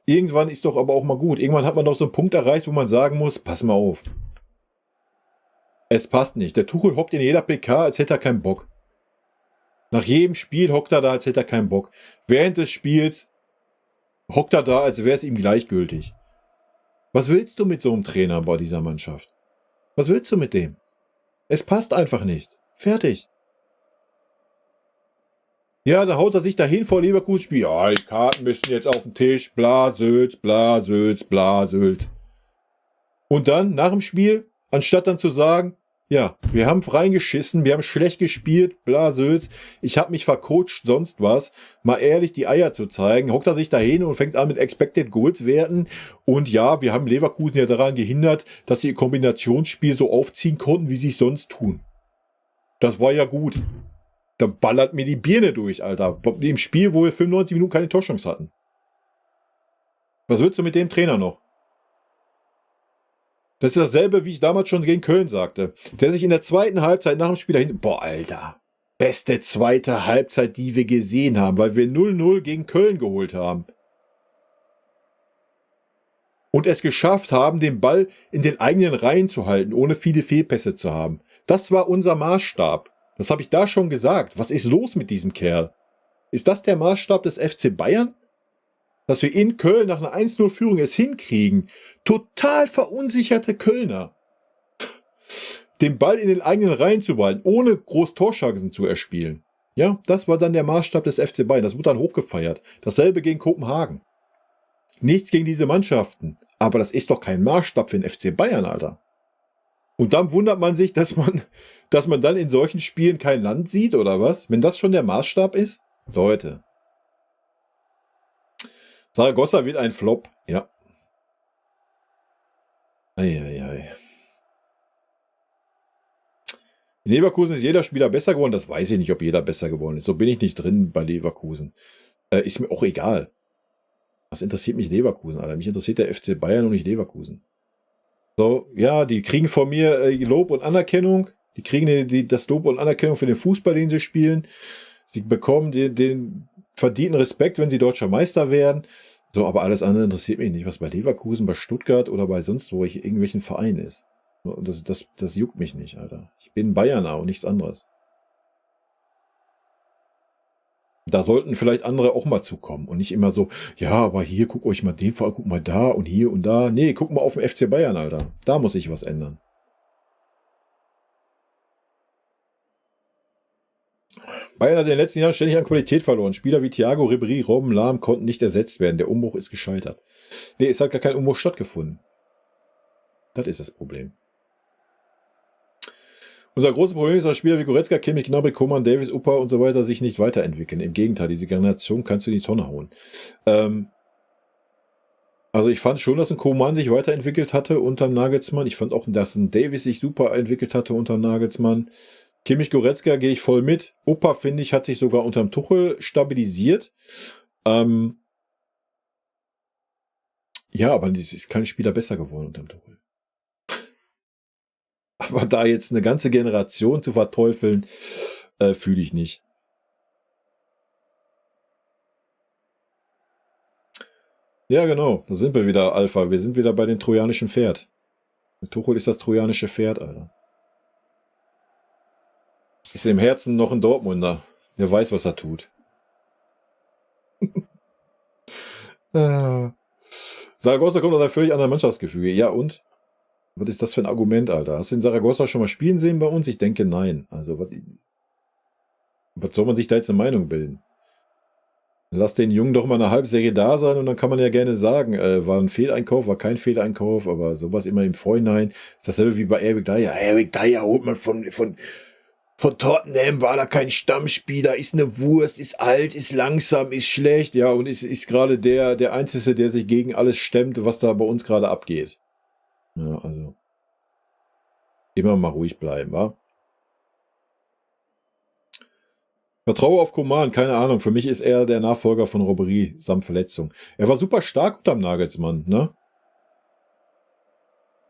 Irgendwann ist doch aber auch mal gut. Irgendwann hat man doch so einen Punkt erreicht, wo man sagen muss, pass mal auf. Es passt nicht. Der Tuchel hockt in jeder PK, als hätte er keinen Bock. Nach jedem Spiel hockt er da, als hätte er keinen Bock. Während des Spiels hockt er da, als wäre es ihm gleichgültig. Was willst du mit so einem Trainer bei dieser Mannschaft? Was willst du mit dem? Es passt einfach nicht. Fertig. Ja, dann haut er sich dahin vor Leverkusen Spiel. Ja, die Karten müssen jetzt auf den Tisch. Bla, Sülz, bla, Sülz, bla, Sülz. Und dann, nach dem Spiel, anstatt dann zu sagen, ja, wir haben reingeschissen, wir haben schlecht gespielt, bla, Sülz, ich habe mich vercoacht, sonst was, mal ehrlich die Eier zu zeigen, hockt er sich dahin und fängt an mit Expected Goals Werten. Und ja, wir haben Leverkusen ja daran gehindert, dass sie ihr Kombinationsspiel so aufziehen konnten, wie sie es sonst tun. Das war ja gut. Da ballert mir die Birne durch, Alter. Im Spiel, wo wir 95 Minuten keine Torchance hatten. Was willst du mit dem Trainer noch? Das ist dasselbe, wie ich damals schon gegen Köln sagte. Der sich in der zweiten Halbzeit nach dem Spiel dahin... Boah, Alter. Beste zweite Halbzeit, die wir gesehen haben, weil wir 0-0 gegen Köln geholt haben. Und es geschafft haben, den Ball in den eigenen Reihen zu halten, ohne viele Fehlpässe zu haben. Das war unser Maßstab. Das habe ich da schon gesagt. Was ist los mit diesem Kerl? Ist das der Maßstab des FC Bayern? Dass wir in Köln nach einer 1-0-Führung es hinkriegen. Total verunsicherte Kölner. Den Ball in den eigenen Reihen zu behalten, ohne groß Torchancen zu erspielen. Ja, das war dann der Maßstab des FC Bayern. Das wurde dann hochgefeiert. Dasselbe gegen Kopenhagen. Nichts gegen diese Mannschaften. Aber das ist doch kein Maßstab für den FC Bayern, Alter. Und dann wundert man sich, dass man dann in solchen Spielen kein Land sieht, oder was? Wenn das schon der Maßstab ist? Leute. Zaragoza wird ein Flop. Ja. Eieiei. In Leverkusen ist jeder Spieler besser geworden. Das weiß ich nicht, ob jeder besser geworden ist. So bin ich nicht drin bei Leverkusen. Ist mir auch egal. Was interessiert mich Leverkusen, Alter? Mich interessiert der FC Bayern und nicht Leverkusen. So, ja, die kriegen von mir Lob und Anerkennung. Die kriegen das Lob und Anerkennung für den Fußball, den sie spielen. Sie bekommen den verdienten Respekt, wenn sie deutscher Meister werden. So, aber alles andere interessiert mich nicht, was bei Leverkusen, bei Stuttgart oder bei sonst wo ich irgendwelchen Verein ist. Das juckt mich nicht, Alter. Ich bin Bayerner und nichts anderes. Da sollten vielleicht andere auch mal zukommen und nicht immer so, ja, aber hier, guck euch mal den Fall, guck mal da und hier und da. Nee, guck mal auf den FC Bayern, Alter. Da muss sich was ändern. Bayern hat in den letzten Jahren ständig an Qualität verloren. Spieler wie Thiago, Ribéry, Robben, Lahm konnten nicht ersetzt werden. Der Umbruch ist gescheitert. Nee, es hat gar kein Umbruch stattgefunden. Das ist das Problem. Unser großes Problem ist, dass Spieler wie Goretzka, Kimmich, Gnabry, Coman, Davis, Upa und so weiter sich nicht weiterentwickeln. Im Gegenteil, diese Generation kannst du in die Tonne hauen. Also ich fand schon, dass ein Coman sich weiterentwickelt hatte unter Nagelsmann. Ich fand auch, dass ein Davis sich super entwickelt hatte unter Nagelsmann. Kimmich, Goretzka gehe ich voll mit. Upa, finde ich, hat sich sogar unterm Tuchel stabilisiert. Ja, aber es ist kein Spieler besser geworden unterm Tuchel. Aber da jetzt eine ganze Generation zu verteufeln, fühle ich nicht. Ja, genau. Da sind wir wieder, Alpha. Wir sind wieder bei dem trojanischen Pferd. Der Tuchel ist das trojanische Pferd, Alter. Ist im Herzen noch ein Dortmunder. Der weiß, was er tut. Zaragoza kommt aus einem völlig anderen Mannschaftsgefüge. Ja, und? Was ist das für ein Argument, Alter? Hast du den Zaragoza schon mal spielen sehen bei uns? Ich denke, nein. Also, was soll man sich da jetzt eine Meinung bilden? Lass den Jungen doch mal eine Halbserie da sein und dann kann man ja gerne sagen, war ein Fehleinkauf, war kein Fehleinkauf, aber sowas immer im Vorhinein. Ist dasselbe wie bei Eric Dyer. Eric Dyer holt man von Tottenham, war da kein Stammspieler, ist eine Wurst, ist alt, ist langsam, ist schlecht, ja, und ist gerade der Einzige, der sich gegen alles stemmt, was da bei uns gerade abgeht. Ja, also immer mal ruhig bleiben, wa? Vertraue auf Coman, keine Ahnung. Für mich ist er der Nachfolger von Ribéry samt Verletzung. Er war super stark unterm Nagelsmann, ne?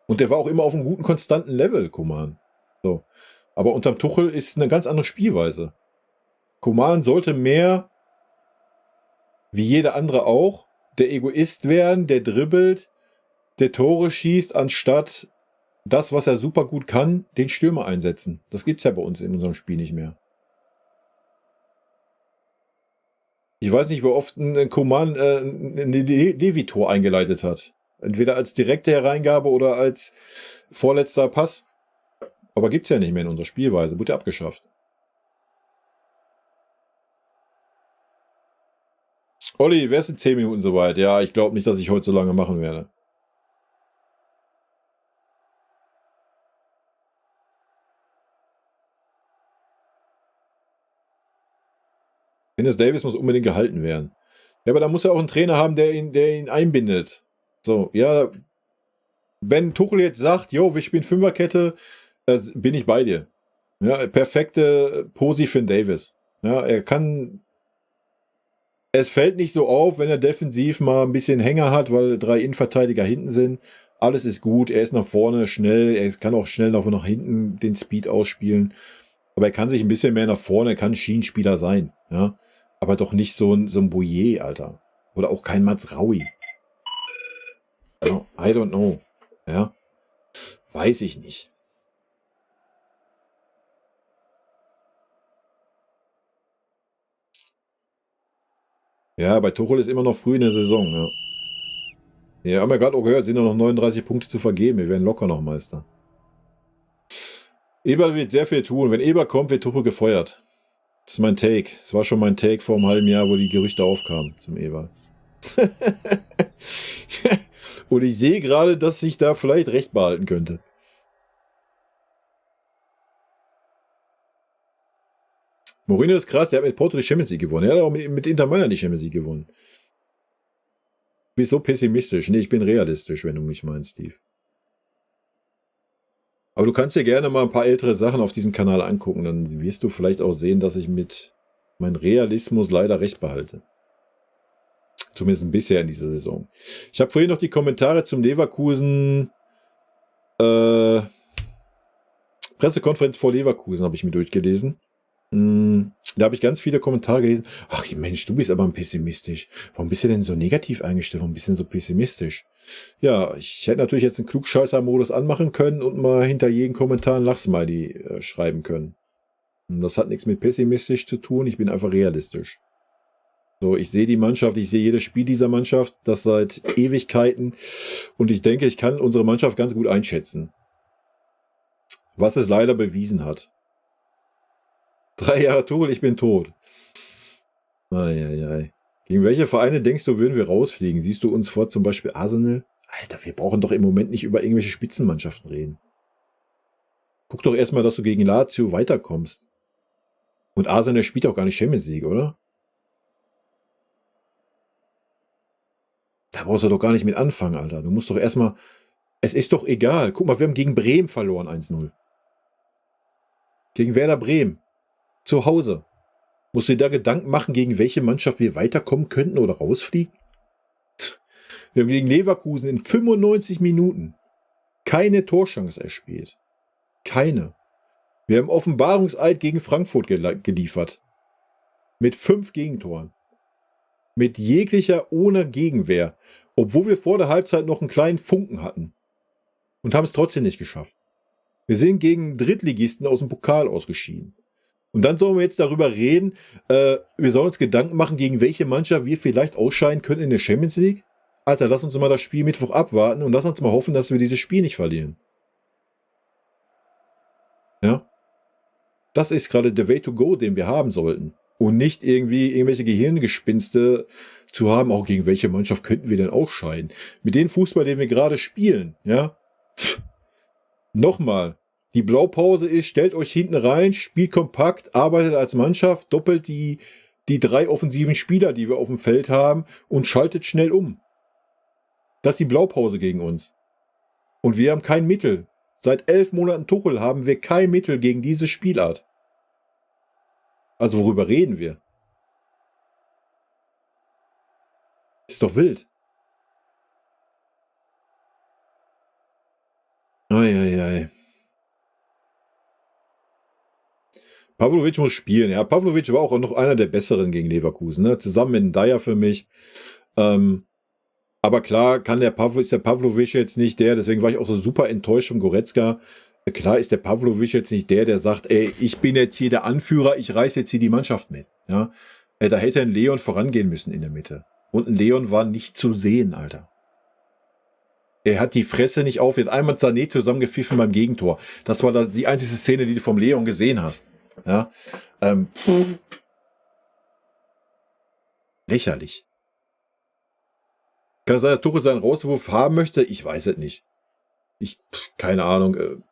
Und der war auch immer auf einem guten, konstanten Level, Coman. So. Aber unterm Tuchel ist eine ganz andere Spielweise. Coman sollte mehr, wie jeder andere auch, der Egoist werden, der dribbelt, der Tore schießt, anstatt das, was er super gut kann, den Stürmer einsetzen. Das gibt's ja bei uns in unserem Spiel nicht mehr. Ich weiß nicht, wie oft ein Coman ein Levi-Tor eingeleitet hat. Entweder als direkte Hereingabe oder als vorletzter Pass. Aber gibt's ja nicht mehr in unserer Spielweise. Wurde abgeschafft. Olli, wer ist in 10 Minuten soweit? Ja, ich glaube nicht, dass ich heute so lange machen werde. Dennis Davis muss unbedingt gehalten werden. Ja, aber da muss er auch einen Trainer haben, der ihn einbindet. So, ja, wenn Tuchel jetzt sagt, jo, wir spielen Fünferkette, bin ich bei dir. Ja, perfekte Posi für Davis. Ja, es fällt nicht so auf, wenn er defensiv mal ein bisschen Hänger hat, weil 3 Innenverteidiger hinten sind. Alles ist gut, er ist nach vorne schnell, er kann auch schnell nach hinten den Speed ausspielen. Aber er kann sich ein bisschen mehr nach vorne, er kann Schienenspieler sein. Ja, aber doch nicht so ein Bouillet, Alter. Oder auch kein Mazraoui. I don't know. Ja, weiß ich nicht. Ja, bei Tuchel ist immer noch früh in der Saison, ja. Ja, haben wir gerade auch gehört, sind noch 39 Punkte zu vergeben. Wir werden locker noch Meister. Eberl wird sehr viel tun. Wenn Eberl kommt, wird Tuchel gefeuert. Das ist mein Take. Das war schon mein Take vor einem halben Jahr, wo die Gerüchte aufkamen zum Eberl. Und ich sehe gerade, dass ich da vielleicht recht behalten könnte. Mourinho ist krass, der hat mit Porto die Champions League gewonnen. Er hat auch mit Inter Mailand die Champions League gewonnen. Du bist so pessimistisch. Nee, ich bin realistisch, wenn du mich meinst, Steve. Aber du kannst dir gerne mal ein paar ältere Sachen auf diesem Kanal angucken. Dann wirst du vielleicht auch sehen, dass ich mit meinem Realismus leider recht behalte. Zumindest bisher in dieser Saison. Ich habe vorhin noch die Kommentare zum Leverkusen Pressekonferenz vor Leverkusen habe ich mir durchgelesen. Da habe ich ganz viele Kommentare gelesen. Ach Mensch, du bist aber pessimistisch. Warum bist du denn so negativ eingestellt? Warum bist du denn so pessimistisch? Ja, ich hätte natürlich jetzt einen Klugscheißer-Modus anmachen können und mal hinter jedem Kommentar ein Lachsmiley schreiben können. Und das hat nichts mit pessimistisch zu tun. Ich bin einfach realistisch. So, ich sehe die Mannschaft, ich sehe jedes Spiel dieser Mannschaft, das seit Ewigkeiten. Und ich denke, ich kann unsere Mannschaft ganz gut einschätzen. Was es leider bewiesen hat. 3 Jahre Tuchel, ich bin tot. Eieiei. Gegen welche Vereine denkst du, würden wir rausfliegen? Siehst du uns vor zum Beispiel Arsenal? Alter, wir brauchen doch im Moment nicht über irgendwelche Spitzenmannschaften reden. Guck doch erstmal, dass du gegen Lazio weiterkommst. Und Arsenal spielt auch gar nicht Champions League, oder? Da brauchst du doch gar nicht mit anfangen, Alter. Du musst doch erstmal... Es ist doch egal. Guck mal, wir haben gegen Bremen verloren 1-0. Gegen Werder Bremen. Zu Hause. Musst du dir da Gedanken machen, gegen welche Mannschaft wir weiterkommen könnten oder rausfliegen? Wir haben gegen Leverkusen in 95 Minuten keine Torchance erspielt. Keine. Wir haben Offenbarungseid gegen Frankfurt geliefert. Mit 5 Gegentoren. Mit jeglicher ohne Gegenwehr. Obwohl wir vor der Halbzeit noch einen kleinen Funken hatten. Und haben es trotzdem nicht geschafft. Wir sind gegen Drittligisten aus dem Pokal ausgeschieden. Und dann sollen wir jetzt darüber reden, wir sollen uns Gedanken machen, gegen welche Mannschaft wir vielleicht ausscheiden können in der Champions League. Alter, lass uns mal das Spiel Mittwoch abwarten und lass uns mal hoffen, dass wir dieses Spiel nicht verlieren. Ja? Das ist gerade der Way to go, den wir haben sollten. Und nicht irgendwie irgendwelche Gehirngespinste zu haben, auch gegen welche Mannschaft könnten wir denn ausscheiden. Mit dem Fußball, den wir gerade spielen, ja. Nochmal. Die Blaupause ist, stellt euch hinten rein, spielt kompakt, arbeitet als Mannschaft, doppelt die 3 offensiven Spieler, die wir auf dem Feld haben und schaltet schnell um. Das ist die Blaupause gegen uns. Und wir haben kein Mittel. Seit 11 Monaten Tuchel haben wir kein Mittel gegen diese Spielart. Also worüber reden wir? Ist doch wild. Eieiei. Pavlovic muss spielen. Ja, Pavlovic war auch noch einer der Besseren gegen Leverkusen. Ne? Zusammen mit Dyer für mich. Aber klar ist der Pavlovic jetzt nicht der, deswegen war ich auch so super enttäuscht von Goretzka. Klar ist der Pavlovic jetzt nicht der sagt, ey, ich bin jetzt hier der Anführer, ich reiß jetzt hier die Mannschaft mit. Ja? Da hätte ein Leon vorangehen müssen in der Mitte. Und ein Leon war nicht zu sehen, Alter. Er hat die Fresse nicht auf. Jetzt einmal Sané zusammengepfiffen beim Gegentor. Das war die einzige Szene, die du vom Leon gesehen hast. Ja. Lächerlich. Kann es sein, dass Tuchel seinen Rauswurf haben möchte? Ich weiß es nicht. Keine Ahnung.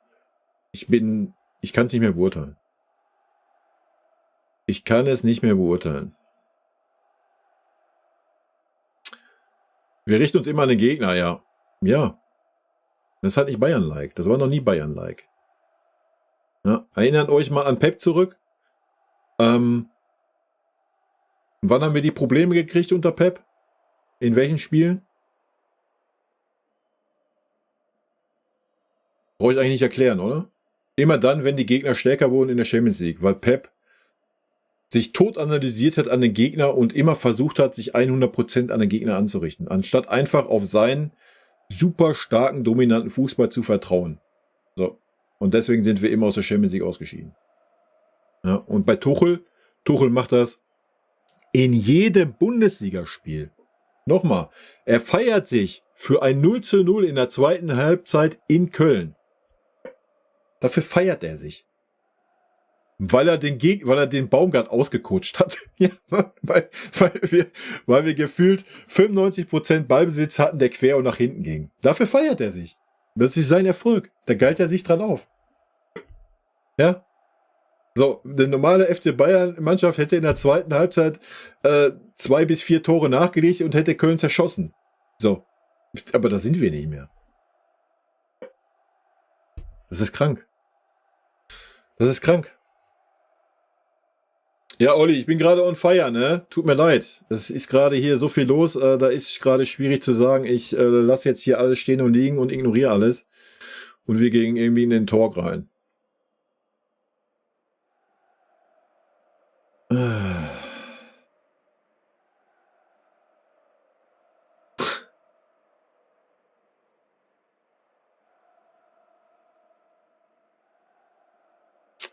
Ich kann es nicht mehr beurteilen. Ich kann es nicht mehr beurteilen. Wir richten uns immer an den Gegner, ja. Ja. Das ist halt nicht Bayern-like. Das war noch nie Bayern-like. Ja, erinnert euch mal an Pep zurück. Wann haben wir die Probleme gekriegt unter Pep? In welchen Spielen? Brauche ich eigentlich nicht erklären, oder? Immer dann, wenn die Gegner stärker wurden in der Champions League, weil Pep sich tot analysiert hat an den Gegner und immer versucht hat, sich 100% an den Gegner anzurichten, anstatt einfach auf seinen super starken, dominanten Fußball zu vertrauen. So. Und deswegen sind wir immer aus der Champions League ausgeschieden. Ja, und bei Tuchel macht das in jedem Bundesligaspiel. Nochmal, er feiert sich für ein 0:0 in der zweiten Halbzeit in Köln. Dafür feiert er sich. Weil er den Baumgart ausgecoacht hat. Ja, weil wir gefühlt 95% Ballbesitz hatten, der quer und nach hinten ging. Dafür feiert er sich. Das ist sein Erfolg. Da galt er sich dran auf. Ja. So, eine normale FC Bayern-Mannschaft hätte in der zweiten Halbzeit 2 bis 4 Tore nachgelegt und hätte Köln zerschossen. So. Aber da sind wir nicht mehr. Das ist krank. Das ist krank. Ja, Olli, ich bin gerade on fire, ne? Tut mir leid. Es ist gerade hier so viel los, da ist gerade schwierig zu sagen, ich lasse jetzt hier alles stehen und liegen und ignoriere alles. Und wir gehen irgendwie in den Talk rein.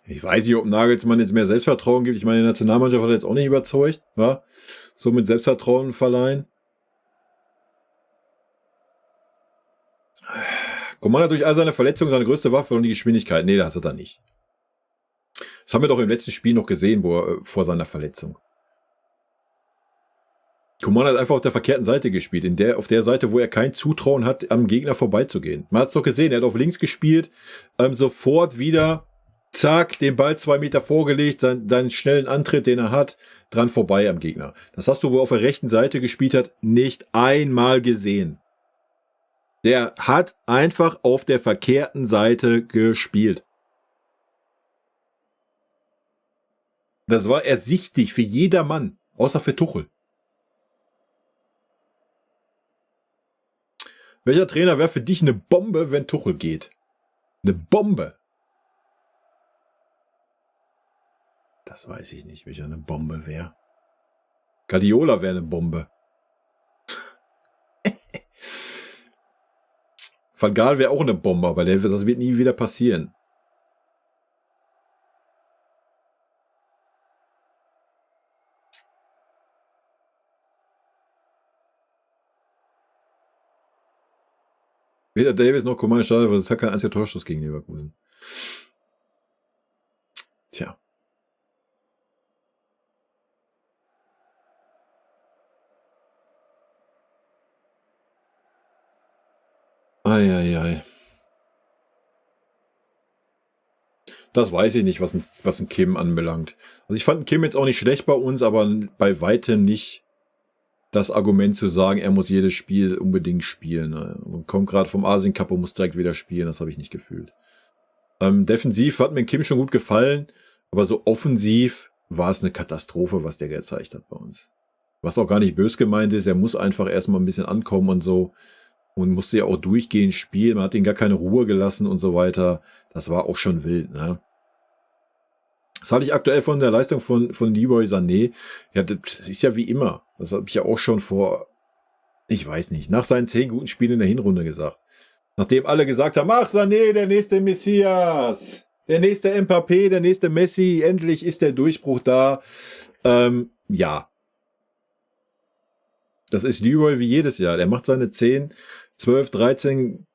Ich weiß nicht, ob Nagelsmann jetzt mehr Selbstvertrauen gibt. Ich meine, die Nationalmannschaft hat jetzt auch nicht überzeugt, wa? So mit Selbstvertrauen verleihen. Coman hat durch all seine Verletzungen seine größte Waffe und die Geschwindigkeit. Nee, das hat er nicht. Das haben wir doch im letzten Spiel noch gesehen, vor seiner Verletzung. Coman hat einfach auf der verkehrten Seite gespielt. Auf der Seite, wo er kein Zutrauen hat, am Gegner vorbeizugehen. Man hat es doch gesehen, er hat auf links gespielt, sofort wieder, zack, den Ball 2 Meter vorgelegt, seinen schnellen Antritt, den er hat, dran vorbei am Gegner. Das hast du, wo er auf der rechten Seite gespielt hat, nicht einmal gesehen. Der hat einfach auf der verkehrten Seite gespielt. Das war ersichtlich für jedermann, außer für Tuchel. Welcher Trainer wäre für dich eine Bombe, wenn Tuchel geht? Eine Bombe. Das weiß ich nicht, welcher eine Bombe wäre. Guardiola wäre eine Bombe. Van Gaal wäre auch eine Bombe, aber das wird nie wieder passieren. Weder Davis noch Coman startet, weil es hat kein einziger Torschuss gegen Leverkusen. Tja. Eieiei. Das weiß ich nicht, was ein Kim anbelangt. Also ich fand einen Kim jetzt auch nicht schlecht bei uns, aber bei weitem nicht das Argument zu sagen, er muss jedes Spiel unbedingt spielen. Man kommt gerade vom Asien Cup und muss direkt wieder spielen. Das habe ich nicht gefühlt. Defensiv hat mir Kim schon gut gefallen, aber so offensiv war es eine Katastrophe, was der gezeigt hat bei uns. Was auch gar nicht böse gemeint ist, er muss einfach erstmal ein bisschen ankommen und so. Und musste ja auch durchgehend spielen. Man hat ihn gar keine Ruhe gelassen und so weiter. Das war auch schon wild, ne? Das halte ich aktuell von der Leistung von Leroy Sané. Ja, das ist ja wie immer. Das habe ich ja auch schon ich weiß nicht, nach seinen 10 guten Spielen in der Hinrunde gesagt. Nachdem alle gesagt haben, ach Sané, der nächste Messias, der nächste Mbappé, der nächste Messi, endlich ist der Durchbruch da. Ja. Das ist Leroy wie jedes Jahr. Der macht seine 10, 12, 13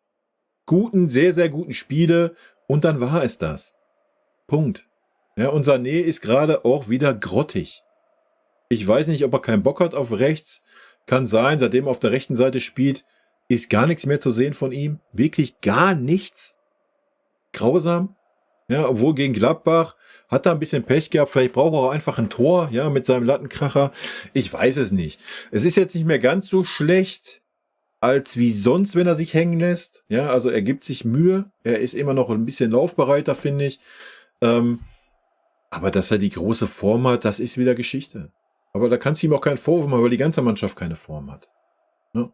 guten, sehr, sehr guten Spiele und dann war es das. Punkt. Ja, und Sané ist gerade auch wieder grottig. Ich weiß nicht, ob er keinen Bock hat auf rechts. Kann sein, seitdem er auf der rechten Seite spielt, ist gar nichts mehr zu sehen von ihm. Wirklich gar nichts. Grausam. Ja, obwohl gegen Gladbach hat er ein bisschen Pech gehabt. Vielleicht braucht er auch einfach ein Tor, ja, mit seinem Lattenkracher. Ich weiß es nicht. Es ist jetzt nicht mehr ganz so schlecht, als wie sonst, wenn er sich hängen lässt. Ja, also er gibt sich Mühe. Er ist immer noch ein bisschen laufbereiter, finde ich. Aber dass er die große Form hat, das ist wieder Geschichte. Aber da kannst du ihm auch keinen Vorwurf machen, weil die ganze Mannschaft keine Form hat. Ja.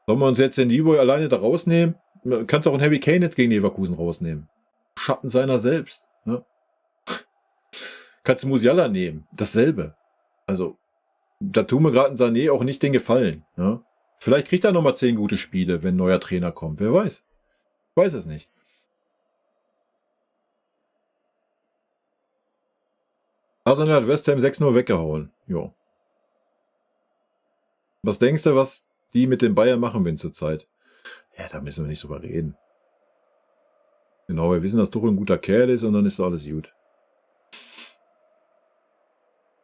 Sollen wir uns jetzt den Leroy alleine da rausnehmen? Kannst auch einen Harry Kane jetzt gegen Leverkusen rausnehmen. Schatten seiner selbst. Ne? Kannst du Musiala nehmen. Dasselbe. Also, da tun wir gerade in Sané auch nicht den Gefallen. Ne? Vielleicht kriegt er nochmal 10 gute Spiele, wenn ein neuer Trainer kommt. Wer weiß. Ich weiß es nicht. Arsenal hat West Ham 6-0 weggehauen. Jo. Was denkst du, was die mit den Bayern machen werden zurzeit? Ja, da müssen wir nicht drüber reden. Genau, wir wissen, dass Tuchel ein guter Kerl ist und dann ist alles gut.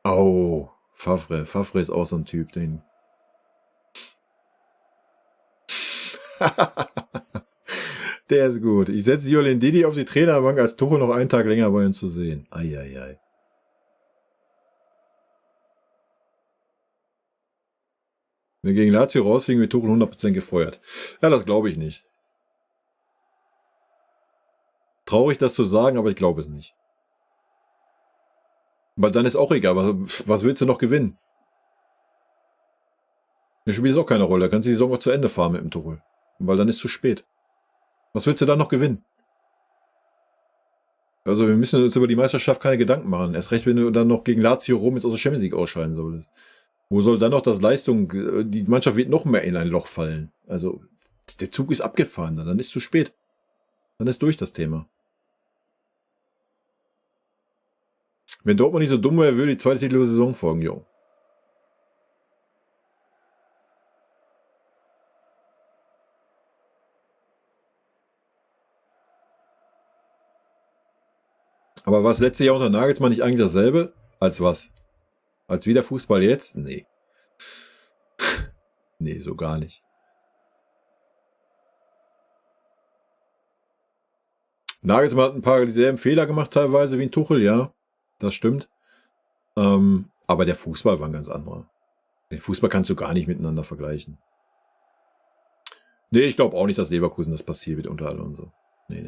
Au, Favre. Favre ist auch so ein Typ, den... Der ist gut. Ich setze Jolien Didi auf die Trainerbank, als Tuchel noch einen Tag länger bei uns zu sehen. Eieiei. Wenn wir gegen Lazio rausfliegen, wird Tuchel 100% gefeuert. Ja, das glaube ich nicht. Traurig, das zu sagen, aber ich glaube es nicht. Weil dann ist auch egal. Was willst du noch gewinnen? Das spielt auch keine Rolle. Da kannst du die Saison auch zu Ende fahren mit dem Tuchel. Weil dann ist es zu spät. Was willst du dann noch gewinnen? Also wir müssen uns über die Meisterschaft keine Gedanken machen. Erst recht, wenn du dann noch gegen Lazio Rom jetzt aus der Champions League ausscheiden solltest. Wo soll dann noch das Leistung... Die Mannschaft wird noch mehr in ein Loch fallen. Also der Zug ist abgefahren. Dann ist es zu spät. Dann ist durch das Thema. Wenn Dortmund nicht so dumm wäre, würde die zweite Titelsaison folgen, jo. Aber was letztes Jahr unter Nagelsmann nicht eigentlich dasselbe? Als was? Als wieder Fußball jetzt? Nee. Nee, so gar nicht. Nagelsmann hat ein paar dieselben Fehler gemacht teilweise wie ein Tuchel, ja. Das stimmt. Aber der Fußball war ein ganz anderer. Den Fußball kannst du gar nicht miteinander vergleichen. Nee, ich glaube auch nicht, dass Leverkusen das passiert wird unter Alonso. Nee.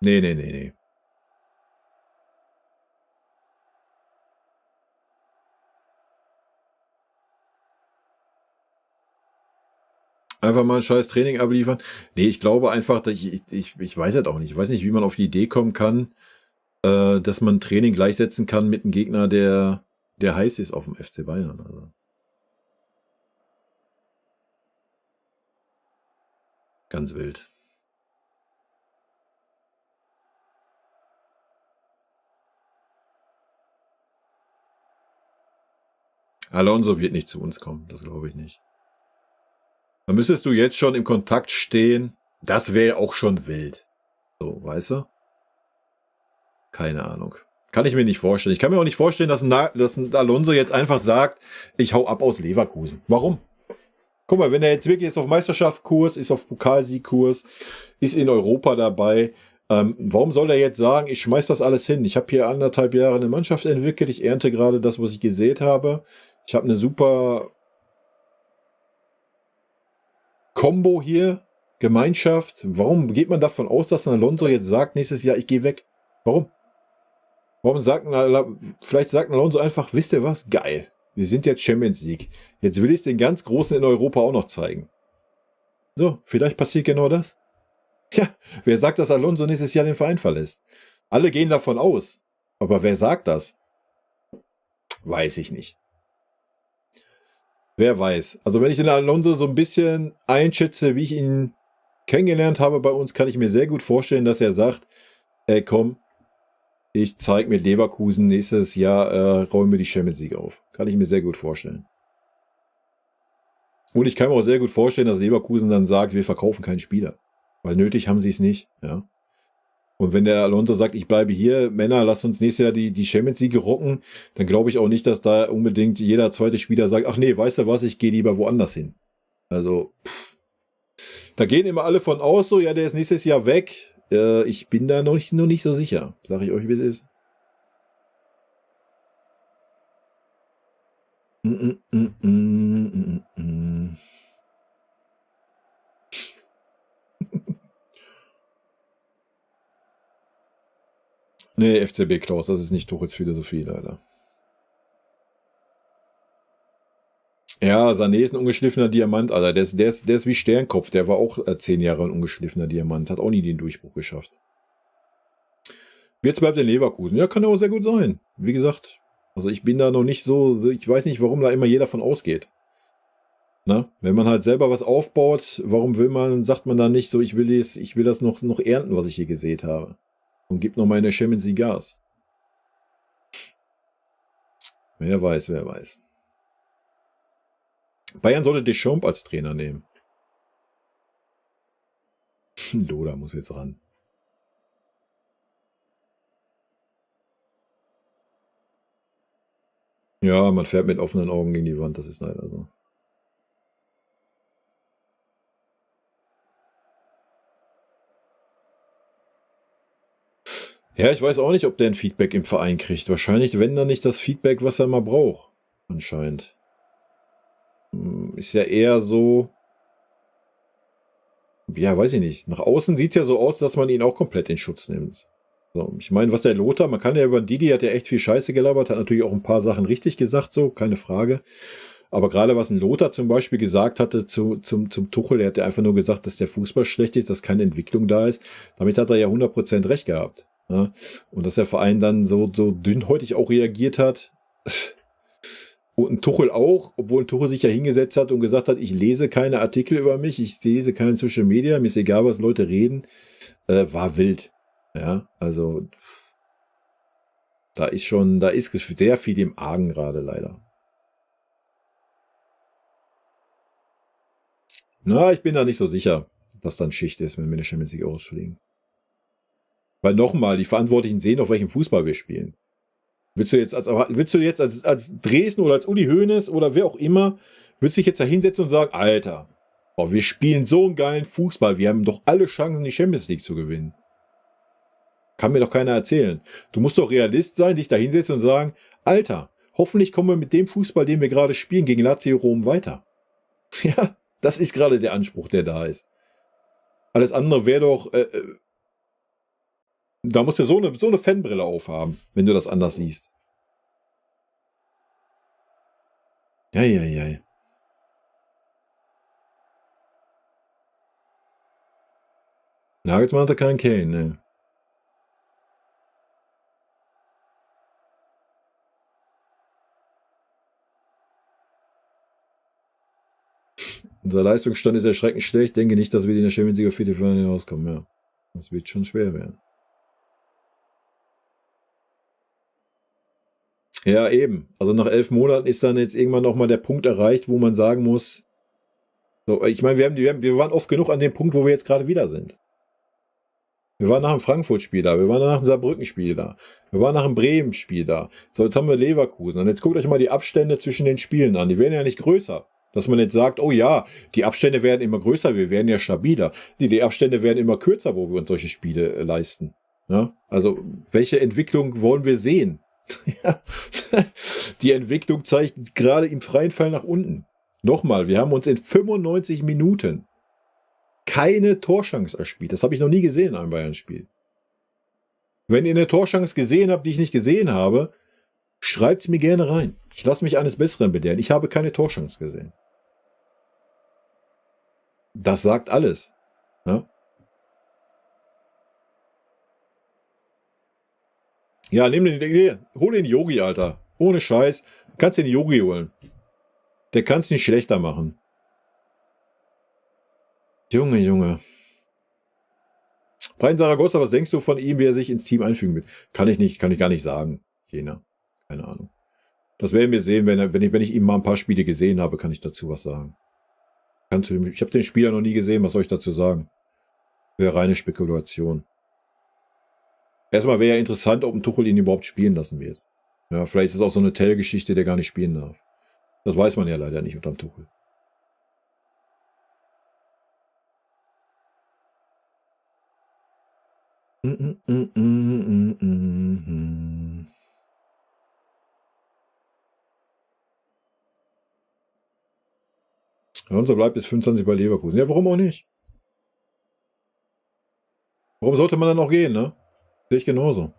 Nee. Einfach mal ein scheiß Training abliefern. Nee, ich glaube einfach, dass ich weiß halt auch nicht. Ich weiß nicht, wie man auf die Idee kommen kann, dass man Training gleichsetzen kann mit einem Gegner, der heiß ist auf dem FC Bayern. Also. Ganz wild. Alonso wird nicht zu uns kommen, das glaube ich nicht. Dann müsstest du jetzt schon im Kontakt stehen. Das wäre auch schon wild. So, weißt du? Keine Ahnung. Kann ich mir nicht vorstellen. Ich kann mir auch nicht vorstellen, dass ein Alonso jetzt einfach sagt, ich hau ab aus Leverkusen. Warum? Guck mal, wenn er jetzt wirklich ist auf Meisterschaftskurs, ist auf Pokalsiegkurs, ist in Europa dabei, warum soll er jetzt sagen, ich schmeiß das alles hin? Ich habe hier 1,5 Jahre eine Mannschaft entwickelt, ich ernte gerade das, was ich gesät habe. Ich habe eine super Kombo hier, Gemeinschaft. Warum geht man davon aus, dass ein Alonso jetzt sagt, nächstes Jahr, ich gehe weg? Warum? Vielleicht sagt ein Alonso einfach, wisst ihr was? Geil. Wir sind jetzt Champions League. Jetzt will ich es den ganz Großen in Europa auch noch zeigen. So, vielleicht passiert genau das. Ja, wer sagt, dass Alonso nächstes Jahr den Verein verlässt? Alle gehen davon aus. Aber wer sagt das? Weiß ich nicht. Wer weiß. Also wenn ich den Alonso so ein bisschen einschätze, wie ich ihn kennengelernt habe bei uns, kann ich mir sehr gut vorstellen, dass er sagt, ey komm, ich zeige mit Leverkusen nächstes Jahr, räumen wir die Champions League auf. Kann ich mir sehr gut vorstellen. Und ich kann mir auch sehr gut vorstellen, dass Leverkusen dann sagt, wir verkaufen keinen Spieler. Weil nötig haben sie es nicht. Ja. Und wenn der Alonso sagt, ich bleibe hier, Männer, lasst uns nächstes Jahr die Champions League rocken, dann glaube ich auch nicht, dass da unbedingt jeder zweite Spieler sagt, ach nee, weißt du was, ich gehe lieber woanders hin. Also, da gehen immer alle von aus, so, ja, der ist nächstes Jahr weg. Ich bin da noch nicht so sicher. Sage ich euch, wie es ist. Nee, FCB Klaus, das ist nicht Tuchels Philosophie, leider. Ja, Sané ist ein ungeschliffener Diamant, Alter. Der ist wie Sternkopf. Der war auch 10 Jahre ein ungeschliffener Diamant. Hat auch nie den Durchbruch geschafft. Jetzt bleibt in Leverkusen. Ja, kann ja auch sehr gut sein. Wie gesagt, also ich bin da noch nicht so, ich weiß nicht, warum da immer jeder von ausgeht. Na, wenn man halt selber was aufbaut, warum sagt man dann nicht so, ich will das noch ernten, was ich hier gesät habe. Und gibt noch meine Champions League Gas. Wer weiß, wer weiß. Bayern sollte Deschamps als Trainer nehmen. Loda muss jetzt ran. Ja, man fährt mit offenen Augen gegen die Wand, das ist leider so. Ja, ich weiß auch nicht, ob der ein Feedback im Verein kriegt. Wahrscheinlich, wenn dann nicht das Feedback, was er mal braucht. Anscheinend. Ist ja eher so, ja, weiß ich nicht. Nach außen sieht es ja so aus, dass man ihn auch komplett in Schutz nimmt. So, ich meine, was der Lothar, man kann ja über Didi, hat ja echt viel Scheiße gelabert, hat natürlich auch ein paar Sachen richtig gesagt, so, keine Frage. Aber gerade was ein Lothar zum Beispiel gesagt hatte zum Tuchel, er hat ja einfach nur gesagt, dass der Fußball schlecht ist, dass keine Entwicklung da ist. Damit hat er ja 100% recht gehabt. Ja? Und dass der Verein dann so dünnhäutig auch reagiert hat. Und ein Tuchel auch, obwohl ein Tuchel sich ja hingesetzt hat und gesagt hat, ich lese keine Artikel über mich, ich lese keine Social Media, mir ist egal, was Leute reden, war wild. Ja, also da ist sehr viel im Argen gerade leider. Na, ich bin da nicht so sicher, dass dann Schicht ist, wenn wir eine Champions League ausfliegen. Weil nochmal, die Verantwortlichen sehen, auf welchem Fußball wir spielen. Willst du jetzt als Dresden oder als Uli Hoeneß oder wer auch immer, willst du dich jetzt da hinsetzen und sagen, Alter, wir spielen so einen geilen Fußball, wir haben doch alle Chancen, die Champions League zu gewinnen. Kann mir doch keiner erzählen. Du musst doch Realist sein, dich da hinsetzen und sagen, Alter, hoffentlich kommen wir mit dem Fußball, den wir gerade spielen, gegen Lazio Rom weiter. Ja, das ist gerade der Anspruch, der da ist. Alles andere wäre doch, da musst du so eine Fanbrille aufhaben, wenn du das anders siehst. Ja. Nagelsmann hatte keinen Kane, ne. Unser Leistungsstand ist erschreckend schlecht. Denke nicht, dass wir in der Champions League auf Viertelfinale hinauskommen. Ja, das wird schon schwer werden. Ja, eben. Also nach 11 Monaten ist dann jetzt irgendwann nochmal der Punkt erreicht, wo man sagen muss, so, ich meine, wir waren oft genug an dem Punkt, wo wir jetzt gerade wieder sind. Wir waren nach dem Frankfurt-Spiel da, wir waren nach dem Saarbrücken-Spiel da, wir waren nach dem Bremen-Spiel da. So, jetzt haben wir Leverkusen. Und jetzt guckt euch mal die Abstände zwischen den Spielen an. Die werden ja nicht größer. Dass man jetzt sagt, oh ja, die Abstände werden immer größer, wir werden ja stabiler. Nee, die Abstände werden immer kürzer, wo wir uns solche Spiele leisten. Ja? Also, welche Entwicklung wollen wir sehen? Die Entwicklung zeigt gerade im freien Fall nach unten. Nochmal, wir haben uns in 95 Minuten keine Torchance erspielt. Das habe ich noch nie gesehen in einem Bayern-Spiel. Wenn ihr eine Torchance gesehen habt, die ich nicht gesehen habe, schreibt es mir gerne rein. Ich lasse mich eines Besseren belehren. Ich habe keine Torchance gesehen. Das sagt alles. Ja? Ja, hol den Yogi, Alter. Ohne Scheiß. Du kannst den Yogi holen. Der kann es nicht schlechter machen. Junge. Brian Zaragoza, was denkst du von ihm, wie er sich ins Team einfügen wird? Kann ich gar nicht sagen. Jena. Keine Ahnung. Das werden wir sehen, wenn ich ihm mal ein paar Spiele gesehen habe, kann ich dazu was sagen. Ich habe den Spieler noch nie gesehen, was soll ich dazu sagen? Wäre reine Spekulation. Erstmal wäre ja interessant, ob ein Tuchel ihn überhaupt spielen lassen wird. Ja, vielleicht ist es auch so eine Tell-Geschichte, der gar nicht spielen darf. Das weiß man ja leider nicht unterm Tuchel. Alonso bleibt bis 25 bei Leverkusen. Ja, warum auch nicht? Warum sollte man dann auch gehen, ne? Sehe ich genauso.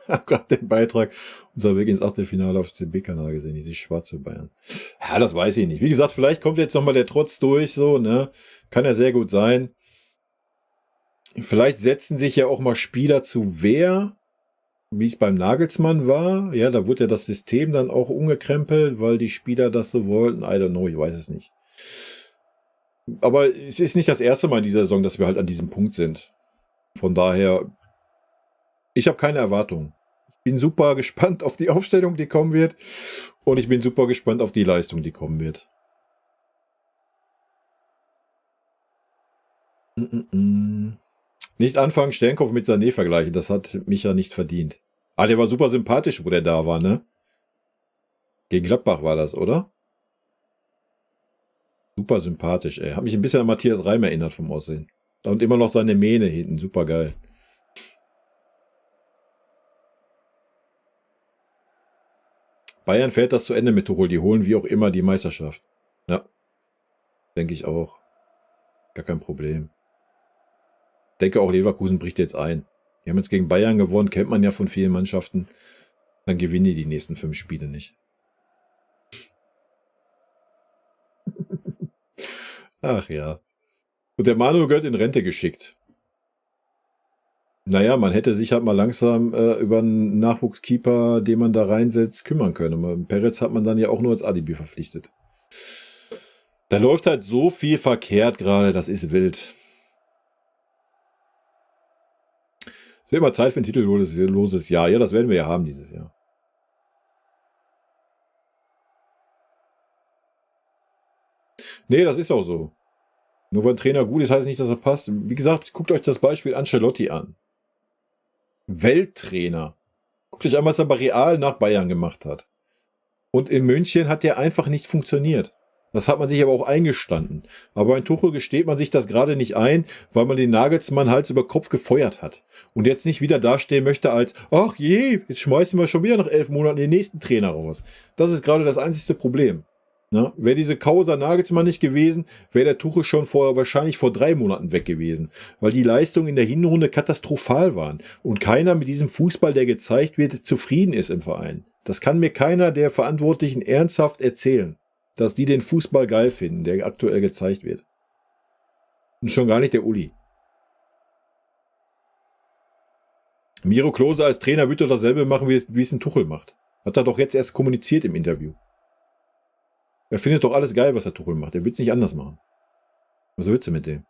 Ich habe gerade den Beitrag unser Weg ins Achtelfinale auf dem CB-Kanal gesehen, die schwarz für Bayern. Ja, das weiß ich nicht. Wie gesagt, vielleicht kommt jetzt nochmal der Trotz durch, so, ne? Kann ja sehr gut sein. Vielleicht setzen sich ja auch mal Spieler zu Wehr, wie es beim Nagelsmann war. Ja, da wurde ja das System dann auch umgekrempelt, weil die Spieler das so wollten. I don't know, ich weiß es nicht. Aber es ist nicht das erste Mal in dieser Saison, dass wir halt an diesem Punkt sind. Von daher, ich habe keine Erwartungen. Ich bin super gespannt auf die Aufstellung, die kommen wird. Und ich bin super gespannt auf die Leistung, die kommen wird. Nicht anfangen, Sternkopf mit Sané vergleichen. Das hat mich ja nicht verdient. Ah, der war super sympathisch, wo der da war, ne? Gegen Gladbach war das, oder? Super sympathisch, ey. Hat mich ein bisschen an Matthias Reim erinnert vom Aussehen. Und immer noch seine Mähne hinten. Super geil. Bayern fährt das zu Ende mit Tuchel. Die holen wie auch immer die Meisterschaft. Ja. Denke ich auch. Gar kein Problem. Denke auch, Leverkusen bricht jetzt ein. Die haben jetzt gegen Bayern gewonnen, kennt man ja von vielen Mannschaften. Dann gewinnen die nächsten 5 Spiele nicht. Ach ja. Und der Manu Götz in Rente geschickt. Naja, man hätte sich halt mal langsam über einen Nachwuchskeeper, den man da reinsetzt, kümmern können. Und Peretz hat man dann ja auch nur als Alibi verpflichtet. Da läuft halt so viel verkehrt gerade, das ist wild. Es wird mal Zeit für ein titelloses Jahr. Ja, das werden wir ja haben dieses Jahr. Nee, das ist auch so. Nur weil ein Trainer gut ist, heißt nicht, dass er passt. Wie gesagt, guckt euch das Beispiel Ancelotti an. Welttrainer. Guckt euch an, was er bei Real nach Bayern gemacht hat. Und in München hat der einfach nicht funktioniert. Das hat man sich aber auch eingestanden. Aber in Tuchel gesteht man sich das gerade nicht ein, weil man den Nagelsmann Hals über Kopf gefeuert hat. Und jetzt nicht wieder dastehen möchte als, ach je, jetzt schmeißen wir schon wieder nach 11 Monaten den nächsten Trainer raus. Das ist gerade das einzigste Problem. Na, wäre diese Causa Nagelsmann nicht gewesen, wäre der Tuchel schon wahrscheinlich vor 3 Monaten weg gewesen. Weil die Leistungen in der Hinrunde katastrophal waren. Und keiner mit diesem Fußball, der gezeigt wird, zufrieden ist im Verein. Das kann mir keiner der Verantwortlichen ernsthaft erzählen, dass die den Fußball geil finden, der aktuell gezeigt wird. Und schon gar nicht der Uli. Miro Klose als Trainer wird doch dasselbe machen, wie es ein Tuchel macht. Hat er doch jetzt erst kommuniziert im Interview. Er findet doch alles geil, was der Tuchel macht. Er wird es nicht anders machen. Was willst du mit dem?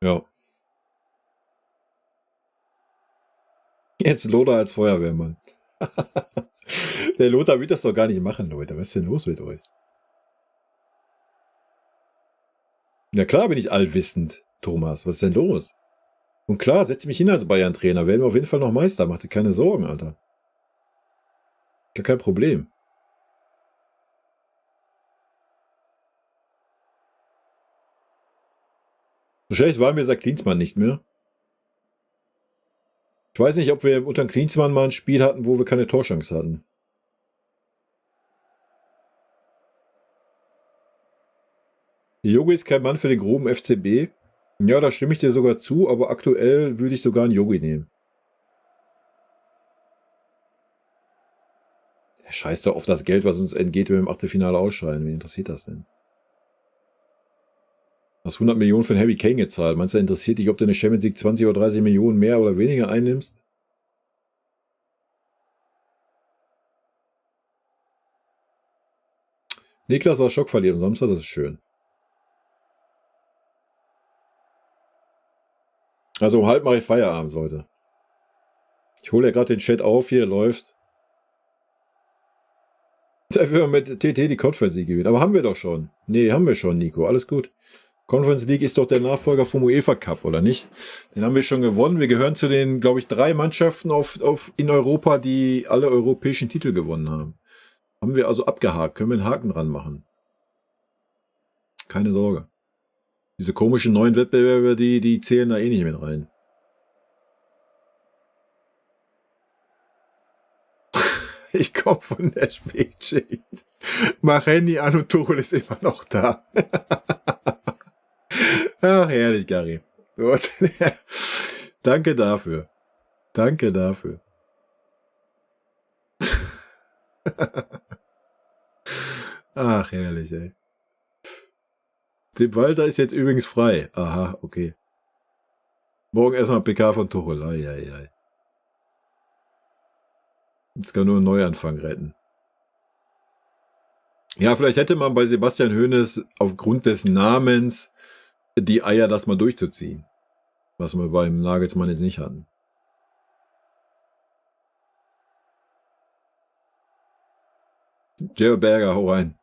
Ja. Jetzt Lothar als Feuerwehrmann. Der Lothar wird das doch gar nicht machen, Leute. Was ist denn los mit euch? Ja klar bin ich allwissend, Thomas. Was ist denn los? Und klar, setze mich hin als Bayern-Trainer. Werden wir auf jeden Fall noch Meister. Mach dir keine Sorgen, Alter. Gar kein Problem. So schlecht waren wir seit Klinsmann nicht mehr. Ich weiß nicht, ob wir unter Klinsmann mal ein Spiel hatten, wo wir keine Torchance hatten. Der Jogi ist kein Mann für den groben FCB. Ja, da stimme ich dir sogar zu, aber aktuell würde ich sogar einen Yogi nehmen. Scheiß doch auf das Geld, was uns entgeht, wenn wir im Achtelfinale ausscheiden. Wen interessiert das denn? Du hast 100 Millionen für den Harry Kane gezahlt. Meinst du, interessiert dich, ob du eine Champions League 20 oder 30 Millionen mehr oder weniger einnimmst? Niklas war schockverliebt am Samstag, das ist schön. Also um 12:30 mache ich Feierabend, Leute. Ich hole ja gerade den Chat auf, hier läuft. Dafür mit TT die Conference League gewinnen. Aber haben wir doch schon. Nee, haben wir schon, Nico. Alles gut. Conference League ist doch der Nachfolger vom UEFA Cup, oder nicht? Den haben wir schon gewonnen. Wir gehören zu den, glaube ich, 3 Mannschaften in Europa, die alle europäischen Titel gewonnen haben. Haben wir also abgehakt. Können wir einen Haken dran machen. Keine Sorge. Diese komischen neuen Wettbewerbe, die zählen da eh nicht mit rein. Ich komme von der Spätschicht. Mach Handy an und Tuchel ist immer noch da. Ach, herrlich, Gary. Gut. Danke dafür. Danke dafür. Ach, herrlich, ey. Dem Walter ist jetzt übrigens frei. Aha, okay. Morgen erstmal PK von Tuchel. Ei. Jetzt kann nur ein Neuanfang retten. Ja, vielleicht hätte man bei Sebastian Hoeneß aufgrund des Namens die Eier, das mal durchzuziehen. Was wir beim Nagelsmann jetzt nicht hatten. Gerald Berger, hau rein.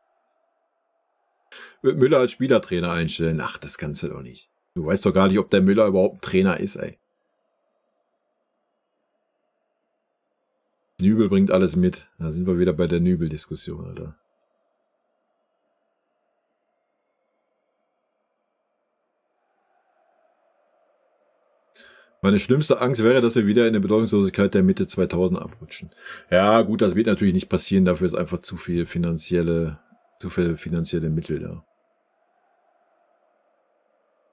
Wird Müller als Spielertrainer einstellen? Ach, das kannst du doch nicht. Du weißt doch gar nicht, ob der Müller überhaupt ein Trainer ist, ey. Nübel bringt alles mit. Da sind wir wieder bei der Nübel-Diskussion, Alter. Meine schlimmste Angst wäre, dass wir wieder in der Bedeutungslosigkeit der Mitte 2000 abrutschen. Ja, gut, das wird natürlich nicht passieren. Dafür ist einfach zu viel finanzielle Mittel da.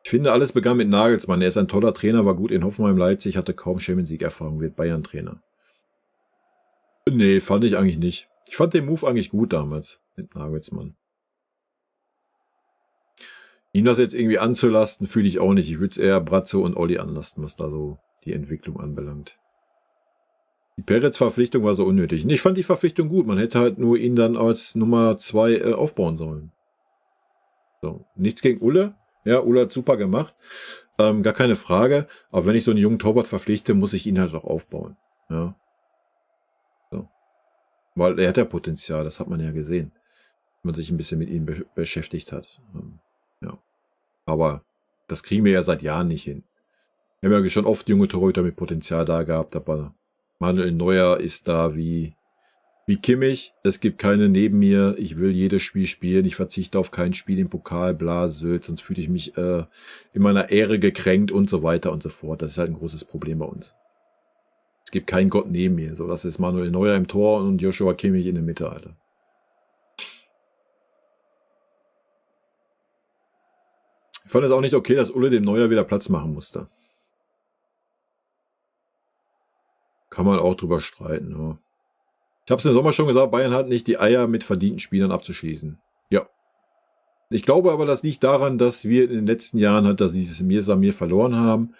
Ich finde, alles begann mit Nagelsmann. Er ist ein toller Trainer, war gut in Hoffenheim, Leipzig, hatte kaum Champions League Erfahrung, wird Bayern-Trainer. Nee, fand ich eigentlich nicht. Ich fand den Move eigentlich gut damals mit Nagelsmann. Ihm das jetzt irgendwie anzulasten, fühle ich auch nicht. Ich würde es eher Brazzo und Olli anlasten, was da so die Entwicklung anbelangt. Die Peretz-Verpflichtung war so unnötig. Ich fand die Verpflichtung gut. Man hätte halt nur ihn dann als Nummer 2 aufbauen sollen. So, nichts gegen Ulle. Ja, Ulle hat super gemacht. Gar keine Frage. Aber wenn ich so einen jungen Torwart verpflichte, muss ich ihn halt auch aufbauen. Ja. So. Weil er hat ja Potenzial, das hat man ja gesehen. Wenn man sich ein bisschen mit ihm beschäftigt hat. Ja. Aber das kriegen wir ja seit Jahren nicht hin. Wir haben ja schon oft junge Torhüter mit Potenzial da gehabt, aber Manuel Neuer ist da wie Kimmich. Es gibt keine neben mir. Ich will jedes Spiel spielen. Ich verzichte auf kein Spiel im Pokal, bla, Sylt, sonst fühle ich mich in meiner Ehre gekränkt und so weiter und so fort. Das ist halt ein großes Problem bei uns. Es gibt keinen Gott neben mir. So, das ist Manuel Neuer im Tor und Joshua Kimmich in der Mitte, Alter. Ich fand es auch nicht okay, dass Ulle dem Neuer wieder Platz machen musste. Kann man auch drüber streiten. Ja. Ich habe es im Sommer schon gesagt, Bayern hat nicht die Eier, mit verdienten Spielern abzuschließen. Ja. Ich glaube aber, das liegt daran, dass wir in den letzten Jahren halt dieses Mir verloren haben.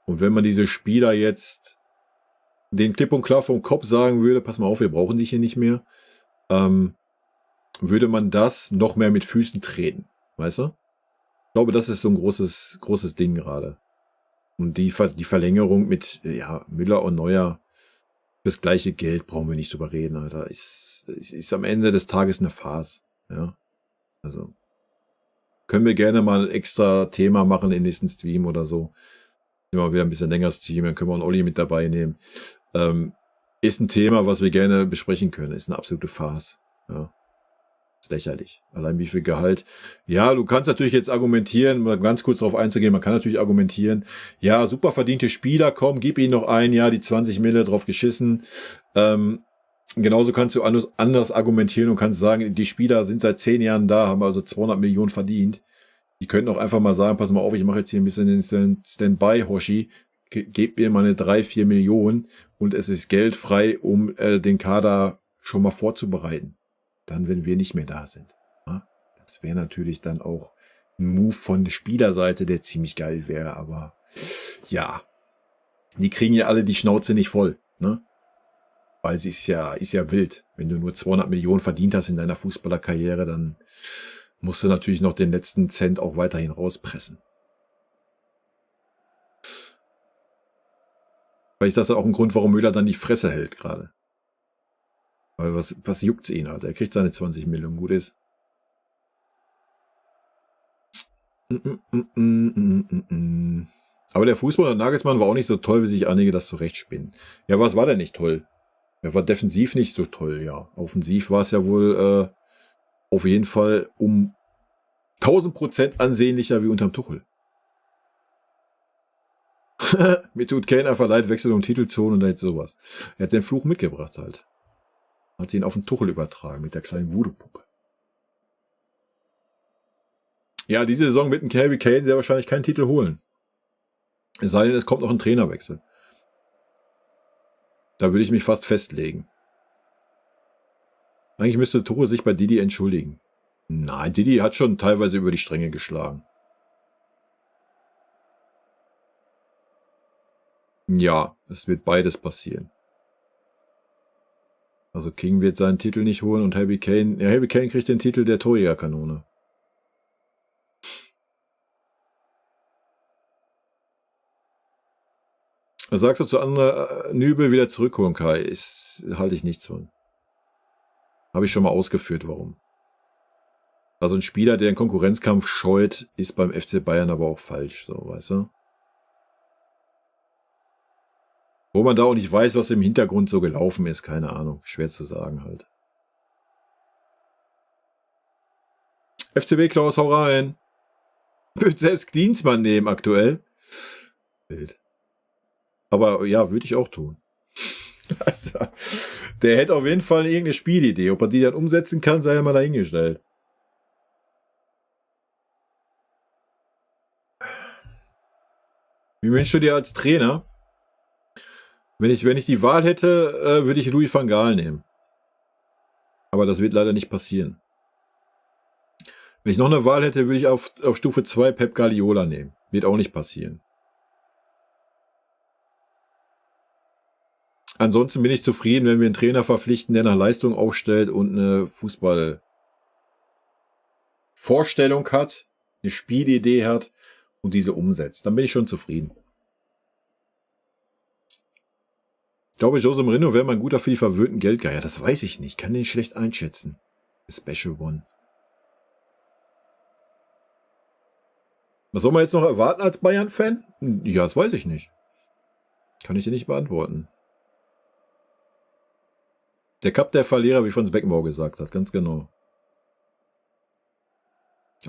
Und wenn man diese Spieler jetzt den klipp und klar vom Kopf sagen würde, pass mal auf, wir brauchen dich hier nicht mehr, würde man das noch mehr mit Füßen treten. Weißt du? Ich glaube, das ist so ein großes Ding gerade. Und die Verlängerung mit Müller und Neuer, das gleiche Geld brauchen wir nicht drüber reden, Alter. Ist am Ende des Tages eine Farce. Ja. Also können wir gerne mal ein extra Thema machen im nächsten Stream oder so. Immer wieder ein bisschen länger Stream, dann können wir einen Olli mit dabei nehmen. Ist ein Thema, was wir gerne besprechen können. Ist eine absolute Farce. Ja. Ist lächerlich. Allein wie viel Gehalt. Ja, du kannst natürlich jetzt argumentieren, mal ganz kurz darauf einzugehen, man kann natürlich argumentieren, ja, super verdiente Spieler, komm, gib ihnen noch ein Jahr die 20 Mille drauf geschissen. Genauso kannst du anders argumentieren und kannst sagen, die Spieler sind seit 10 Jahren da, haben also 200 Millionen verdient. Die könnten auch einfach mal sagen, pass mal auf, ich mache jetzt hier ein bisschen den Standby, Hoshi, gebt mir mal eine 3-4 Millionen und es ist Geld frei, um den Kader schon mal vorzubereiten. Dann, wenn wir nicht mehr da sind. Ja? Das wäre natürlich dann auch ein Move von der Spielerseite, der ziemlich geil wäre, aber ja, die kriegen ja alle die Schnauze nicht voll, ne? Weil sie ist ja wild. Wenn du nur 200 Millionen verdient hast in deiner Fußballerkarriere, dann musst du natürlich noch den letzten Cent auch weiterhin rauspressen. Vielleicht ist das auch ein Grund, warum Müller dann die Fresse hält gerade. Weil was juckt's ihn halt? Er kriegt seine 20 Millionen, gut ist. Aber der Fußball der Nagelsmann war auch nicht so toll, wie sich einige das zurechtspinnen. Ja, was war denn nicht toll? Er war defensiv nicht so toll, ja. Offensiv war es ja wohl auf jeden Fall um 1000% ansehnlicher wie unterm Tuchel. Mir tut Kane einfach leid, wechselt um Titelzone und jetzt sowas. Er hat den Fluch mitgebracht halt. Hat ihn auf den Tuchel übertragen mit der kleinen Voodoo-Puppe. Ja, diese Saison mit dem Harry Kane sehr wahrscheinlich keinen Titel holen. Es sei denn, es kommt noch ein Trainerwechsel. Da würde ich mich fast festlegen. Eigentlich müsste Tuchel sich bei Didi entschuldigen. Nein, Didi hat schon teilweise über die Stränge geschlagen. Ja, es wird beides passieren. Also King wird seinen Titel nicht holen und Harry Kane kriegt den Titel der Torjägerkanone. Was sagst du zu André Nübel wieder zurückholen, Kai? Halte ich nichts von. Habe ich schon mal ausgeführt, warum. Also ein Spieler, der einen Konkurrenzkampf scheut, ist beim FC Bayern aber auch falsch, so, weißt du? Wo man da auch nicht weiß, was im Hintergrund so gelaufen ist, keine Ahnung. Schwer zu sagen halt. FCB Klaus, hau rein. Würde selbst Dienstmann nehmen aktuell. Wild. Aber ja, würde ich auch tun. Alter. Der hätte auf jeden Fall irgendeine Spielidee. Ob er die dann umsetzen kann, sei ja mal dahingestellt. Wie wünschst du dir als Trainer? Wenn ich die Wahl hätte, würde ich Louis van Gaal nehmen. Aber das wird leider nicht passieren. Wenn ich noch eine Wahl hätte, würde ich auf Stufe 2 Pep Guardiola nehmen. Wird auch nicht passieren. Ansonsten bin ich zufrieden, wenn wir einen Trainer verpflichten, der nach Leistung aufstellt und eine Fußballvorstellung hat, eine Spielidee hat und diese umsetzt. Dann bin ich schon zufrieden. Ich glaube, Jose Mourinho wäre mal ein guter für die verwöhnten Geldgeier. Das weiß ich nicht. Kann den schlecht einschätzen. Special One. Was soll man jetzt noch erwarten als Bayern-Fan? Ja, das weiß ich nicht. Kann ich dir nicht beantworten. Der Cup der Verlierer, wie Franz Beckenbauer gesagt hat. Ganz genau.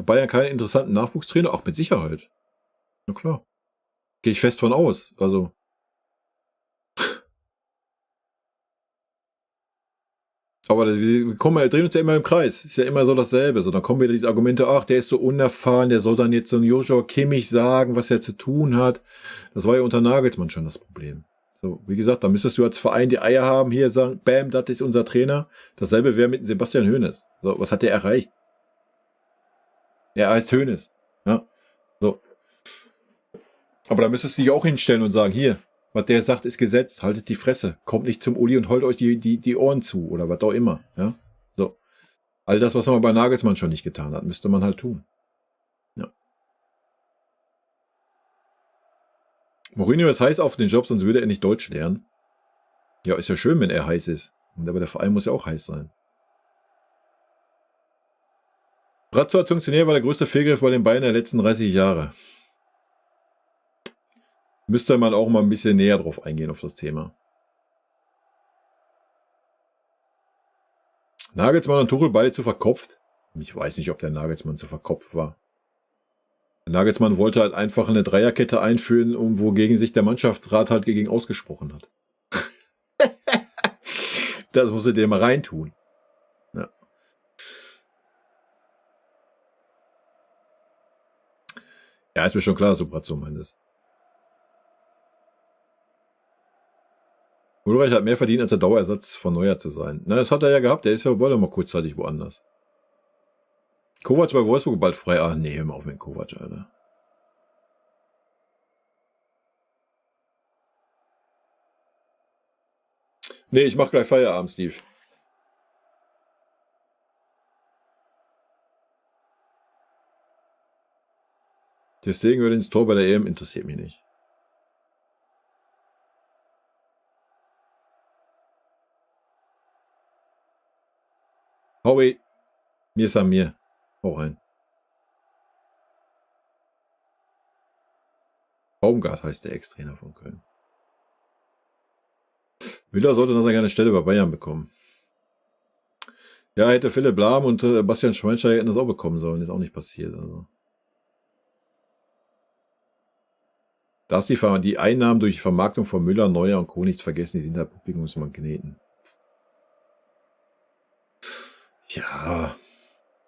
Bayern keinen interessanten Nachwuchstrainer? Auch mit Sicherheit. Na klar. Gehe ich fest von aus. Also. Aber wir drehen uns ja immer im Kreis. Ist ja immer so dasselbe. So, dann kommen wieder diese Argumente, ach, der ist so unerfahren, der soll dann jetzt so ein Joshua Kimmich sagen, was er zu tun hat. Das war ja unter Nagelsmann schon das Problem. So, wie gesagt, da müsstest du als Verein die Eier haben, hier sagen, bam, das ist unser Trainer. Dasselbe wäre mit Sebastian Hoeneß. So, was hat der erreicht? Er heißt Hoeneß. Ja, so. Aber da müsstest du dich auch hinstellen und sagen, hier, was der sagt, ist Gesetz. Haltet die Fresse. Kommt nicht zum Uli und heult euch die Ohren zu. Oder was auch immer. Ja, so. All das, was man bei Nagelsmann schon nicht getan hat, müsste man halt tun. Ja. Mourinho ist heiß auf den Job, sonst würde er nicht Deutsch lernen. Ja, ist ja schön, wenn er heiß ist. Aber der Verein muss ja auch heiß sein. Brazzo als Funktionär war der größte Fehlgriff bei den Bayern der letzten 30 Jahre. Müsste man auch mal ein bisschen näher drauf eingehen auf das Thema. Nagelsmann und Tuchel beide zu verkopft? Ich weiß nicht, ob der Nagelsmann zu verkopft war. Der Nagelsmann wollte halt einfach eine Dreierkette einführen, wogegen sich der Mannschaftsrat halt gegen ausgesprochen hat. Das muss er dir mal reintun. Ja. Ja, ist mir schon klar, dass du Brazzo meinst. Ulreich hat mehr verdient, als der Dauerersatz von Neuer zu sein. Na, das hat er ja gehabt. Der ist ja wohl mal kurzzeitig woanders. Kovac bei Wolfsburg bald frei. Ah, nee, hör mal auf mit Kovac, Alter. Nee, ich mach gleich Feierabend, Steve. Deswegen würde ins Tor bei der EM interessiert mich nicht. Howie, mir ist an mir. Hau rein. Baumgart heißt der Ex-Trainer von Köln. Müller sollte noch seine Stelle bei Bayern bekommen. Ja, hätte Philipp Lahm und Bastian Schweinsteiger hätten das auch bekommen sollen. Ist auch nicht passiert. Also. Darfst die Einnahmen durch Vermarktung von Müller, Neuer und Co. nicht vergessen. Die sind da Publikumsmagneten. Ja.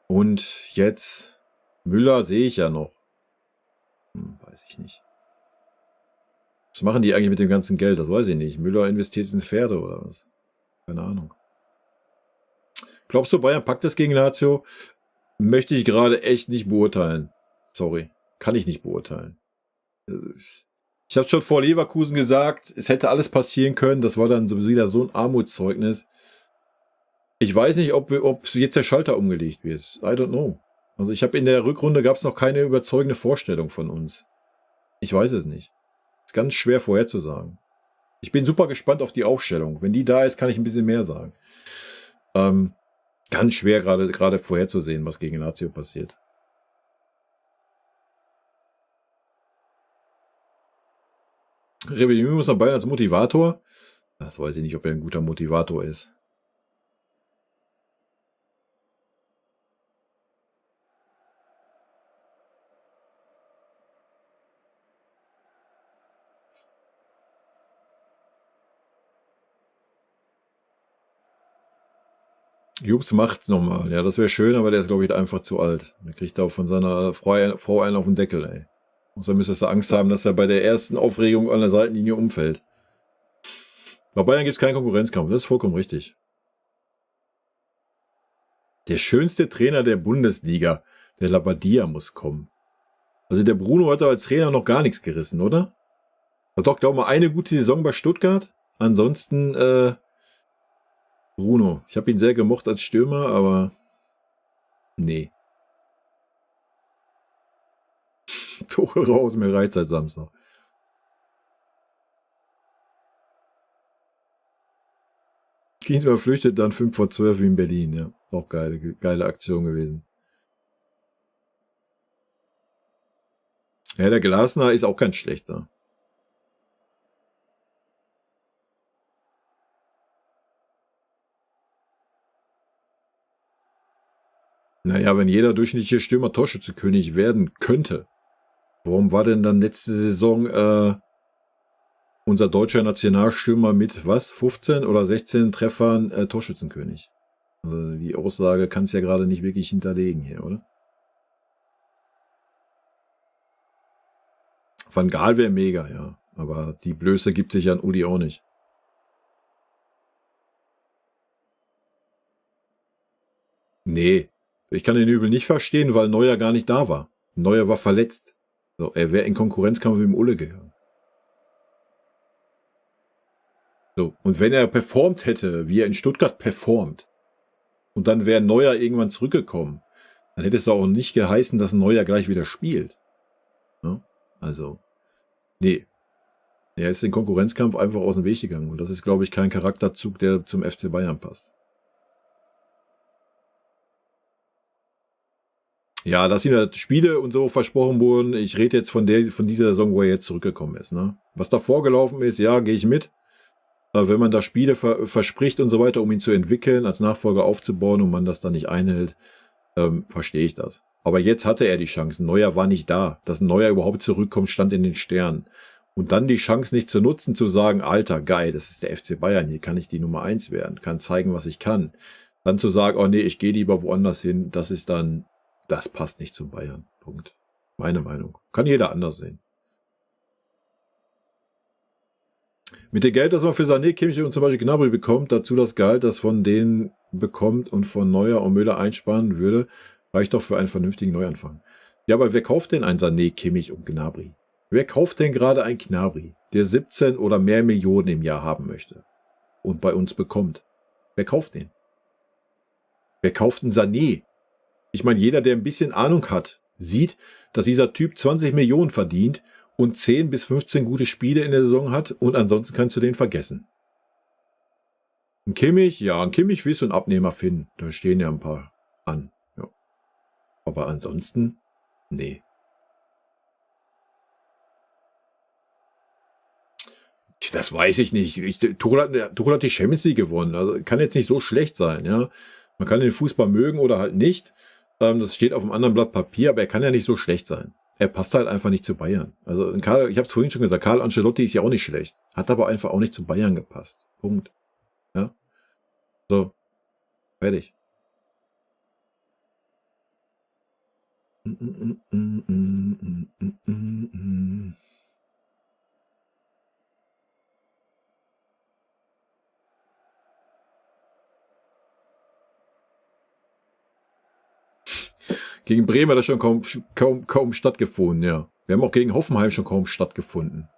Und jetzt Müller sehe ich ja noch. Weiß ich nicht. Was machen die eigentlich mit dem ganzen Geld? Das weiß ich nicht. Müller investiert in Pferde oder was? Keine Ahnung. Glaubst du, Bayern packt es gegen Lazio? Möchte ich gerade echt nicht beurteilen. Sorry. Kann ich nicht beurteilen. Ich habe schon vor Leverkusen gesagt, es hätte alles passieren können. Das war dann sowieso wieder so ein Armutszeugnis. Ich weiß nicht, ob jetzt der Schalter umgelegt wird. I don't know. Also ich habe in der Rückrunde gab es noch keine überzeugende Vorstellung von uns. Ich weiß es nicht. Ist ganz schwer vorherzusagen. Ich bin super gespannt auf die Aufstellung. Wenn die da ist, kann ich ein bisschen mehr sagen. Ganz schwer gerade vorherzusehen, was gegen Lazio passiert. Rebellion muss dabei als Motivator. Das weiß ich nicht, ob er ein guter Motivator ist. Jups macht's nochmal. Ja, das wäre schön, aber der ist, glaube ich, einfach zu alt. Der kriegt auch von seiner Frau einen auf den Deckel, ey. Und dann müsstest du Angst haben, dass er bei der ersten Aufregung an der Seitenlinie umfällt. Bei Bayern gibt es keinen Konkurrenzkampf. Das ist vollkommen richtig. Der schönste Trainer der Bundesliga, der Labbadia, muss kommen. Also der Bruno hat da als Trainer noch gar nichts gerissen, oder? Hat doch, glaube ich, mal eine gute Saison bei Stuttgart. Ansonsten, Bruno. Ich habe ihn sehr gemocht als Stürmer, aber nee. Tore raus, mir reizt seit Samstag. Klinsmann flüchtet dann 5:12 wie in Berlin, ja. Auch geile Aktion gewesen. Ja, der Glasner ist auch kein schlechter. Naja, wenn jeder durchschnittliche Stürmer Torschützenkönig werden könnte, warum war denn dann letzte Saison unser deutscher Nationalstürmer mit, 15 oder 16 Treffern Torschützenkönig? Also die Aussage kann es ja gerade nicht wirklich hinterlegen hier, oder? Van Gaal wäre mega, ja. Aber die Blöße gibt sich an Uli auch nicht. Nee. Ich kann den Übel nicht verstehen, weil Neuer gar nicht da war. Neuer war verletzt. So, er wäre in Konkurrenzkampf mit dem Ulle gegangen. So, und wenn er performt hätte, wie er in Stuttgart performt, und dann wäre Neuer irgendwann zurückgekommen, dann hätte es doch auch nicht geheißen, dass Neuer gleich wieder spielt. Ja? Also, nee. Er ist den Konkurrenzkampf einfach aus dem Weg gegangen. Und das ist, glaube ich, kein Charakterzug, der zum FC Bayern passt. Ja, dass ihm da Spiele und so versprochen wurden. Ich rede jetzt von dieser Saison, wo er jetzt zurückgekommen ist. Ne? Was davor gelaufen ist, ja, gehe ich mit. Aber wenn man da Spiele verspricht und so weiter, um ihn zu entwickeln, als Nachfolger aufzubauen und man das dann nicht einhält, verstehe ich das. Aber jetzt hatte er die Chance. Neuer war nicht da. Dass ein Neuer überhaupt zurückkommt, stand in den Sternen. Und dann die Chance nicht zu nutzen, zu sagen, Alter, geil, das ist der FC Bayern, hier kann ich die Nummer 1 werden, kann zeigen, was ich kann. Dann zu sagen, oh nee, ich gehe lieber woanders hin, das passt nicht zum Bayern. Punkt. Meine Meinung. Kann jeder anders sehen. Mit dem Geld, das man für Sané, Kimmich und zum Beispiel Gnabry bekommt, dazu das Gehalt, das von denen bekommt und von Neuer und Müller einsparen würde, reicht doch für einen vernünftigen Neuanfang. Ja, aber wer kauft denn ein Sané, Kimmich und Gnabry? Wer kauft denn gerade ein Gnabry, der 17 oder mehr Millionen im Jahr haben möchte und bei uns bekommt? Wer kauft den? Wer kauft einen Sané? Ich meine, jeder, der ein bisschen Ahnung hat, sieht, dass dieser Typ 20 Millionen verdient und 10 bis 15 gute Spiele in der Saison hat und ansonsten kannst du den vergessen. Ein Kimmich, ja, ein Kimmich willst du einen Abnehmer finden. Da stehen ja ein paar an. Ja. Aber ansonsten, nee. Das weiß ich nicht. Tuchel hat die Champions League gewonnen. Also kann jetzt nicht so schlecht sein. Ja, man kann den Fußball mögen oder halt nicht. Das steht auf einem anderen Blatt Papier, aber er kann ja nicht so schlecht sein. Er passt halt einfach nicht zu Bayern. Also ich habe es vorhin schon gesagt, Carlo Ancelotti ist ja auch nicht schlecht. Hat aber einfach auch nicht zu Bayern gepasst. Punkt. Ja. So. Fertig. Gegen Bremen hat das schon kaum stattgefunden, ja. Wir haben auch gegen Hoffenheim schon kaum stattgefunden.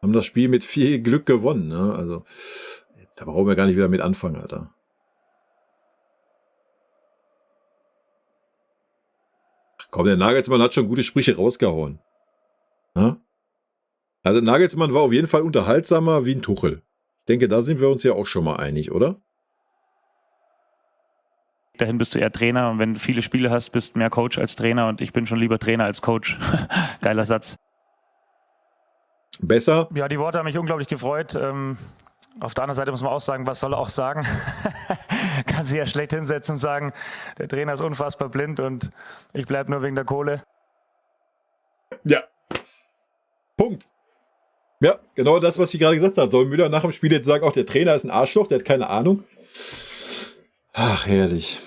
Haben das Spiel mit viel Glück gewonnen, ne? Also, da brauchen wir gar nicht wieder mit anfangen, Alter. Ach komm, der Nagelsmann hat schon gute Sprüche rausgehauen. Na? Also Nagelsmann war auf jeden Fall unterhaltsamer wie ein Tuchel. Ich denke, da sind wir uns ja auch schon mal einig, oder? Dahin bist du eher Trainer und wenn du viele Spiele hast, bist du mehr Coach als Trainer und ich bin schon lieber Trainer als Coach. Geiler Satz. Besser? Ja, die Worte haben mich unglaublich gefreut. Auf der anderen Seite muss man auch sagen, was soll er auch sagen? Kann sich ja schlecht hinsetzen und sagen, der Trainer ist unfassbar blind und ich bleibe nur wegen der Kohle. Ja. Punkt. Ja, genau das, was ich gerade gesagt habe. Soll Müller nach dem Spiel jetzt sagen, auch der Trainer ist ein Arschloch, der hat keine Ahnung? Ach, herrlich.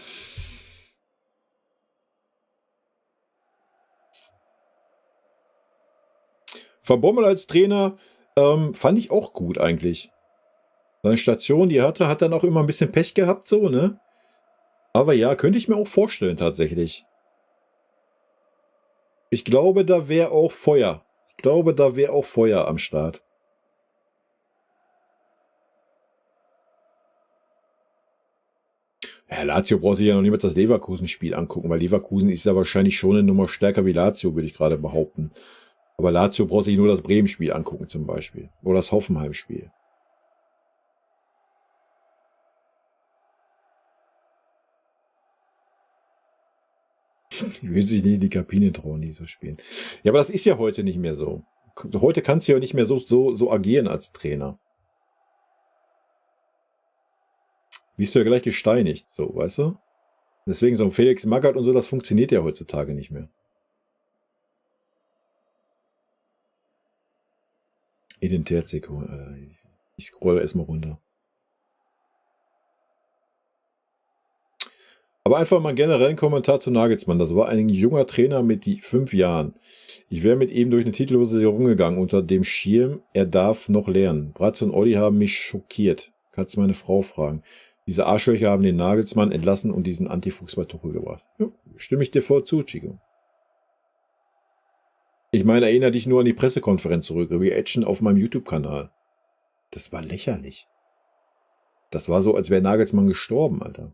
Van Bommel als Trainer fand ich auch gut eigentlich. Seine Station, die hat dann auch immer ein bisschen Pech gehabt, so, ne? Aber ja, könnte ich mir auch vorstellen, tatsächlich. Ich glaube, da wäre auch Feuer. Ich glaube, da wäre auch Feuer am Start. Ja, Lazio braucht sich ja noch niemals das Leverkusen-Spiel angucken, weil Leverkusen ist ja wahrscheinlich schon eine Nummer stärker wie Lazio, würde ich gerade behaupten. Aber Lazio braucht sich nur das Bremen-Spiel angucken zum Beispiel. Oder das Hoffenheim-Spiel. Die will sich nicht in die Kabine trauen, die so spielen. Ja, aber das ist ja heute nicht mehr so. Heute kannst du ja nicht mehr so agieren als Trainer. Bist du ja gleich gesteinigt, so, weißt du? Deswegen so ein Felix Magath und so, das funktioniert ja heutzutage nicht mehr. Identitätssekunden, Alter. Ich scrolle erstmal runter. Aber einfach mal generell ein Kommentar zu Nagelsmann. Das war ein junger Trainer mit 5 Jahren. Ich wäre mit ihm durch eine titellose Saison gegangen unter dem Schirm, er darf noch lernen. Bratz und Olli haben mich schockiert. Kannst du meine Frau fragen. Diese Arschlöcher haben den Nagelsmann entlassen und diesen Antifuchs bei Tuchel gebracht. Ja, stimme ich dir voll zu, Chico. Ich meine, erinnere dich nur an die Pressekonferenz zurück, Reaction auf meinem YouTube-Kanal. Das war lächerlich. Das war so, als wäre Nagelsmann gestorben, Alter.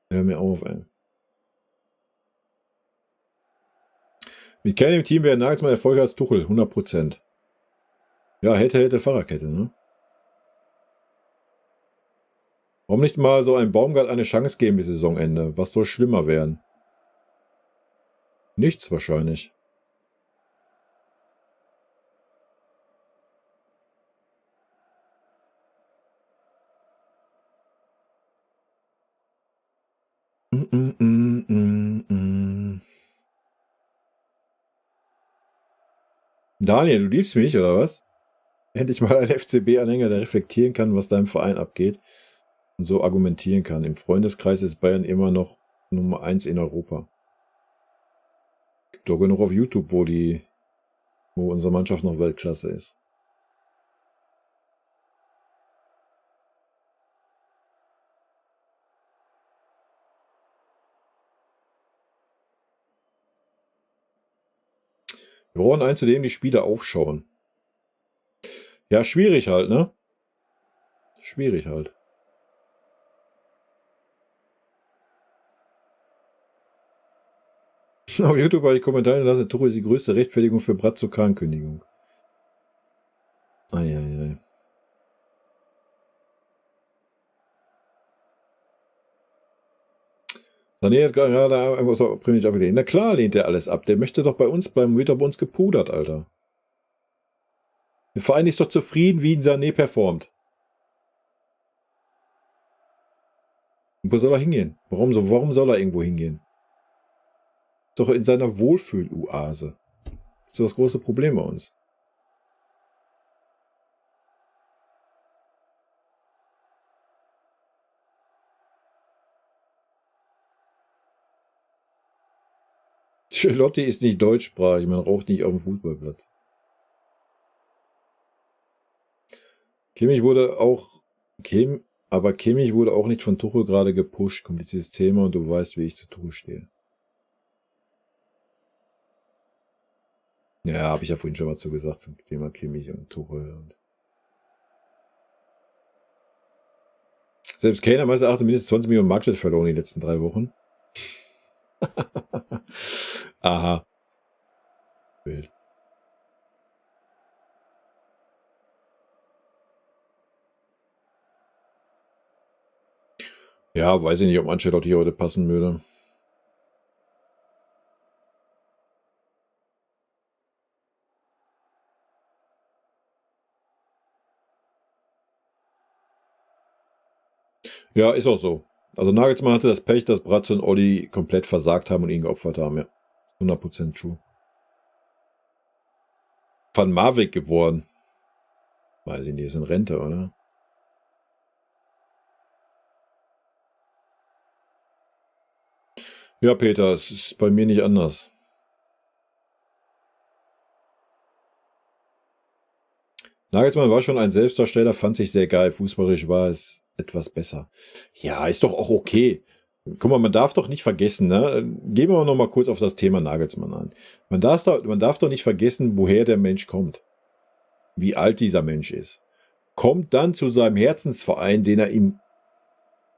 Hör mir auf, ey. Mit Kern im Team wäre Nagelsmann erfolgreicher als Tuchel, 100%. Ja, hätte Fahrradkette, ne? Warum nicht mal so einem Baumgart eine Chance geben bis Saisonende? Was soll schlimmer werden? Nichts wahrscheinlich. Daniel, du liebst mich, oder was? Endlich mal ein FCB-Anhänger, der reflektieren kann, was deinem Verein abgeht und so argumentieren kann. Im Freundeskreis ist Bayern immer noch Nummer 1 in Europa. Gibt doch genug auf YouTube, wo unsere Mannschaft noch Weltklasse ist. Wir brauchen einen, zu dem die Spieler aufschauen. Ja, schwierig halt, ne? Schwierig halt. Auf YouTube habe ich Kommentare lassen, Tuchel ist die größte Rechtfertigung für Brazzo-Kahn-Kündigung. Eieiei. Sané hat gerade einfach so primitiv abgelehnt. Na klar lehnt er alles ab. Der möchte doch bei uns bleiben, wird doch bei uns gepudert, Alter. Der Verein ist doch zufrieden, wie ein Sané performt. Und wo soll er hingehen? Warum soll er irgendwo hingehen? Ist doch in seiner Wohlfühl-Oase. Das ist doch das große Problem bei uns. Charlotte ist nicht deutschsprachig, man raucht nicht auf dem Fußballplatz. Kimmich wurde auch nicht von Tuchel gerade gepusht. Kompliziertes Thema und du weißt, wie ich zu Tuchel stehe. Ja, habe ich ja vorhin schon mal zu gesagt zum Thema Kimmich und Tuchel. Und selbst Kane hat meines Erachtens mindestens 20 Millionen Marktwert verloren in den letzten 3 Wochen. Aha. Bild. Ja, weiß ich nicht, ob Ancelotti heute passen würde. Ja, ist auch so. Also Nagelsmann hatte das Pech, dass Brazzo und Olli komplett versagt haben und ihn geopfert haben, ja. 100% true. Van Marwijk geworden. Weiß ich nicht, ist in Rente, oder? Ja, Peter, es ist bei mir nicht anders. Nagelsmann war schon ein Selbstdarsteller, fand sich sehr geil. Fußballerisch war es etwas besser. Ja, ist doch auch okay. Guck mal, man darf doch nicht vergessen, ne? Gehen wir noch mal kurz auf das Thema Nagelsmann an. Man darf doch nicht vergessen, woher der Mensch kommt. Wie alt dieser Mensch ist. Kommt dann zu seinem Herzensverein, den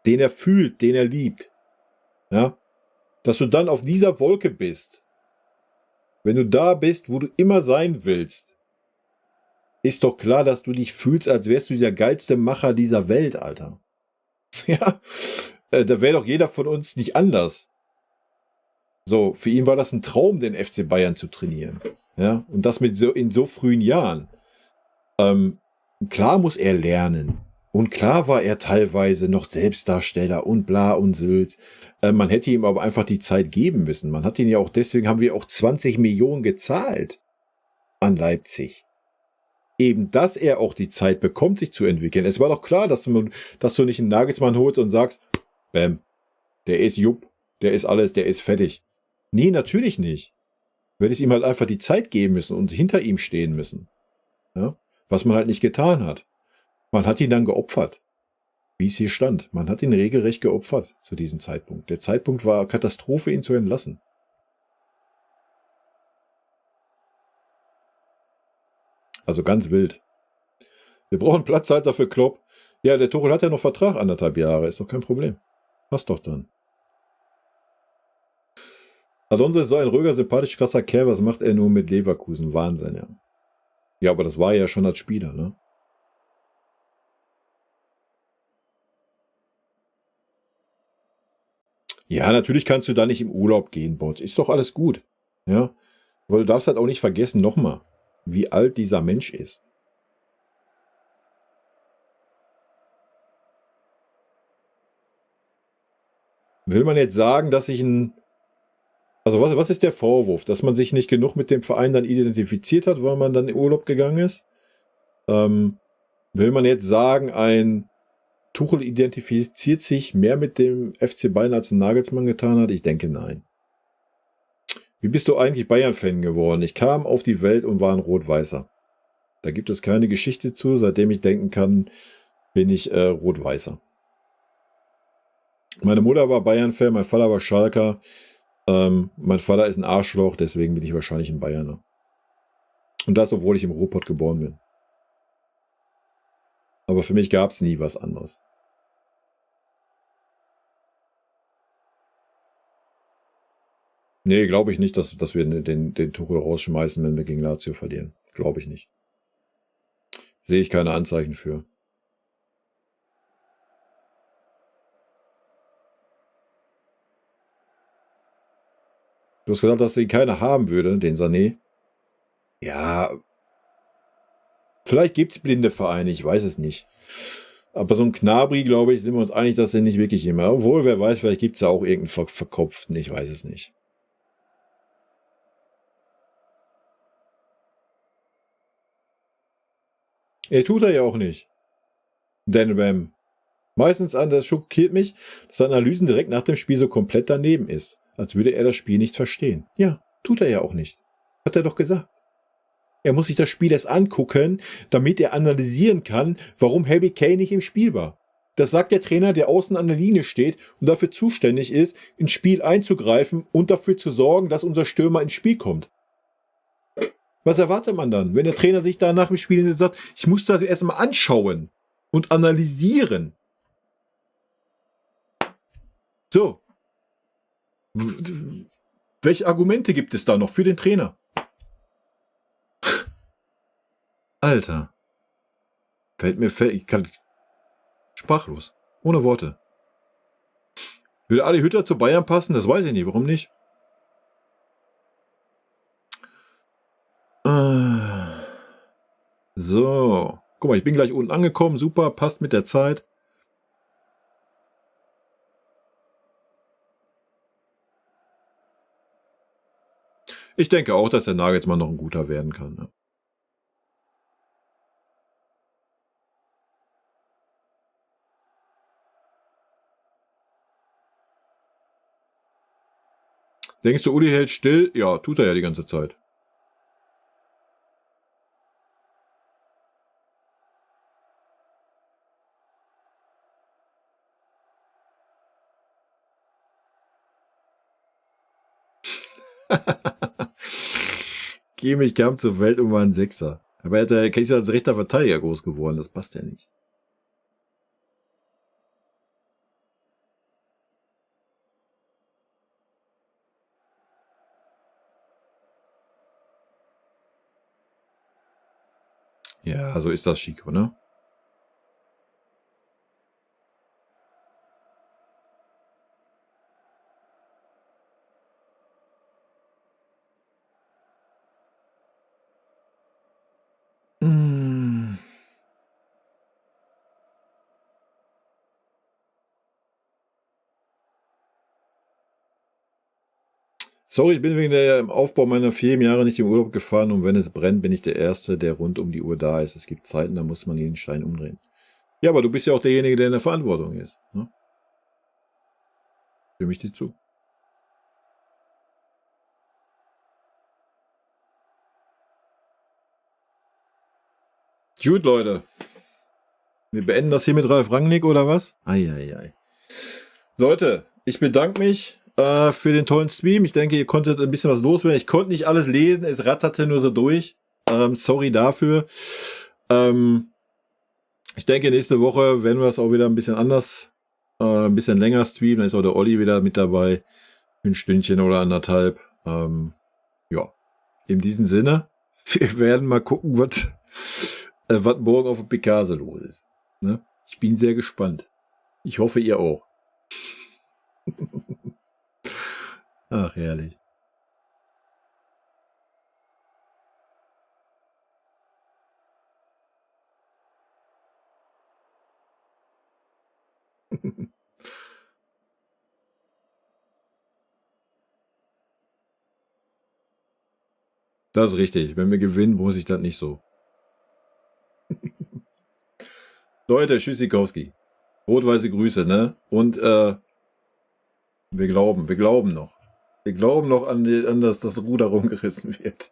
er fühlt, den er liebt. Ja? Dass du dann auf dieser Wolke bist. Wenn du da bist, wo du immer sein willst, ist doch klar, dass du dich fühlst, als wärst du der geilste Macher dieser Welt, Alter. Ja, da wäre doch jeder von uns nicht anders. So, für ihn war das ein Traum, den FC Bayern zu trainieren. Ja, und das in so frühen Jahren. Klar muss er lernen. Und klar war er teilweise noch Selbstdarsteller und bla und Sülz. Man hätte ihm aber einfach die Zeit geben müssen. Man hat ihn ja auch, deswegen haben wir auch 20 Millionen gezahlt an Leipzig. Eben, dass er auch die Zeit bekommt, sich zu entwickeln. Es war doch klar, dass du nicht einen Nagelsmann holst und sagst, bäm, der ist Jupp, der ist alles, der ist fertig. Nee, natürlich nicht. Du hättest ihm halt einfach die Zeit geben müssen und hinter ihm stehen müssen. Ja? Was man halt nicht getan hat. Man hat ihn dann geopfert. Wie es hier stand. Man hat ihn regelrecht geopfert zu diesem Zeitpunkt. Der Zeitpunkt war Katastrophe, ihn zu entlassen. Also ganz wild. Wir brauchen Platzhalter für Klopp. Ja, der Tuchel hat ja noch Vertrag, 1,5 Jahre. Ist doch kein Problem. Passt doch dann. Alonso ist so ein ruhiger, sympathisch krasser Kerl. Was macht er nur mit Leverkusen? Wahnsinn, ja. Ja, aber das war er ja schon als Spieler, ne? Ja, natürlich kannst du da nicht im Urlaub gehen, Bot. Ist doch alles gut. Ja. Aber du darfst halt auch nicht vergessen, nochmal, wie alt dieser Mensch ist. Will man jetzt sagen, dass ich also was ist der Vorwurf? Dass man sich nicht genug mit dem Verein dann identifiziert hat, weil man dann in Urlaub gegangen ist? Will man jetzt sagen, ein Tuchel identifiziert sich mehr mit dem FC Bayern, als Nagelsmann getan hat? Ich denke, nein. Wie bist du eigentlich Bayern-Fan geworden? Ich kam auf die Welt und war ein Rot-Weißer. Da gibt es keine Geschichte zu. Seitdem ich denken kann, bin ich Rot-Weißer. Meine Mutter war Bayern-Fan, mein Vater war Schalker. Mein Vater ist ein Arschloch, deswegen bin ich wahrscheinlich ein Bayerner. Und das, obwohl ich im Ruhrpott geboren bin. Aber für mich gab es nie was anderes. Nee, glaube ich nicht, dass wir den Tuchel rausschmeißen, wenn wir gegen Lazio verlieren. Glaube ich nicht. Sehe ich keine Anzeichen für. Du hast gesagt, dass ihn keiner haben würde, den Sané. Ja, vielleicht gibt es blinde Vereine, ich weiß es nicht. Aber so ein Gnabry, glaube ich, sind wir uns einig, dass er nicht wirklich immer. Obwohl, wer weiß, vielleicht gibt es ja auch irgendeinen Verkopften, ich weiß es nicht. Tut er ja auch nicht. Dan Ram. Meistens das schockiert mich, dass seine Analysen direkt nach dem Spiel so komplett daneben ist. Als würde er das Spiel nicht verstehen. Ja, tut er ja auch nicht. Hat er doch gesagt. Er muss sich das Spiel erst angucken, damit er analysieren kann, warum Harry Kane nicht im Spiel war. Das sagt der Trainer, der außen an der Linie steht und dafür zuständig ist, ins Spiel einzugreifen und dafür zu sorgen, dass unser Stürmer ins Spiel kommt. Was erwartet man dann, wenn der Trainer sich da nach dem Spiel sagt, ich muss das erst mal anschauen und analysieren? So. Welche Argumente gibt es da noch für den Trainer? Alter. Ich kann sprachlos. Ohne Worte. Würde Adi Hütter zu Bayern passen? Das weiß ich nicht. Warum nicht? So. Guck mal, ich bin gleich unten angekommen. Super, passt mit der Zeit. Ich denke auch, dass der Nagelsmann noch ein guter werden kann. Ne? Denkst du, Uli hält still? Ja, tut er ja die ganze Zeit. Kimmich kam zur Welt und war ein Sechser. Aber er ist ja als rechter Verteidiger groß geworden. Das passt ja nicht. Ja, so ist das, Chico, ne? Sorry, ich bin wegen dem Aufbau meiner 4 Jahre nicht im Urlaub gefahren und wenn es brennt, bin ich der Erste, der rund um die Uhr da ist. Es gibt Zeiten, da muss man jeden Stein umdrehen. Ja, aber du bist ja auch derjenige, der in der Verantwortung ist. Ne? Stimme ich dir zu. Gut, Leute. Wir beenden das hier mit Ralf Rangnick, oder was? Eieiei. Leute, ich bedanke mich für den tollen Stream. Ich denke, ihr konntet ein bisschen was loswerden. Ich konnte nicht alles lesen, es ratterte nur so durch. Sorry dafür. Ich denke, nächste Woche werden wir es auch wieder ein bisschen anders, ein bisschen länger streamen. Da ist auch der Olli wieder mit dabei. Ein Stündchen oder anderthalb. Ja, in diesem Sinne, wir werden mal gucken, was morgen auf dem Picasso los ist. Ne? Ich bin sehr gespannt. Ich hoffe, ihr auch. Ach, herrlich. Das ist richtig. Wenn wir gewinnen, muss ich das nicht so. Leute, Tschüssikowski. Rot-weiße Grüße, ne? Und wir glauben noch. Wir glauben noch an das Ruder rumgerissen wird.